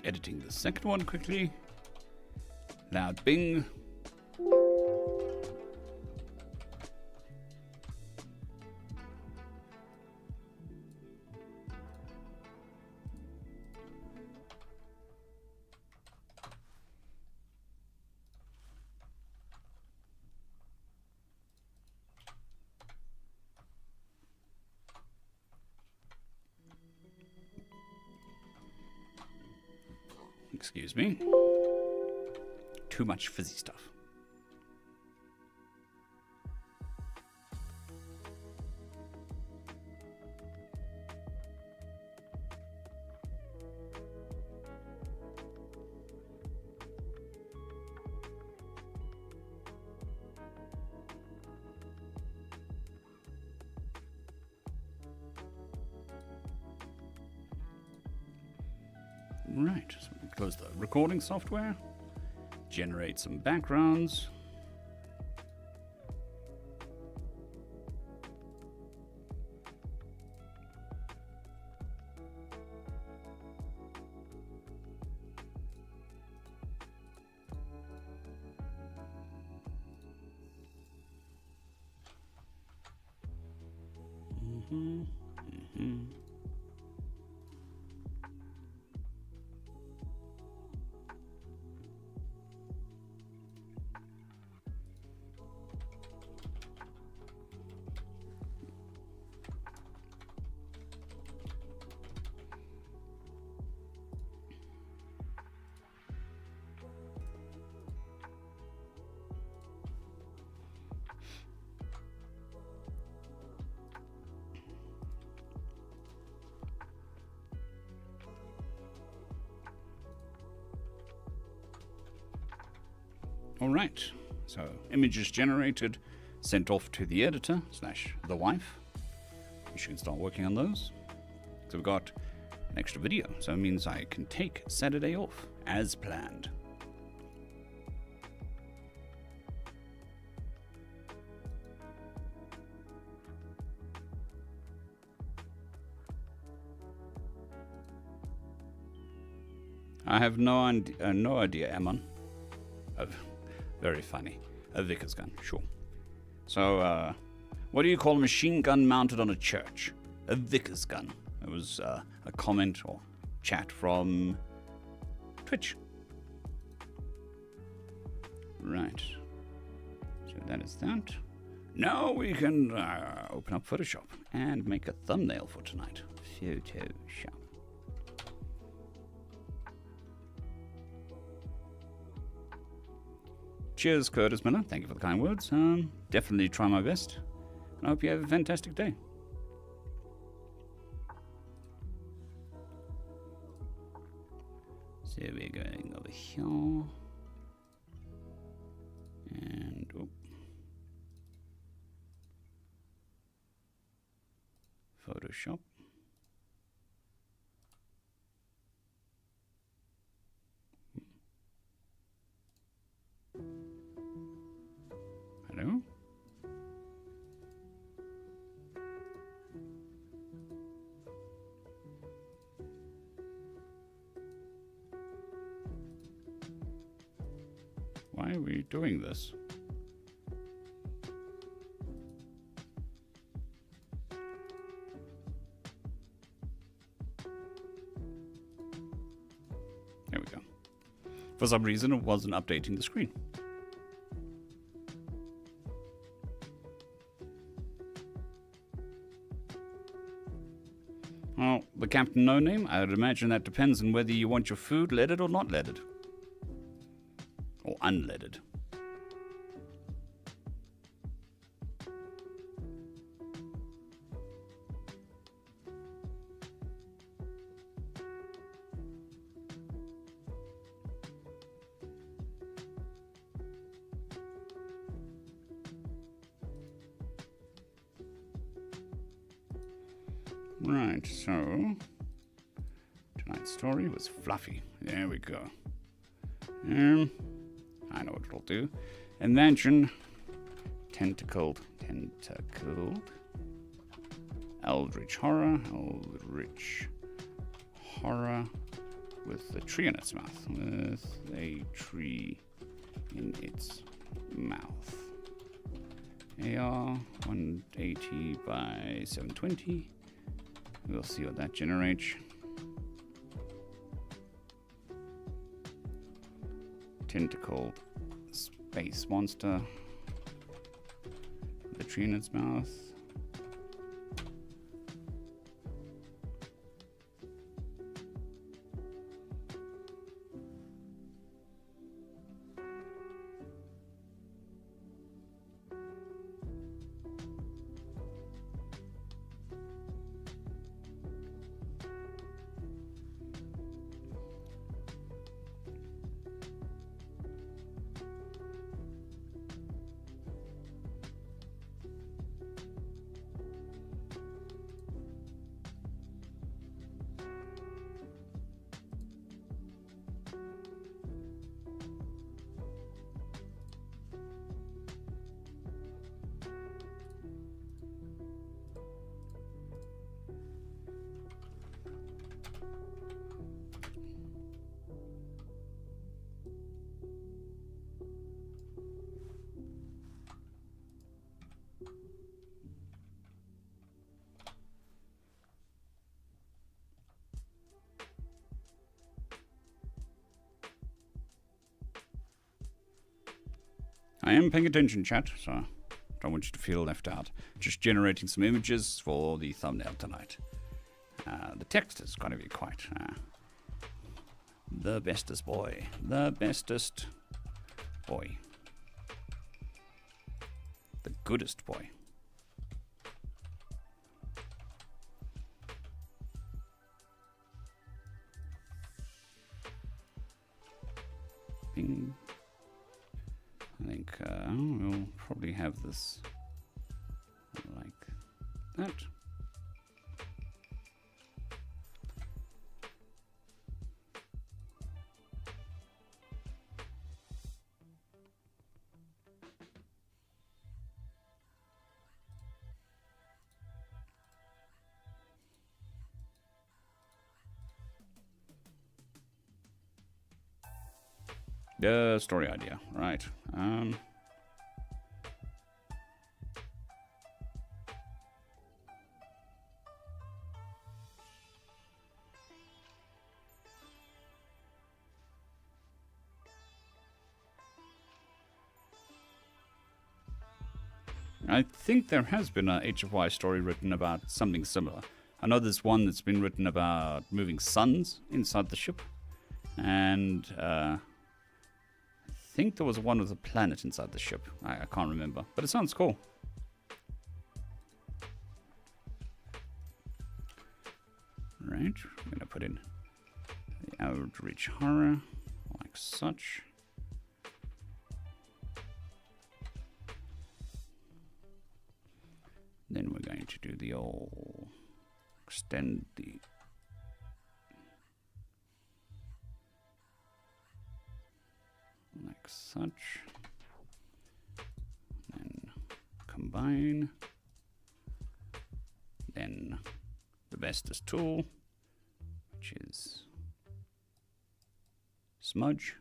Editing the second one quickly. Loud bing. Excuse me. Too much fizzy stuff. Right, so we close the recording software, generate some backgrounds. All right, so images generated, sent off to the editor / the wife. She can start working on those. So we've got an extra video, so it means I can take Saturday off as planned. I have no idea, Emon. Very funny. A Vickers gun, sure. So, what do you call a machine gun mounted on a church? A Vickers gun. It was a comment or chat from Twitch. Right. So that is that. Now we can open up Photoshop and make a thumbnail for tonight. Photoshop. Cheers, Curtis Miller. Thank you for the kind words. Definitely try my best. And I hope you have a fantastic day. So we're going over here. And Photoshop. Hello? Why are we doing this? There we go. For some reason, it wasn't updating the screen. Well, the Captain No Name, I would imagine that depends on whether you want your food leaded or not leaded. Or unleaded. Right, so tonight's story was fluffy. There we go. I know what it'll do. Imagine tentacled, eldritch horror with a tree in its mouth. With a tree in its mouth. AR 180 by 720. We'll see what that generates. Tentacled space monster. The tree in its mouth. I am paying attention, chat, so don't want you to feel left out. Just generating some images for the thumbnail tonight. The text is going to be quite the bestest boy. The bestest boy. The goodest boy. Bing. I think we'll probably have this like that. The story idea, right. I think there has been a HFY story written about something similar. I know there's one that's been written about moving suns inside the ship. And I think there was one with a planet inside the ship. I can't remember, but it sounds cool. Right, I'm going to put in the Eldritch Horror, like such. Then we're going to do the old extend the like such. Then combine. Then the bestest tool, which is smudge.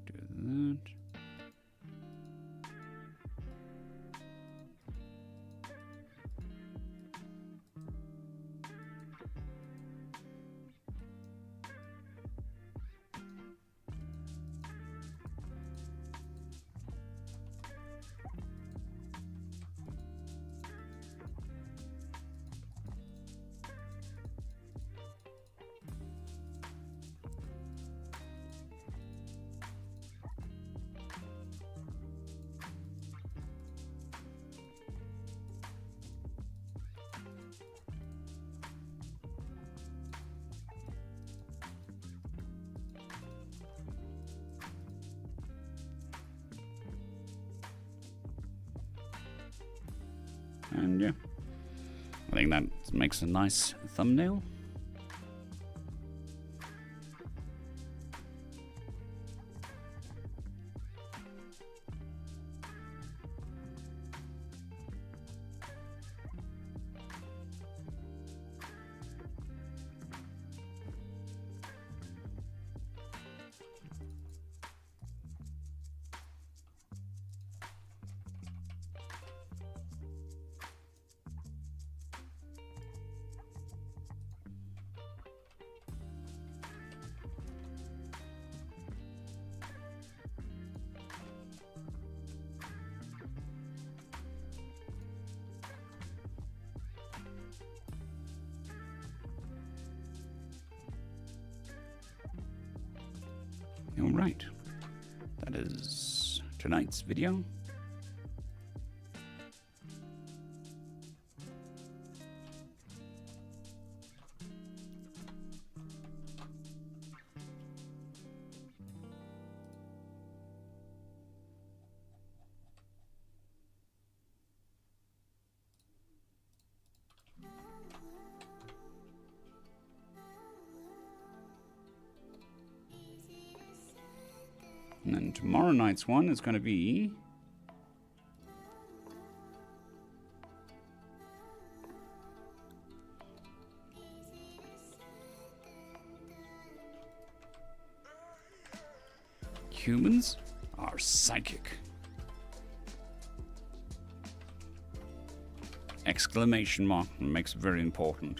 Do that. And yeah, I think that makes a nice thumbnail. Alright, that is tonight's video. And then tomorrow night's one is going to be humans are psychic. Exclamation mark makes it very important.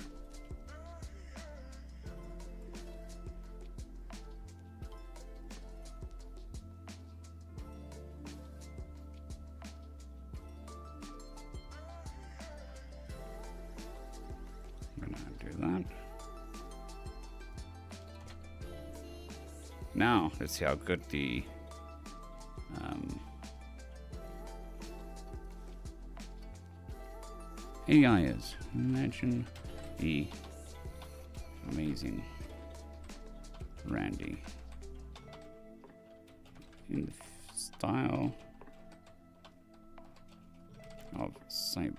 Now, let's see how good the AI is. Imagine the amazing Randy in the style of cyberpunk.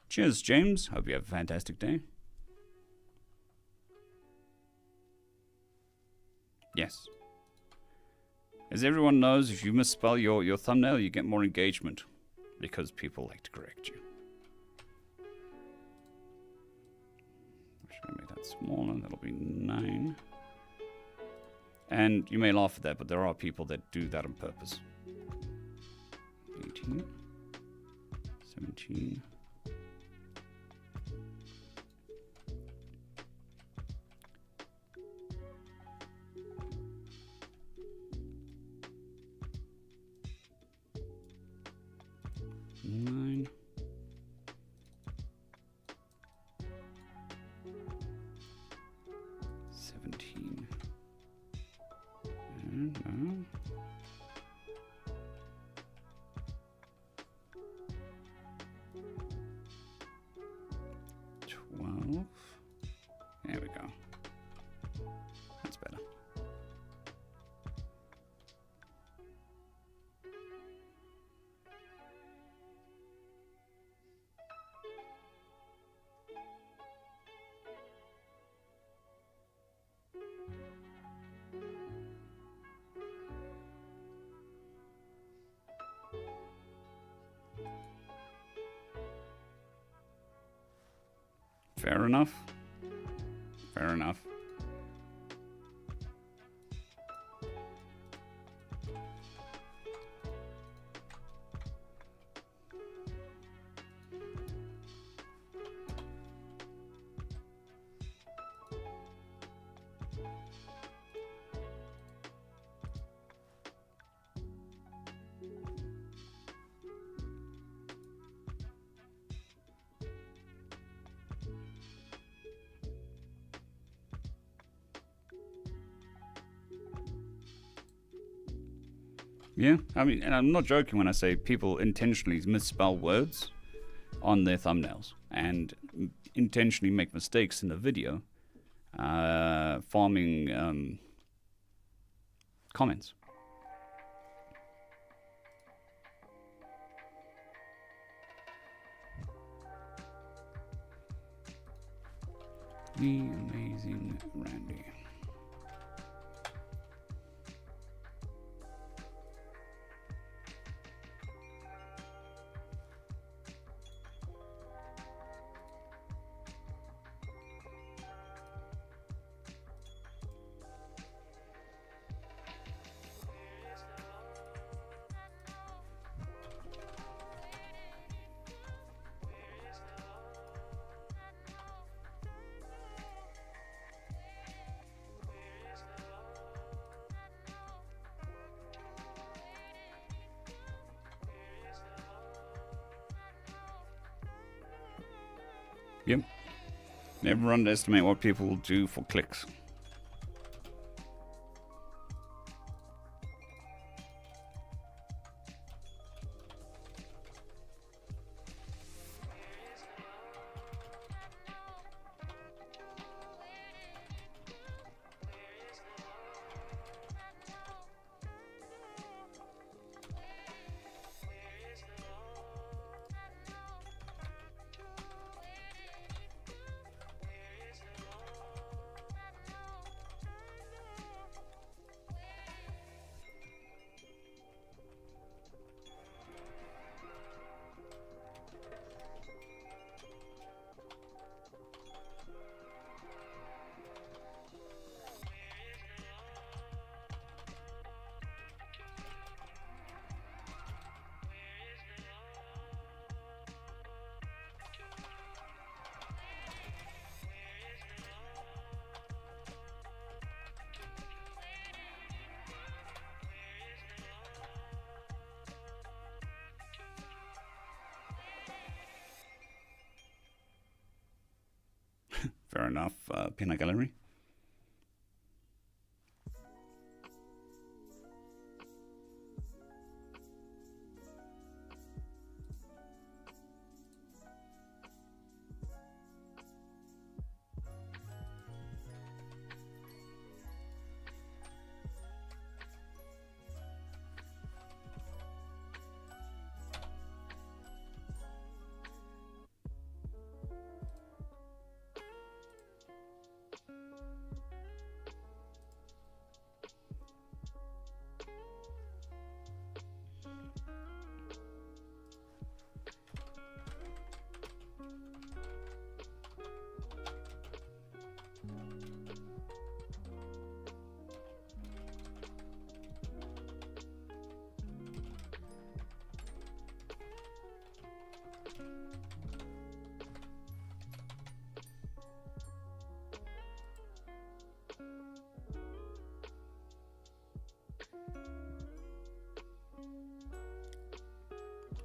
Cheers, James. Hope you have a fantastic day. Yes. As everyone knows, if you misspell your thumbnail, you get more engagement because people like to correct you. I'm just going to make that smaller. That'll be 9. And you may laugh at that, but there are people that do that on purpose. 18. 17. 9. 17. And 12. There we go. That's better. Fair enough. Fair enough. Yeah, I mean, and I'm not joking when I say people intentionally misspell words on their thumbnails and intentionally make mistakes in the video. Farming comments. The amazing Randy. Yep. Never underestimate what people will do for clicks. Fair enough, Peanut Gallery.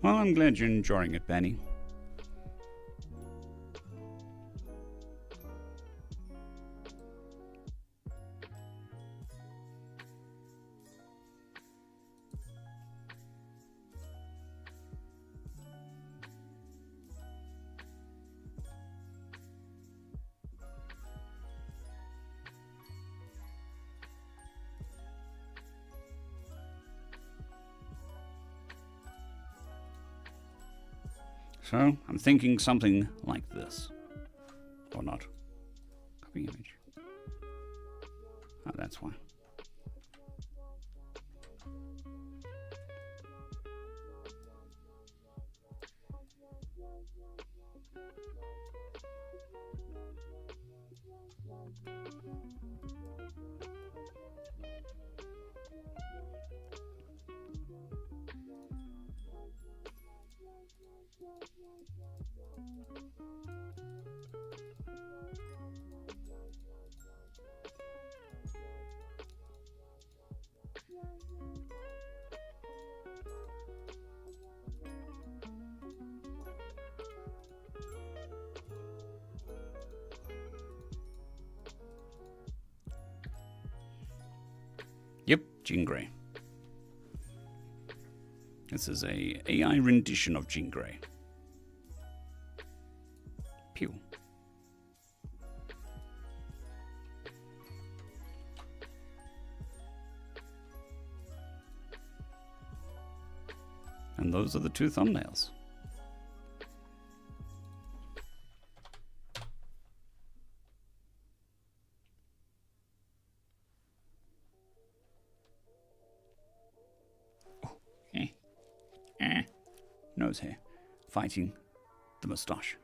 Well, I'm glad you're enjoying it, Benny. So, I'm thinking something like this. Or not. Copy image. Oh, that's why. Yep, Jean Grey. This is a AI rendition of Jean Grey. Pew. And those are the two thumbnails. Nose hair. Fighting the moustache.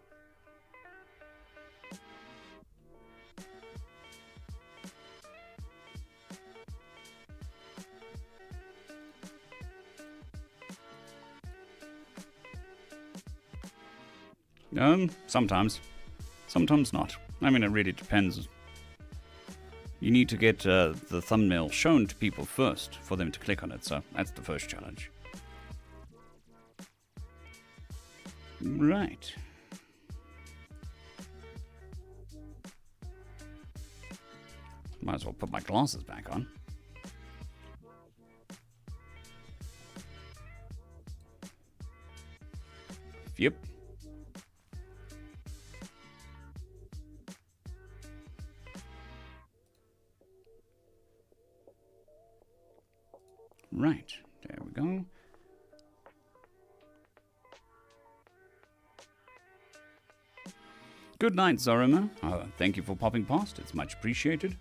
Sometimes. Sometimes not. I mean, it really depends. You need to get the thumbnail shown to people first for them to click on it, so that's the first challenge. Right. Might as well put my glasses back on. Yep. Right, there we go. Good night, Zorima. Thank you for popping past. It's much appreciated.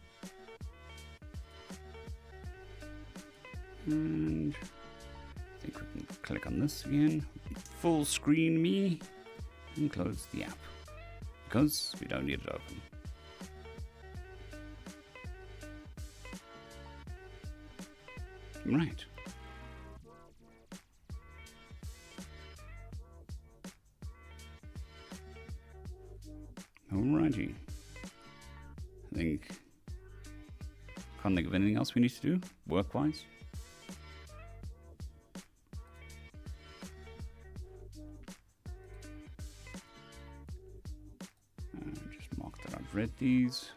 And I think we can click on this again. Full screen me and close the app because we don't need it open. Right. Alrighty. Can't think of anything else we need to do, work-wise. Just mark that I've read these.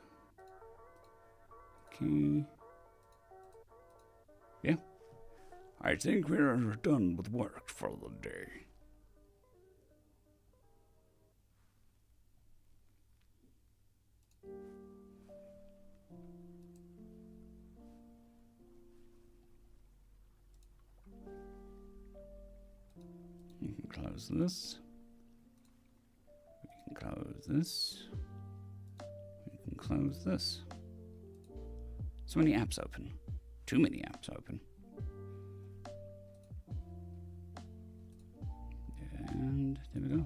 Okay. Yeah. I think we're done with work for the day. You can close this. We can close this. We can close this. So many apps open. Too many apps open. And there we go.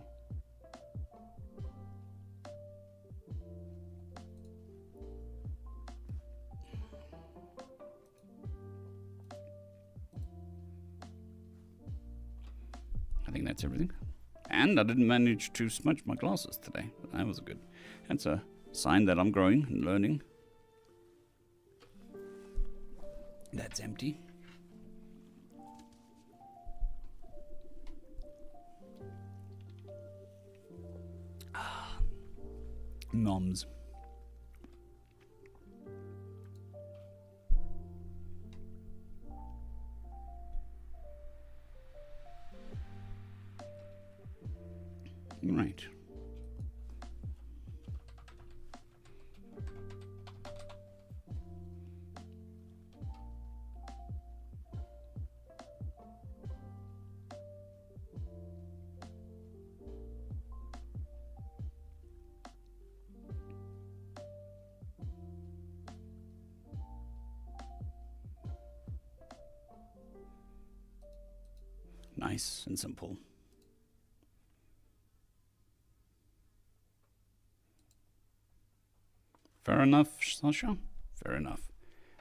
I think that's everything. And I didn't manage to smudge my glasses today. That was good. That's a sign that I'm growing and learning. That's empty. Noms. Right. Nice and simple. Fair enough, Sasha. Fair enough.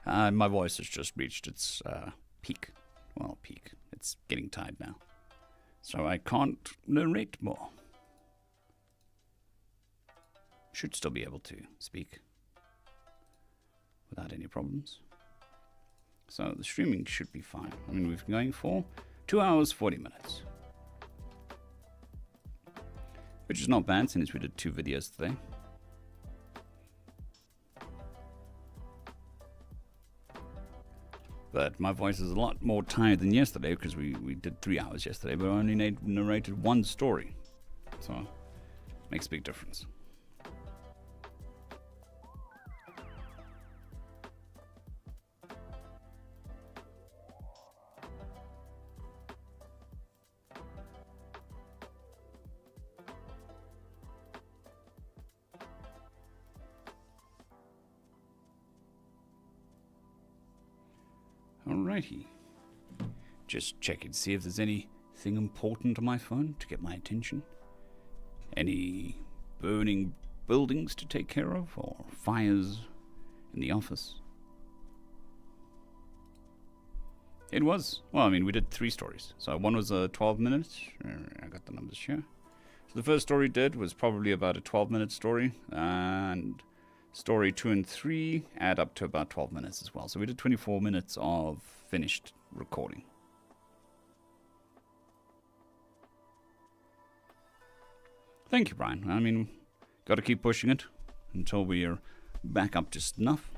My voice has just reached its peak. Well, peak. It's getting tired now. So I can't narrate more. Should still be able to speak without any problems. So the streaming should be fine. I mean, we've been going for 2 hours, 40 minutes. Which is not bad since we did 2 videos today. But my voice is a lot more tired than yesterday because we did 3 hours yesterday, but I only narrated 1 story. So it makes a big difference. Alrighty. Just checking to see if there's anything important on my phone to get my attention. Any burning buildings to take care of, or fires in the office. It was. Well, I mean, we did 3 stories. So one was 12 minutes. I got the numbers here. So the first story did was probably about a 12-minute story. And story 2 and 3 add up to about 12 minutes as well. So we did 24 minutes of finished recording. Thank you, Brian. I mean, got to keep pushing it until we are back up to snuff.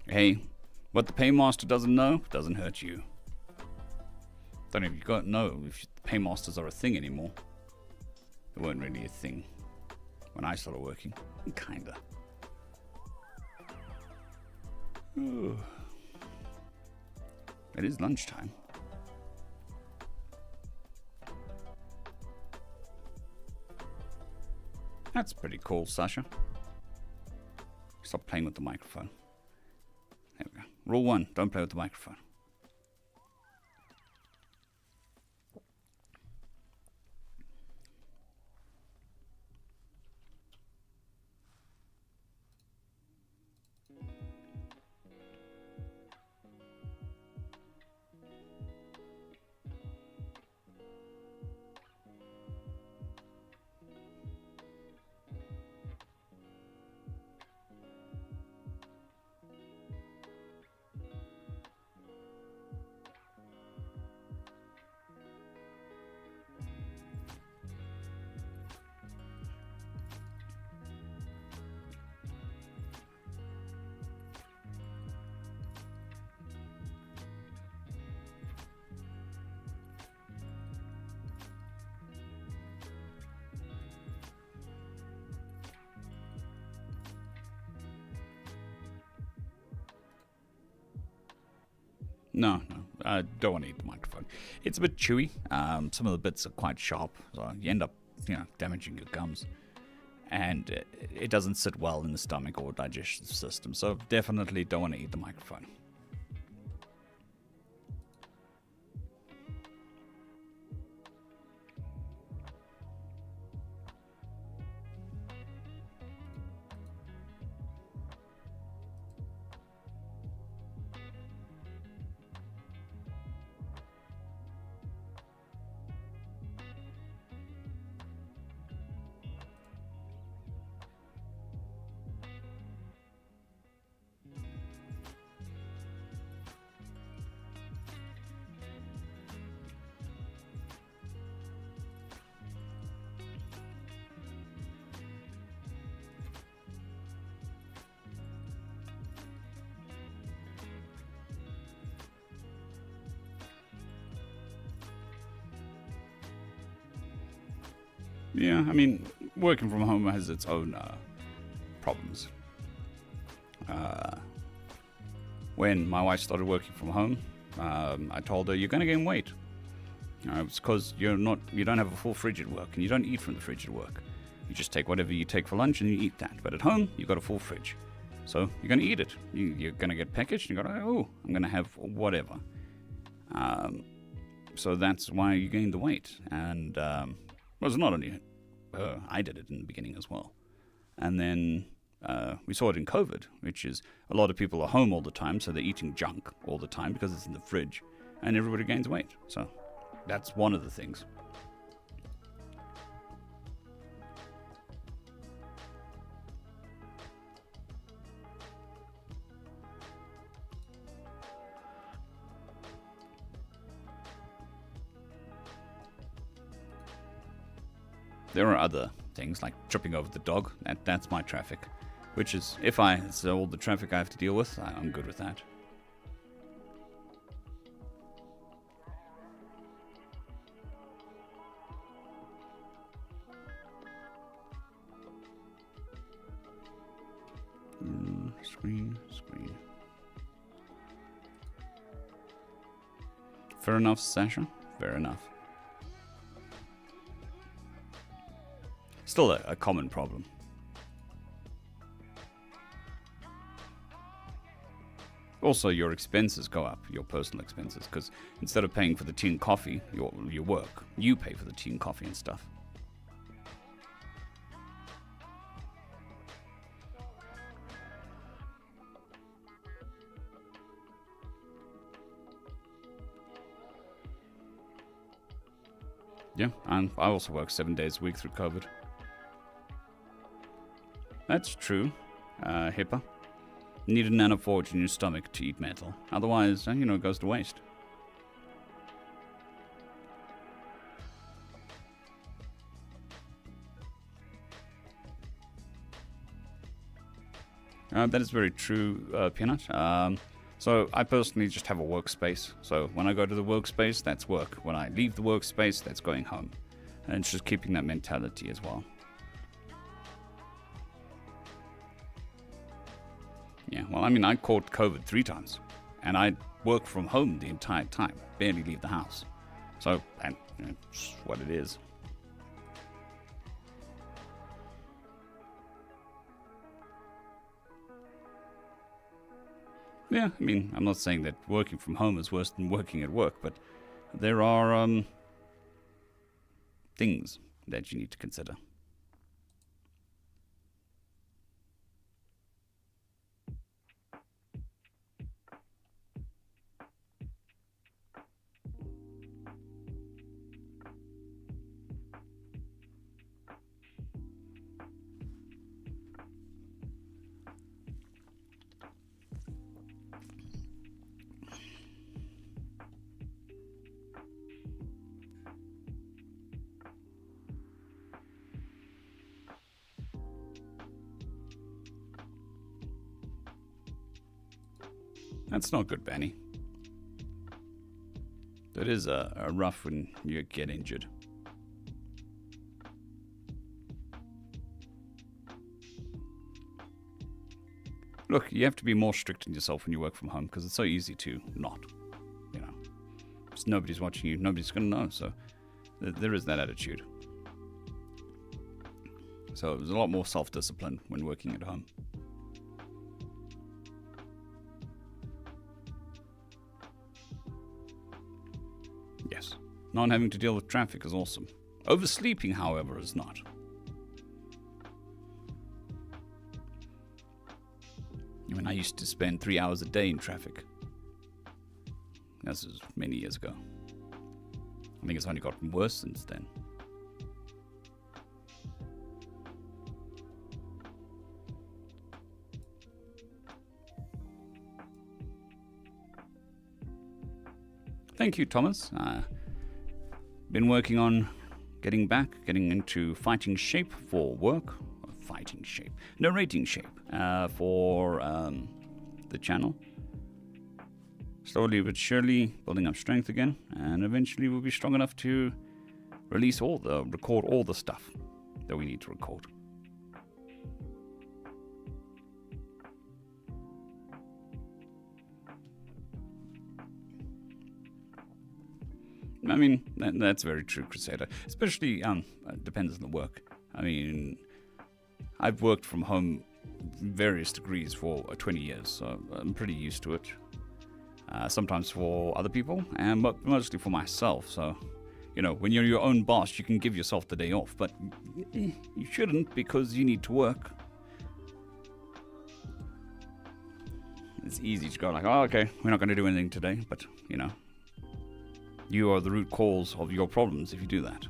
Hey, what the paymaster doesn't know doesn't hurt you. Don't even know if the paymasters are a thing anymore. They weren't really a thing when I started working. Kinda. Ooh. It is lunchtime. That's pretty cool, Sasha. Stop playing with the microphone. There we go. Rule 1, don't play with the microphone. No, I don't want to eat the microphone. It's a bit chewy. Some of the bits are quite sharp, so you end up, damaging your gums. And it doesn't sit well in the stomach or digestive system, so definitely don't want to eat the microphone. Yeah, I mean, working from home has its own problems. When my wife started working from home, I told her, you're going to gain weight. It's because you don't have a full fridge at work, and you don't eat from the fridge at work. You just take whatever you take for lunch and you eat that. But at home, you've got a full fridge. So you're going to eat it. You're going to get packaged, and you're going to go, I'm going to have whatever. So that's why you gained the weight. And well, it's not only her. I did it in the beginning as well. And then we saw it in COVID, which is a lot of people are home all the time, so they're eating junk all the time because it's in the fridge, and everybody gains weight. So that's one of the things. There are other things like tripping over the dog. That's my traffic. Which is, if it's all the traffic I have to deal with, I'm good with that. Screen. Fair enough, Sasha. Fair enough. still a common problem. Also, your expenses go up, your personal expenses, because instead of paying for the tea and coffee, your work, you pay for the tea and coffee and stuff. Yeah, and I also work 7 days a week through COVID. That's true, Hipper. You need a nanoforge in your stomach to eat metal. Otherwise, it goes to waste. That is very true, Peanut. So I personally just have a workspace. So when I go to the workspace, that's work. When I leave the workspace, that's going home. And it's just keeping that mentality as well. Yeah, well, I caught COVID 3 times. And I worked from home the entire time. Barely leave the house. So, it's what it is. Yeah, I'm not saying that working from home is worse than working at work, but there are things that you need to consider. That's not good, Benny. That is a rough when you get injured. Look, you have to be more strict on yourself when you work from home because it's so easy to not, Because nobody's watching you, nobody's going to know, so there is that attitude. So there's a lot more self-discipline when working at home. Yes, not having to deal with traffic is awesome. Oversleeping, however, is not. I used to spend 3 hours a day in traffic. This was many years ago. I think it's only gotten worse since then. Thank you, Thomas. Been working on getting into fighting shape for work. Narrating shape for the channel. Slowly but surely building up strength again, and eventually we'll be strong enough to record all the stuff that we need to record. That's very true, Crusader. Especially, depends on the work. I've worked from home various degrees for 20 years, so I'm pretty used to it. Sometimes for other people, but mostly for myself. So, when you're your own boss, you can give yourself the day off, but you shouldn't because you need to work. It's easy to go like, oh, okay, we're not going to do anything today, but, you are the root cause of your problems if you do that.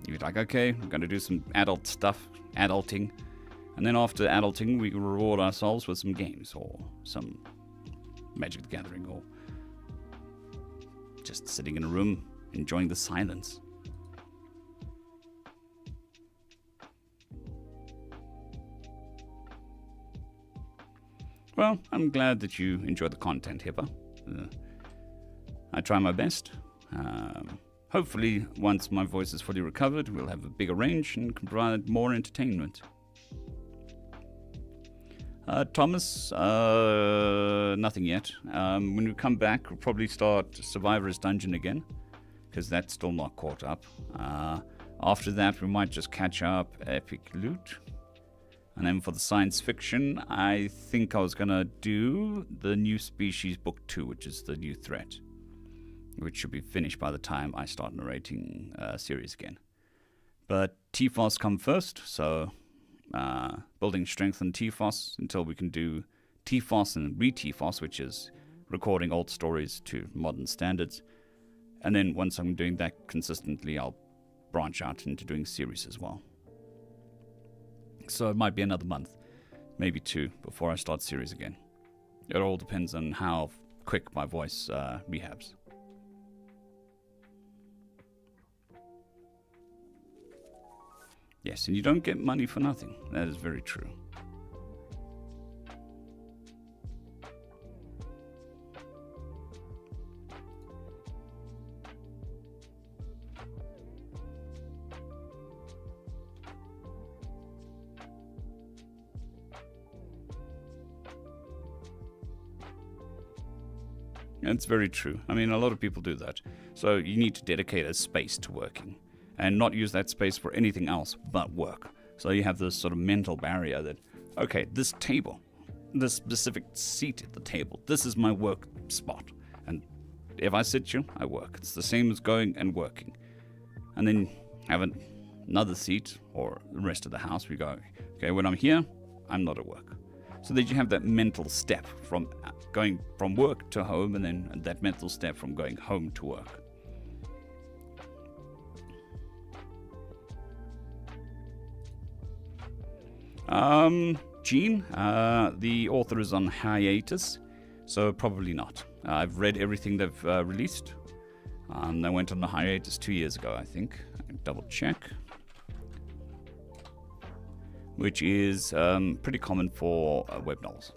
You're like, okay, we're going to do some adult stuff, adulting, and then after adulting, we reward ourselves with some games or some Magic the Gathering or just sitting in a room enjoying the silence. Well, I'm glad that you enjoy the content, Hipper. I try my best. Hopefully, once my voice is fully recovered, we'll have a bigger range and can provide more entertainment. Thomas, nothing yet. When we come back, we'll probably start Survivor's Dungeon again, because that's still not caught up. After that, we might just catch up Epic Loot. And then for the science fiction, I think I was going to do the New Species Book 2, which is the new threat, which should be finished by the time I start narrating series again. But TFOS come first, so building strength in TFOS until we can do TFOS and re-TFOS, which is recording old stories to modern standards. And then once I'm doing that consistently, I'll branch out into doing series as well. So it might be another month, maybe 2, before I start series again. It all depends on how quick my voice rehabs. Yes, and you don't get money for nothing. That is very true. It's very true. I mean, a lot of people do that. So you need to dedicate a space to working and not use that space for anything else but work. So you have this sort of mental barrier that, okay, this table, this specific seat at the table, this is my work spot. And if I sit here, I work. It's the same as going and working. And then have another seat or the rest of the house. We go, okay, when I'm here, I'm not at work. So that you have that mental step from going from work to home, and then that mental step from going home to work. Gene, the author is on hiatus, so probably not. I've read everything they've released. They went on the hiatus 2 years ago, I think. I can double check. Which is pretty common for web novels.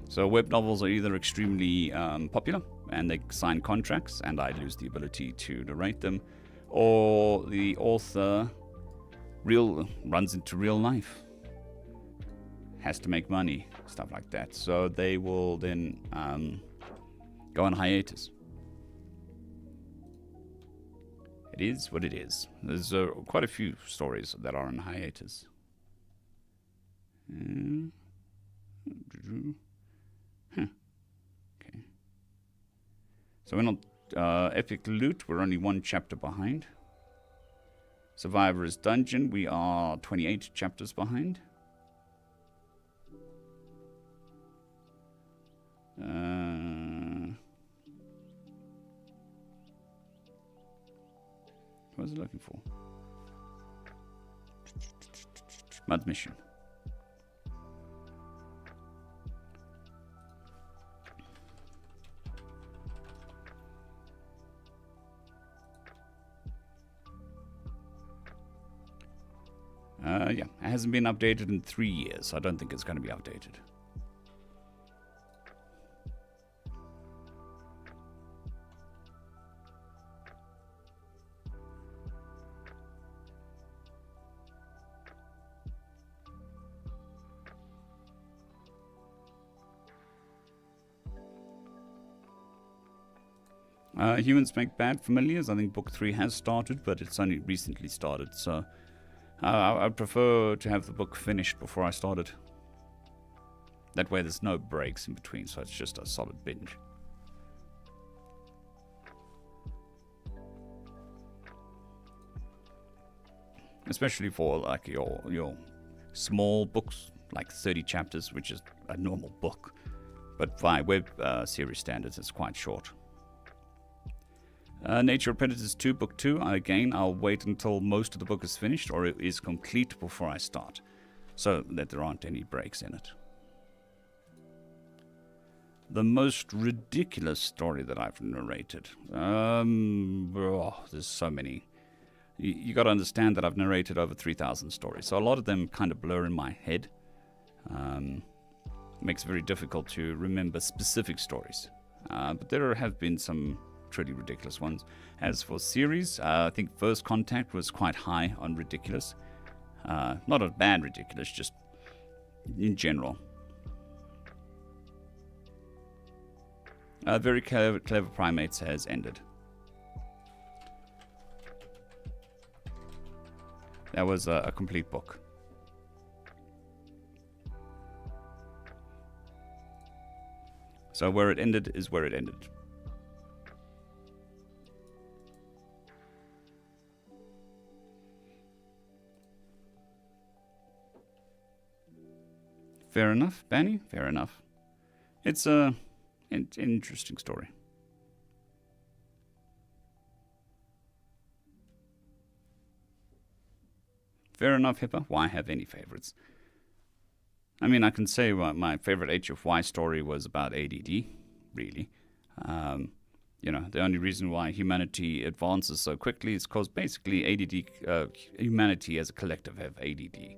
So web novels are either extremely popular and they sign contracts and I lose the ability to narrate them, or the author runs into real life, has to make money, stuff like that. So they will then go on hiatus. It is what it is. There's quite a few stories that are on hiatus. Okay. So we're not Epic Loot. We're only 1 chapter behind. Survivor's Dungeon. We are 28 chapters behind. What was I looking for? Mud Mission. Yeah, it hasn't been updated in 3 years, so I don't think it's going to be updated. Humans Make Bad Familiars. I think book 3 has started, but it's only recently started, so I'd prefer to have the book finished before I start it. That way there's no breaks in between, so it's just a solid binge. Especially for like your small books, like 30 chapters, which is a normal book. But by web series standards, it's quite short. Nature of Predators 2, Book 2. Again, I'll wait until most of the book is finished or it is complete before I start, so that there aren't any breaks in it. The most ridiculous story that I've narrated. There's so many. You got to understand that I've narrated over 3,000 stories, so a lot of them kind of blur in my head. Makes it very difficult to remember specific stories. But there have been some truly ridiculous ones. As for series, I think First Contact was quite high on ridiculous. Not a bad ridiculous, just in general. Very Clever Primates has ended. That was a complete book. So where it ended is where it ended. Fair enough, Benny. Fair enough. It's an interesting story. Fair enough, Hipper. Why have any favorites? I mean, I can say my favorite HFY story was about ADD, really. The only reason why humanity advances so quickly is because basically humanity as a collective have ADD.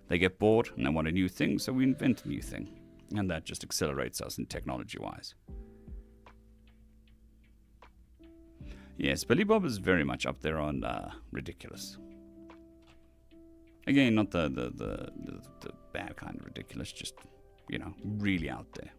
They get bored and they want a new thing, so we invent a new thing. And that just accelerates us in technology-wise. Yes, Billy Bob is very much up there on ridiculous. Again, not the bad kind of ridiculous, just, really out there.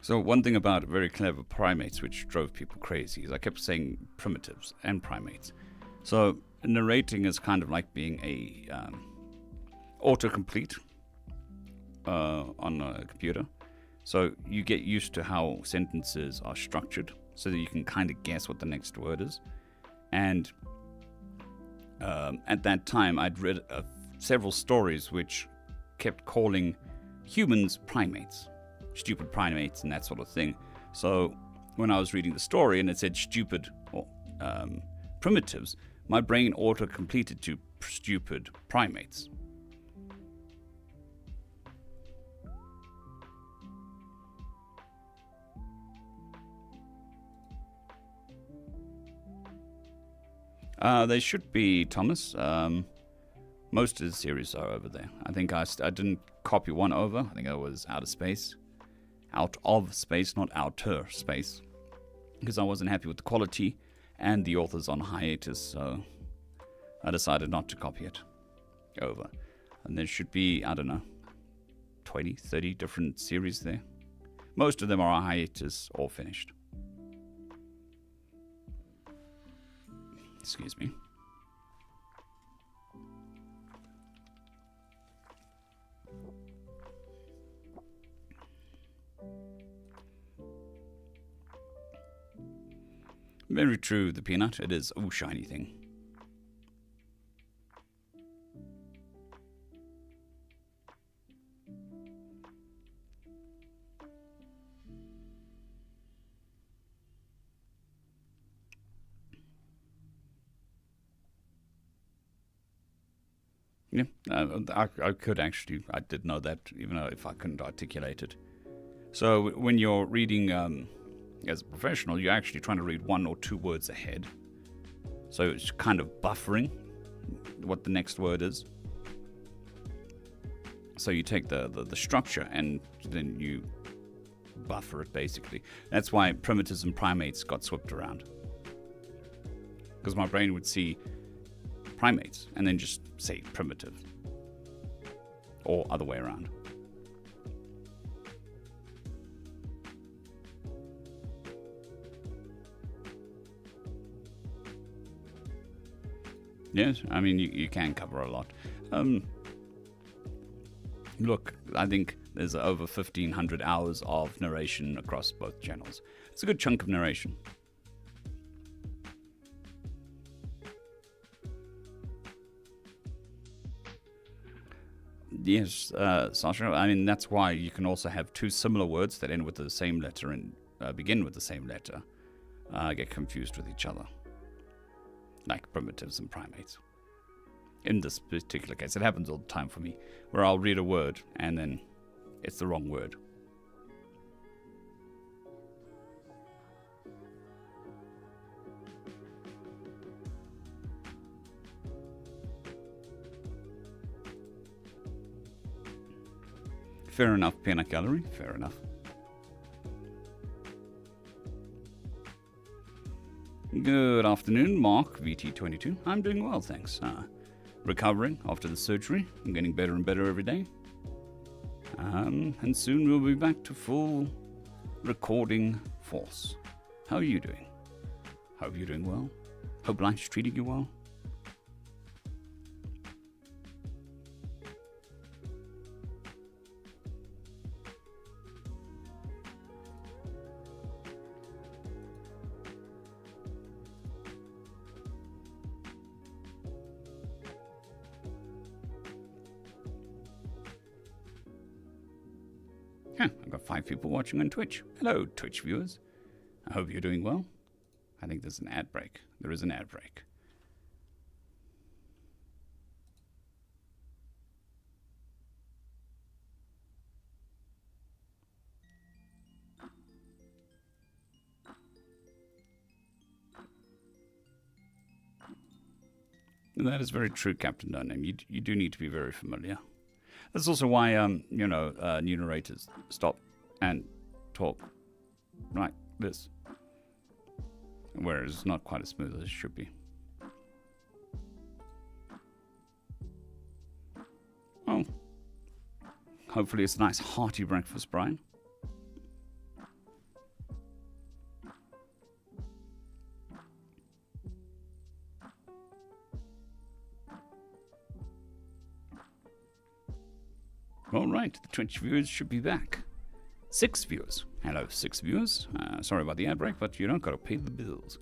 So one thing about very clever primates which drove people crazy is I kept saying primitives and primates. So narrating is kind of like being a autocomplete on a computer. So you get used to how sentences are structured so that you can kind of guess what the next word is. And at that time I'd read several stories which kept calling humans primates. Stupid primates and that sort of thing. So when I was reading the story and it said stupid or primitives, my brain auto-completed to stupid primates. They should be, Thomas. Most of the series are over there. I think I didn't copy one over. I think it was Outer Space. Out of space, not outer space, because I wasn't happy with the quality and the author's on hiatus, so I decided not to copy it over. And there should be, 20, 30 different series there. Most of them are on hiatus or finished. Excuse me. Very true, the peanut. It is a shiny thing. Yeah, I could actually, I did know that, even though if I couldn't articulate it. So when you're reading as a professional, you're actually trying to read 1 or 2 words ahead. So it's kind of buffering what the next word is. So you take the structure and then you buffer it, basically. That's why primitives and primates got swept around. Because my brain would see primates and then just say primitive. Or other way around. Yes, I mean, you can cover a lot. Look, I think there's over 1,500 hours of narration across both channels. It's a good chunk of narration. Yes, Sasha, I mean, that's why you can also have 2 similar words that end with the same letter and begin with the same letter get confused with each other. Like primitives and primates. In this particular case, it happens all the time for me, where I'll read a word and then it's the wrong word. Fair enough, peanut gallery. Fair enough. Good afternoon, Mark, VT22. I'm doing well, thanks. Recovering after the surgery. I'm getting better and better every day. And soon we'll be back to full recording force. How are you doing? Hope you're doing well. Hope life's treating you well. I've got 5 people watching on Twitch. Hello, Twitch viewers. I hope you're doing well. I think there's an ad break. There is an ad break. That is very true, Captain No Name. You do need to be very familiar. That's also why, new narrators stop and talk like this. Whereas it's not quite as smooth as it should be. Oh. Hopefully it's a nice hearty breakfast, Brian. All right, the Twitch viewers should be back. 6 viewers. Hello, 6 viewers. Sorry about the ad break, but you don't got to pay the bills.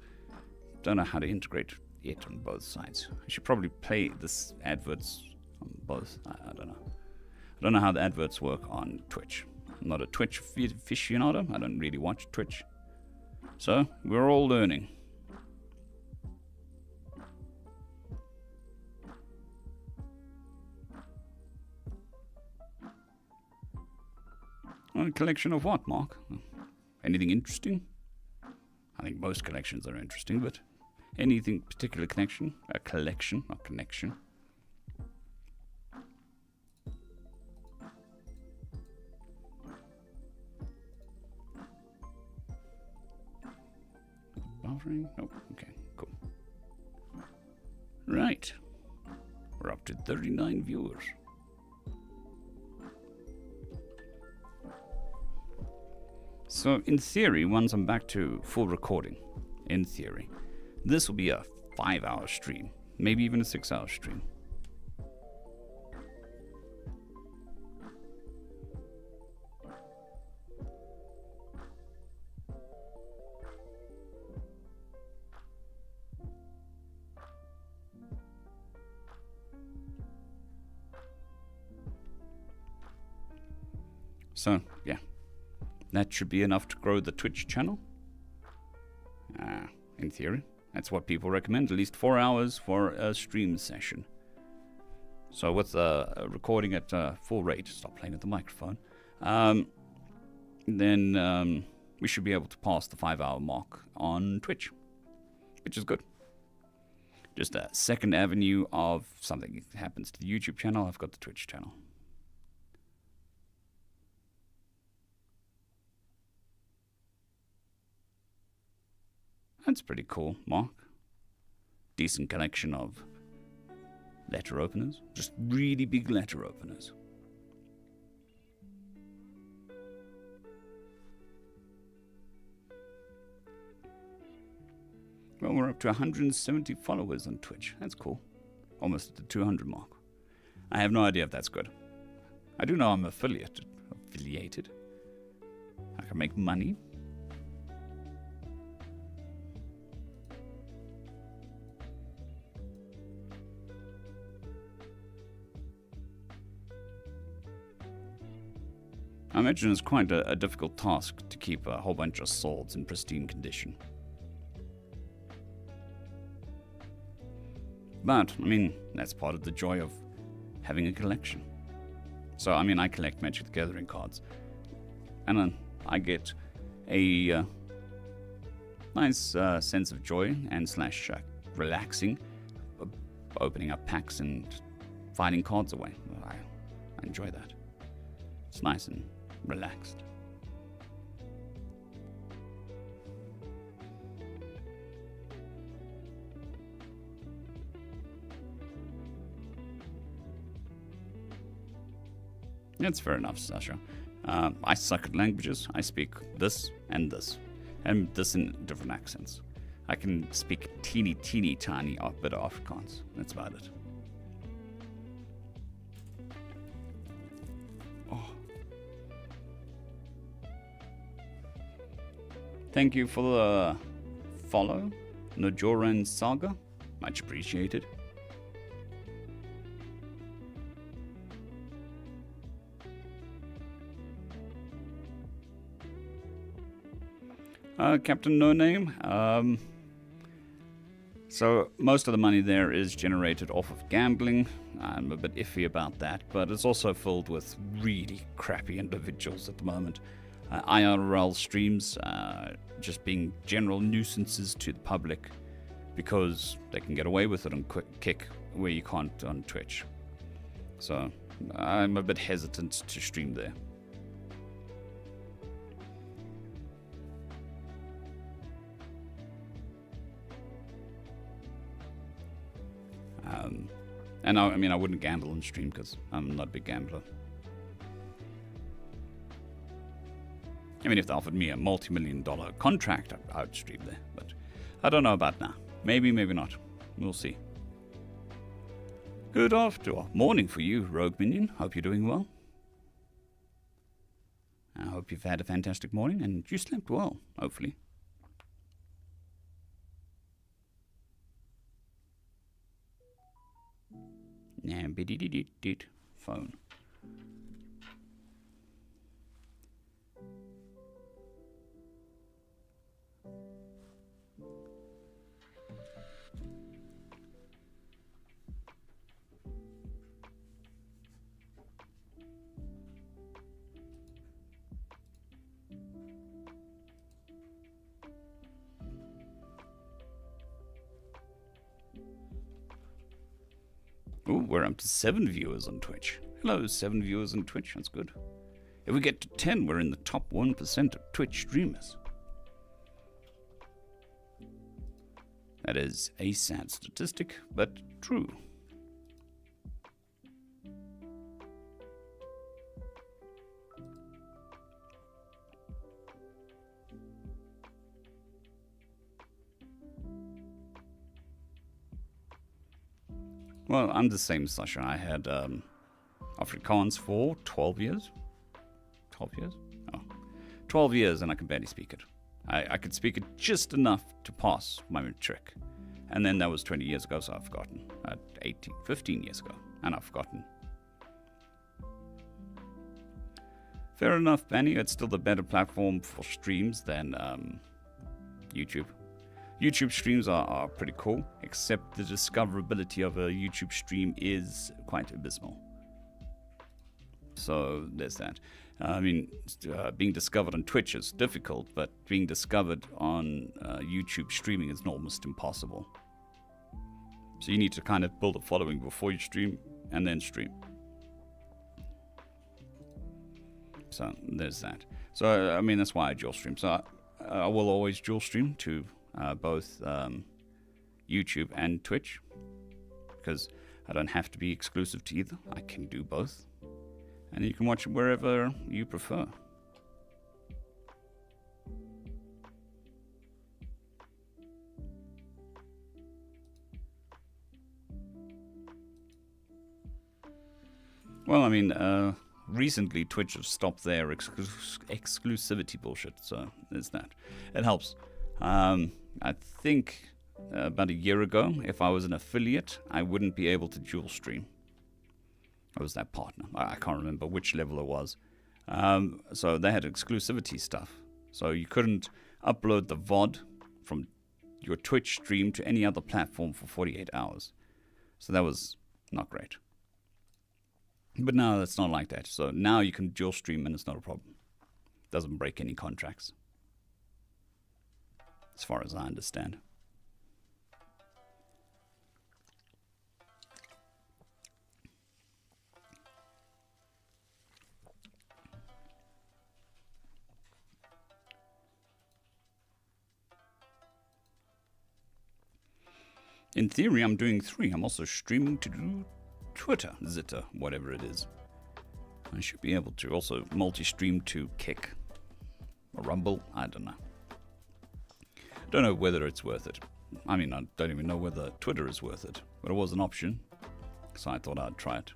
Don't know how to integrate it on both sides. I should probably play this adverts on both. I don't know. I don't know how the adverts work on Twitch. I'm not a Twitch aficionado. I don't really watch Twitch. So, we're all learning. A collection of what, Mark? Anything interesting? I think most collections are interesting, but anything particular connection? A collection, not connection. Buffering? Oh, okay, cool. Right. We're up to 39 viewers. So, in theory, once I'm back to full recording, in theory, this will be a 5-hour stream, maybe even a 6-hour stream. So, yeah. That should be enough to grow the Twitch channel. In theory. That's what people recommend. At least 4 hours for a stream session. So with recording at full rate, stop playing at the microphone, then we should be able to pass the 5-hour mark on Twitch. Which is good. Just a second avenue of something that happens to the YouTube channel. I've got the Twitch channel. That's pretty cool, Mark. Decent collection of letter openers. Just really big letter openers. Well, we're up to 170 followers on Twitch. That's cool. Almost at the 200 mark. I have no idea if that's good. I do know I'm affiliated. I can make money. I imagine it's quite a difficult task to keep a whole bunch of swords in pristine condition. But, I mean, that's part of the joy of having a collection. So, I mean, I collect Magic the Gathering cards. And then I get a nice sense of joy and / relaxing opening up packs and fighting cards away. I enjoy that. It's nice and relaxed. That's fair enough, Sasha. I suck at languages. I speak this, and this in different accents. I can speak teeny tiny bit of Afrikaans. That's about it. Oh. Thank you for the follow, Najoran Saga. Much appreciated. Captain No Name. So most of the money there is generated off of gambling. I'm a bit iffy about that, but it's also filled with really crappy individuals at the moment. IRL streams just being general nuisances to the public because they can get away with it on Kick where you can't on Twitch. So I'm a bit hesitant to stream there. And I wouldn't gamble on stream because I'm not a big gambler. I mean, if they offered me a multi-million-dollar contract, I would stream there. But I don't know about now. Maybe, maybe not. We'll see. Good morning for you, Rogue Minion. Hope you're doing well. I hope you've had a fantastic morning and you slept well, hopefully. Yeah, phone. Ooh, we're up to 7 viewers on Twitch. Hello, 7 viewers on Twitch. That's good. If we get to 10, we're in the top 1% of Twitch streamers. That is a sad statistic, but true. Well, I'm the same, Sasha. I had Afrikaans for 12 years. 12 years? Oh. 12 years and I can barely speak it. I could speak it just enough to pass my matric. And then that was 20 years ago, so I've forgotten. 15 years ago, and I've forgotten. Fair enough, Benny. It's still the better platform for streams than YouTube. YouTube streams are pretty cool, except the discoverability of a YouTube stream is quite abysmal. So there's that. I mean, being discovered on Twitch is difficult, but being discovered on YouTube streaming is almost impossible. So you need to kind of build a following before you stream and then stream. So there's that. So, I mean, that's why I dual stream. So I will always dual stream to both YouTube and Twitch, because I don't have to be exclusive to either. I can do both, and you can watch it wherever you prefer. Well, I mean, recently Twitch have stopped their exclusivity bullshit, so there's that. It helps. I think about a year ago, if I was an affiliate, I wouldn't be able to dual stream. I was that partner. I can't remember which level it was. So they had exclusivity stuff. So you couldn't upload the VOD from your Twitch stream to any other platform for 48 hours. So that was not great. But now it's not like that. So now you can dual stream and it's not a problem. Doesn't break any contracts, as far as I understand. In theory, I'm doing 3. I'm also streaming to Twitter, Zitter, whatever it is. I should be able to also multi-stream to Kick or Rumble. I don't know. Don't know whether it's worth it. I mean, I don't even know whether Twitter is worth it, but it was an option, so I thought I'd try it.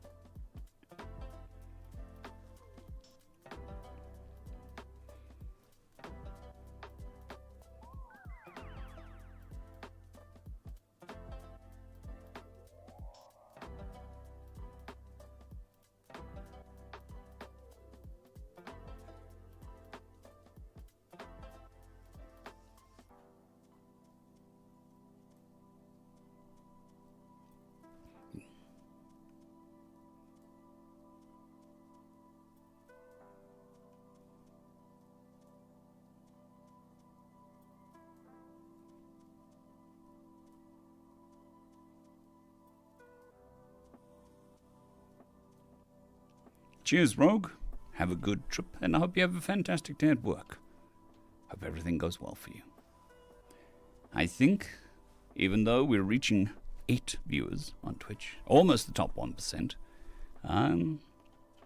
Cheers, Rogue. Have a good trip, and I hope you have a fantastic day at work. Hope everything goes well for you. I think, even though we're reaching 8 viewers on Twitch, almost the top 1%, I think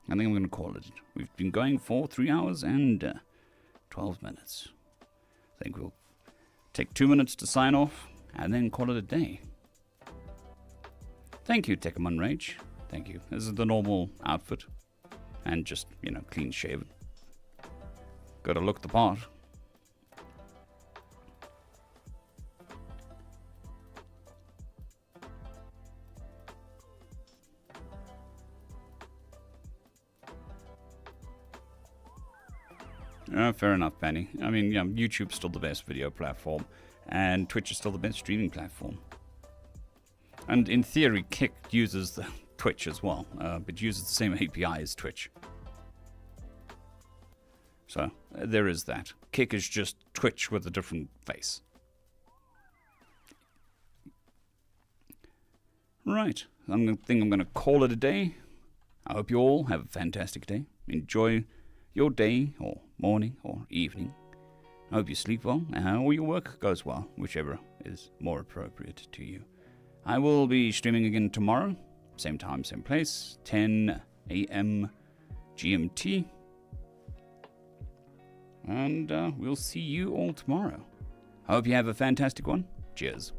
I'm going to call it. We've been going for 3 hours and 12 minutes. I think we'll take 2 minutes to sign off, and then call it a day. Thank you, Tekkaman Rage. Thank you. This is the normal outfit. And just, clean shaven. Gotta look the part. Fair enough, Penny. I mean, YouTube's still the best video platform, and Twitch is still the best streaming platform. And in theory, Kick uses the Twitch as well, but uses the same API as Twitch. So, there is that. Kick is just Twitch with a different face. Right, I think I'm going to call it a day. I hope you all have a fantastic day. Enjoy your day, or morning, or evening. I hope you sleep well, or your work goes well, whichever is more appropriate to you. I will be streaming again tomorrow. Same time, same place, 10 a.m. GMT. And we'll see you all tomorrow. Hope you have a fantastic one. Cheers.